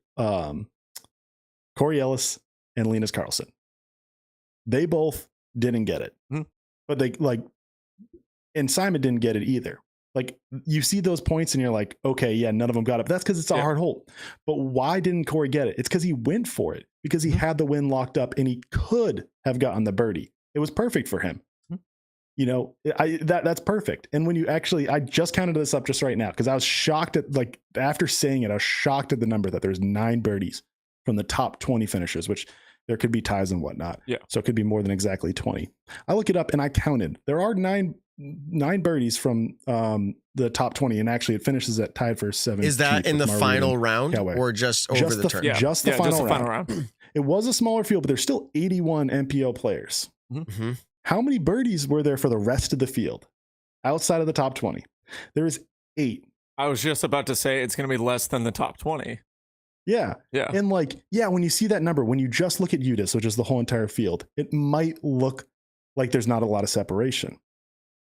Corey Ellis and Linus Carlson. They both didn't get it, but and Simon didn't get it either. Like you see those points and you're like, okay, yeah, none of them got it. But that's because it's a hard hole. But why didn't Corey get it? It's because he went for it, because he had the win locked up and he could have gotten the birdie. It was perfect for him. You know, that's perfect. And when you actually, I just counted this up just right now because I was shocked at, like, after saying it, I was shocked at the number that there's 9 birdies from the top 20 finishers, which there could be ties and whatnot. Yeah. So it could be more than exactly 20. I look it up and I counted. There are nine birdies from the top 20, and actually it finishes at tied for 7. Is that in the final round or just over the turn? Just the final round. It was a smaller field, but there's still 81 MPO players. How many birdies were there for the rest of the field outside of the top 20? There is 8. I was just about to say it's going to be less than the top 20. Yeah. And when you see that number, when you just look at UDIS, which is the whole entire field, it might look like there's not a lot of separation.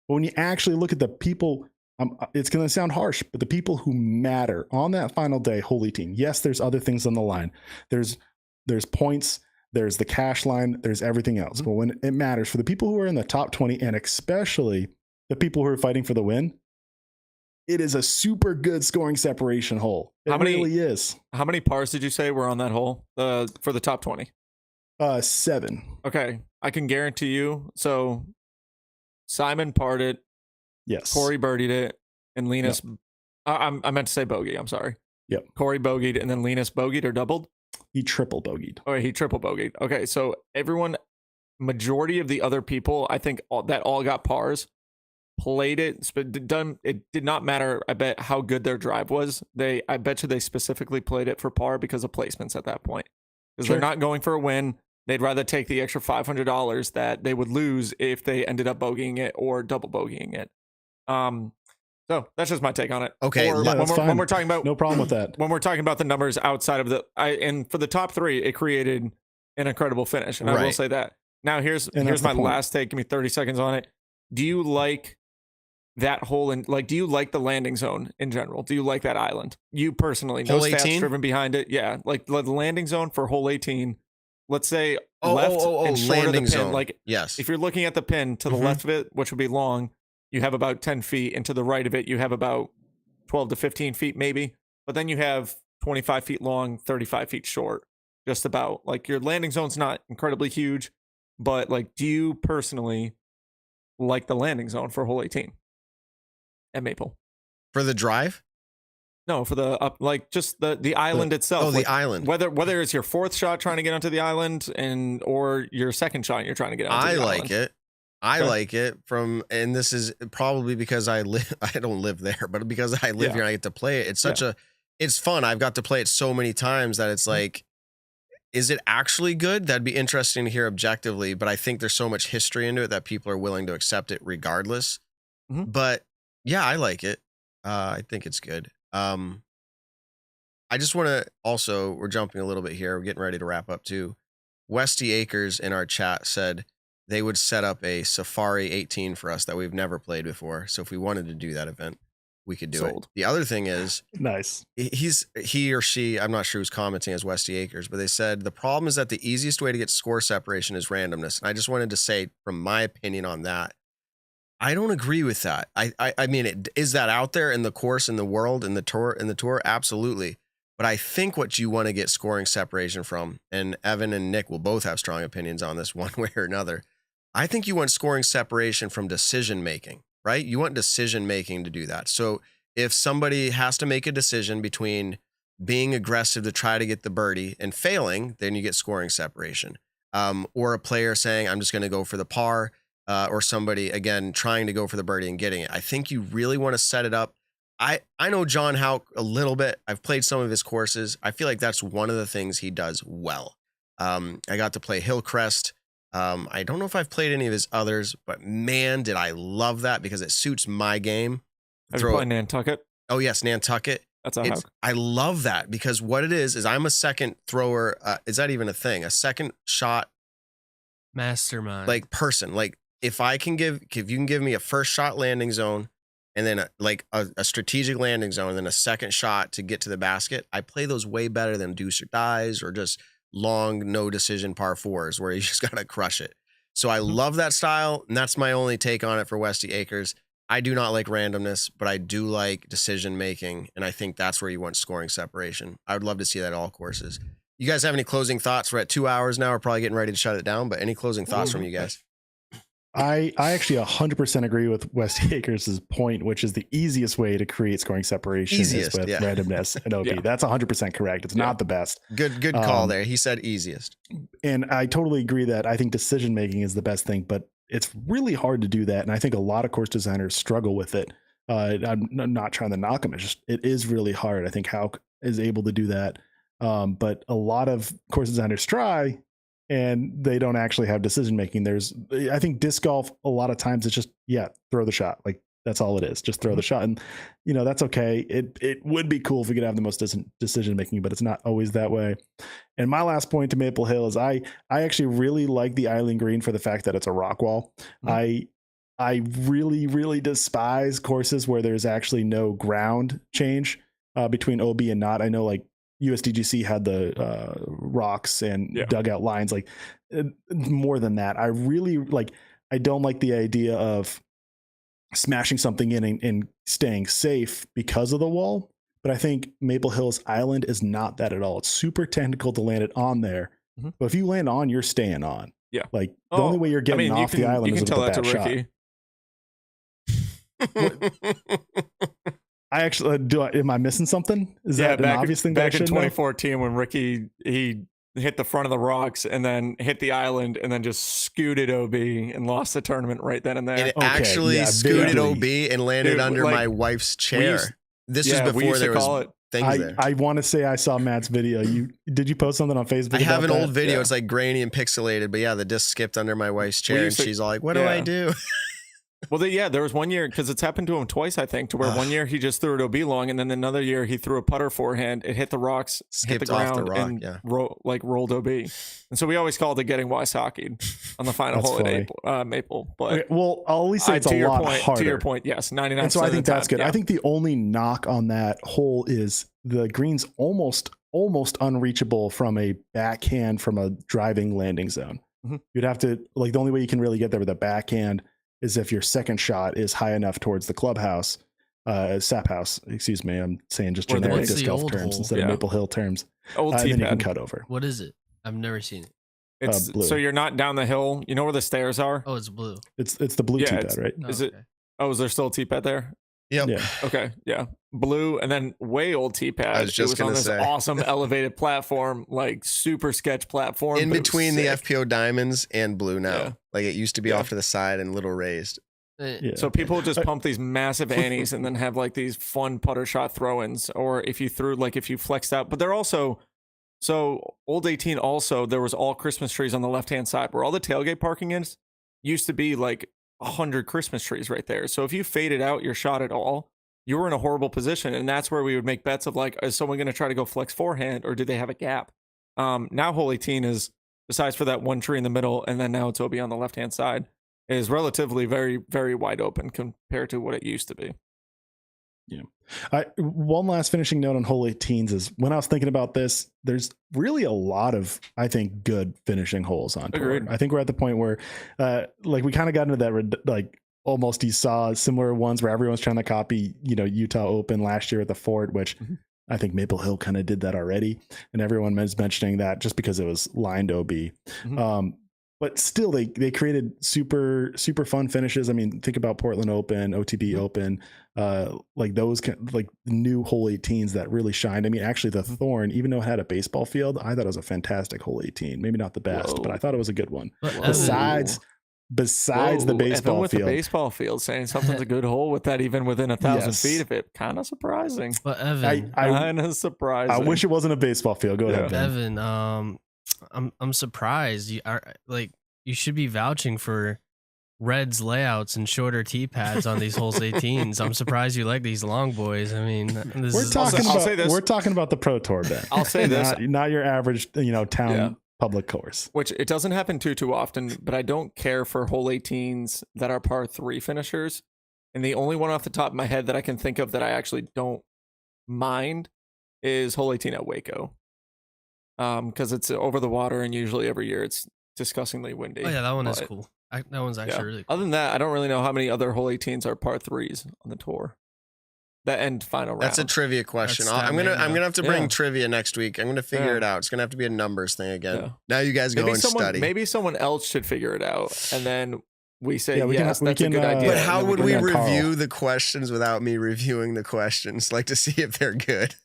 But when you actually look at the people, it's going to sound harsh, but the people who matter on that final day, holy team. Yes, there's other things on the line. There's points, there's the cash line, there's everything else. But when it matters for the people who are in the top 20, and especially the people who are fighting for the win, it is a super good scoring separation hole. It really is. How many pars did you say were on that hole for the top 20? 7. Okay. I can guarantee you. So Simon parred it. Yes. Corey birdied it. And Linus, I meant to say bogey. I'm sorry. Yep. Corey bogeyed and then Linus bogeyed or doubled? He triple bogeyed. Oh, he triple bogeyed. Okay. So majority of the other people, I think that all got pars, played it. It did not matter, I bet, how good their drive was. I bet you they specifically played it for par because of placements at that point. Because they're not going for a win. They'd rather take the extra $500 that they would lose if they ended up bogeying it or double bogeying it. So that's just my take on it. Okay. When we're talking about, no problem with that. When we're talking about the numbers outside of and for the top 3, it created an incredible finish. And I will say that. Now here's my last take. Give me 30 seconds on it. do you like that whole, and like, do you like the landing zone in general? Do you like that island? You personally, no Hole stats 18? driven behind it. Yeah, like the landing zone for hole 18. Let's say left and short of the landing pin. zone. Like, Yes. if you're looking at the pin to the left of it, which would be long, you have about 10 feet, and to the right of it, you have about 12 to 15 feet maybe. But then you have 25 feet long, 35 feet short, just about. Like, your landing zone's not incredibly huge, but like, do you personally like the landing zone for hole 18 at Maple? For the drive? No, for the up, like just the island itself. Oh, like, the island. Whether it's your fourth shot trying to get onto the island or your second shot you're trying to get onto the island. I like it. I like it and this is probably because I don't live there, but because I live here and I get to play it. It's it's fun. I've got to play it so many times that it's like, is it actually good? That'd be interesting to hear objectively, but I think there's so much history into it that people are willing to accept it regardless. But yeah, I like it. I think it's good. I just want to also, we're jumping a little bit here. We're getting ready to wrap up too. Westy Acres in our chat said they would set up a Safari 18 for us that we've never played before. So if we wanted to do that event, we could do it. The other thing is, nice. He or she, I'm not sure who's commenting as Westy Acres, but they said the problem is that the easiest way to get score separation is randomness. And I just wanted to say, from my opinion on that, I don't agree with that. I mean, is that out there in the course, in the world, in the tour? Absolutely. But I think what you want to get scoring separation from, and Evan and Nick will both have strong opinions on this one way or another. I think you want scoring separation from decision making, right? You want decision making to do that. So if somebody has to make a decision between being aggressive to try to get the birdie and failing, then you get scoring separation. Or a player saying, I'm just going to go for the par. Or somebody, again, trying to go for the birdie and getting it. I think you really want to set it up. I know John Houck a little bit. I've played some of his courses. I feel like that's one of the things he does well. I got to play Hillcrest. I don't know if I've played any of his others, but man, did I love that because it suits my game. Have you played Nantucket? Oh, yes, Nantucket. That's a Houck. I love that because what it is I'm a second thrower. Is that even a thing? A second shot mastermind, like person, like. If you can give me a first shot landing zone and then a strategic landing zone and then a second shot to get to the basket, I play those way better than deuce or dies or just long, no decision par fours where you just got to crush it. So I love that style. And that's my only take on it for Westy Acres. I do not like randomness, but I do like decision making. And I think that's where you want scoring separation. I would love to see that at all courses. You guys have any closing thoughts? We're at 2 hours now. We're probably getting ready to shut it down, but any closing thoughts from you guys? I actually 100% agree with Westy Acres' point, which is the easiest way to create scoring separation is with randomness and OB. That's 100% correct. It's not the best. Good call there. He said easiest. And I totally agree that I think decision making is the best thing, but it's really hard to do that. And I think a lot of course designers struggle with it. I'm not trying to knock them. It is really hard. I think Houck is able to do that. But a lot of course designers try, and they don't actually have decision making. I think disc golf, a lot of times it's just, throw the shot. Like that's all it is. Just throw the shot. And that's okay. It would be cool if we could have the most decision making, but it's not always that way. And my last point to Maple Hill is I actually really like the island green for the fact that it's a rock wall. I really, really despise courses where there's actually no ground change between OB and not. I know like USDGC had the rocks and dugout lines. Like more than that, I don't like the idea of smashing something in and staying safe because of the wall. But I think Maple Hills Island is not that at all. It's super technical to land it on there. But if you land on, you're staying on. Yeah. Like the only way you're getting off the island is with a bad shot. I actually am I missing something? Is that an obvious thing? Back in 2014, when Ricky he hit the front of the rocks and then hit the island and then just scooted OB and lost the tournament right then and there. And it actually scooted OB and landed under my wife's chair. This is before there was things there. I want to say I saw Matt's video. Did you post something on Facebook? I have an old video. It's like grainy and pixelated, but the disc skipped under my wife's chair and she's all like, "What do I do?" Well, there was one year, because it's happened to him twice, I think, to where one year he just threw it OB long, and then another year he threw a putter forehand, it hit the rocks, hit the ground, and rolled OB. And so we always called it getting Wysockied on the final hole at Maple. But well, I'll at least say it's a lot harder. To your point, yes, 99%. And so I think that's good. Yeah. I think the only knock on that hole is the green's almost unreachable from a backhand from a driving landing zone. Mm-hmm. You'd have to, like, the only way you can really get there with a backhand is if your second shot is high enough towards the clubhouse, sap house, excuse me. I'm saying just generic disc golf terms instead of Maple Hill terms. Old and then you can cut over. What is it? I've never seen it. It's blue. So you're not down the hill. You know where the stairs are? Oh, it's blue. It's the blue tee pad, right? Is it? Oh, is there still a tee pad there? Yep. Yeah. Okay. Yeah. Blue, and then way old tee pad. I was just on gonna this say. awesome elevated platform, like super sketch platform. In but it was between the sick. FPO diamonds and blue now. Yeah. Like it used to be off to the side and little raised. Yeah. So people just pump these massive annies and then have like these fun putter shot throw-ins, or if you flexed out. But they're also, so old 18 also, there was all Christmas trees on the left-hand side where all the tailgate parking is. Used to be like 100 Christmas trees right there. So if you faded out your shot at all, you were in a horrible position. And that's where we would make bets of like, is someone going to try to go flex forehand, or do they have a gap? Now hole 18 is, besides for that one tree in the middle, and then now it's OB on the left-hand side, is relatively very, very wide open compared to what it used to be. Yeah. One last finishing note on hole 18s is, when I was thinking about this, there's really a lot of, I think, good finishing holes on tour. Agreed. I think we're at the point where, like, we kind of got into that, like, almost you saw similar ones where everyone's trying to copy, Utah Open last year at the Fort, which I think Maple Hill kind of did that already. And everyone was mentioning that just because it was lined OB. But still, they created super fun finishes. I mean, think about Portland Open, OTB Open, like those like new hole 18s that really shined. I mean, actually, the Thorn, even though it had a baseball field, I thought it was a fantastic hole 18. Maybe not the best, but I thought it was a good one. Besides the baseball Evan with field, the baseball field, saying something's a good hole with that, even within 1,000 feet of it, kind of surprising. But Evan, kind of surprising. I wish it wasn't a baseball field. Go ahead, Ben. Evan. I'm surprised. You should be vouching for Red's layouts and shorter tee pads on these holes 18s. I'm surprised you like these long boys. I mean, we're talking about the Pro Tour, Ben. I'll say this, not your average, town public course. Which it doesn't happen too often, but I don't care for hole 18s that are par 3 finishers. And the only one off the top of my head that I can think of that I actually don't mind is hole 18 at Waco. Because it's over the water, and usually every year it's disgustingly windy. Oh yeah, that one is cool. That one's actually really cool. Other than that, I don't really know how many other hole 18s are par 3s on the tour. That end final round. That's a trivia question. I'm gonna have to bring trivia next week. I'm gonna figure it out. It's gonna have to be a numbers thing again. Yeah. Now you guys go and study. Maybe someone else should figure it out, and then we say that's a good idea. But how would we review the questions without me reviewing the questions, like to see if they're good?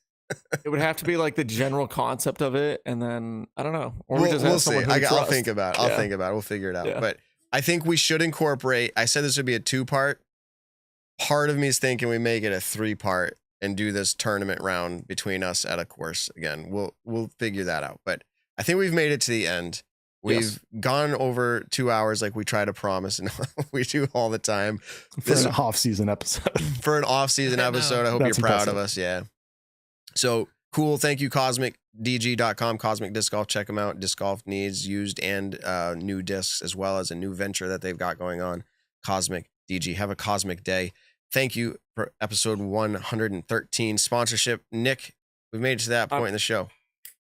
It would have to be like the general concept of it, and then I don't know. Or we'll see. I'll think about it. I'll think about it. We'll figure it out. Yeah. But I think we should incorporate. I said this would be a 2-part. Part of me is thinking we make it a 3-part and do this tournament round between us at a course again. We'll figure that out. But I think we've made it to the end. We've gone over 2 hours like we try to promise, and we do all the time. For an off-season episode. For an off-season episode. I hope you're proud of us. Yeah. So cool. Thank you, CosmicDG.com, Cosmic Disc Golf. Check them out. Disc golf needs used and new discs, as well as a new venture that they've got going on. Cosmic DG. Have a cosmic day. Thank you for episode 113 sponsorship. Nick, we've made it to that point in the show.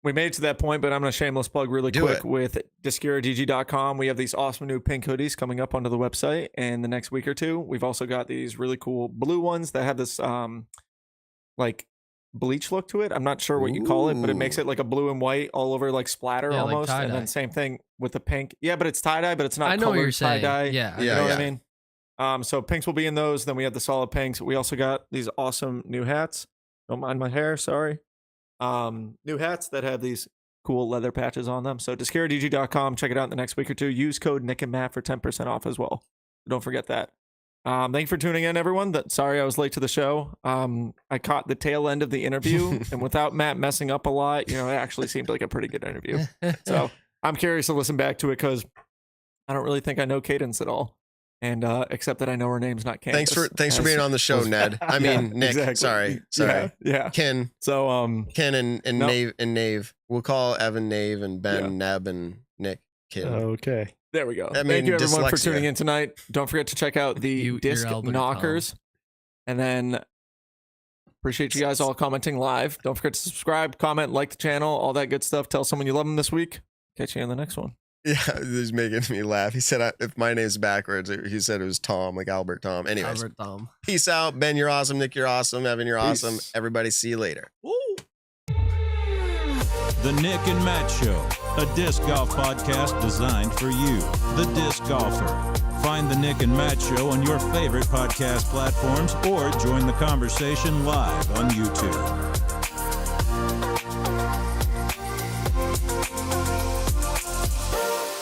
We made it to that point, but I'm going to shameless plug really quick with DiscuraDG.com. We have these awesome new pink hoodies coming up onto the website in the next week or two. We've also got these really cool blue ones that have this like bleach look to it. I'm not sure what you call it, but it makes it like a blue and white all over, like splatter almost. Like and then same thing with the pink. Yeah, but it's tie-dye, but it's not I know what you're saying. Tie-dye. Yeah. You know what I mean? So pinks will be in those. Then we have the solid pinks. We also got these awesome new hats. Don't mind my hair, sorry. New hats that have these cool leather patches on them. So DiscuraDG.com. Check it out in the next week or two. Use code Nick and Matt for 10% off as well. Don't forget that. Thank you for tuning in, everyone. Sorry I was late to the show. I caught the tail end of the interview, and without Matt messing up a lot, it actually seemed like a pretty good interview. So I'm curious to listen back to it because I don't really think I know Cadence at all. And except that I know her name's not Candace. Thanks for being on the show, Ned. I mean, Nick. Exactly. Sorry. Yeah. Ken. So Ken and Nave. We'll call Evan Nave and Ben Neb and Nick Ken. Okay. There we go. I mean, Thank you everyone for dyslexia. tuning in tonight. Don't forget to check out the Disc Knockers. And then appreciate you guys all commenting live. Don't forget to subscribe, comment, like the channel, all that good stuff. Tell someone you love them this week. Catch you on the next one. Yeah, this is making me laugh. He said if my name's backwards, he said it was Tom, like Albert Tom. Anyways, Albert Tom. Peace out. Ben, you're awesome. Nick, you're awesome. Evan, you're awesome. Everybody, see you later. The Nick and Matt Show, a disc golf podcast designed for you, the disc golfer. Find the Nick and Matt Show on your favorite podcast platforms or join the conversation live on YouTube.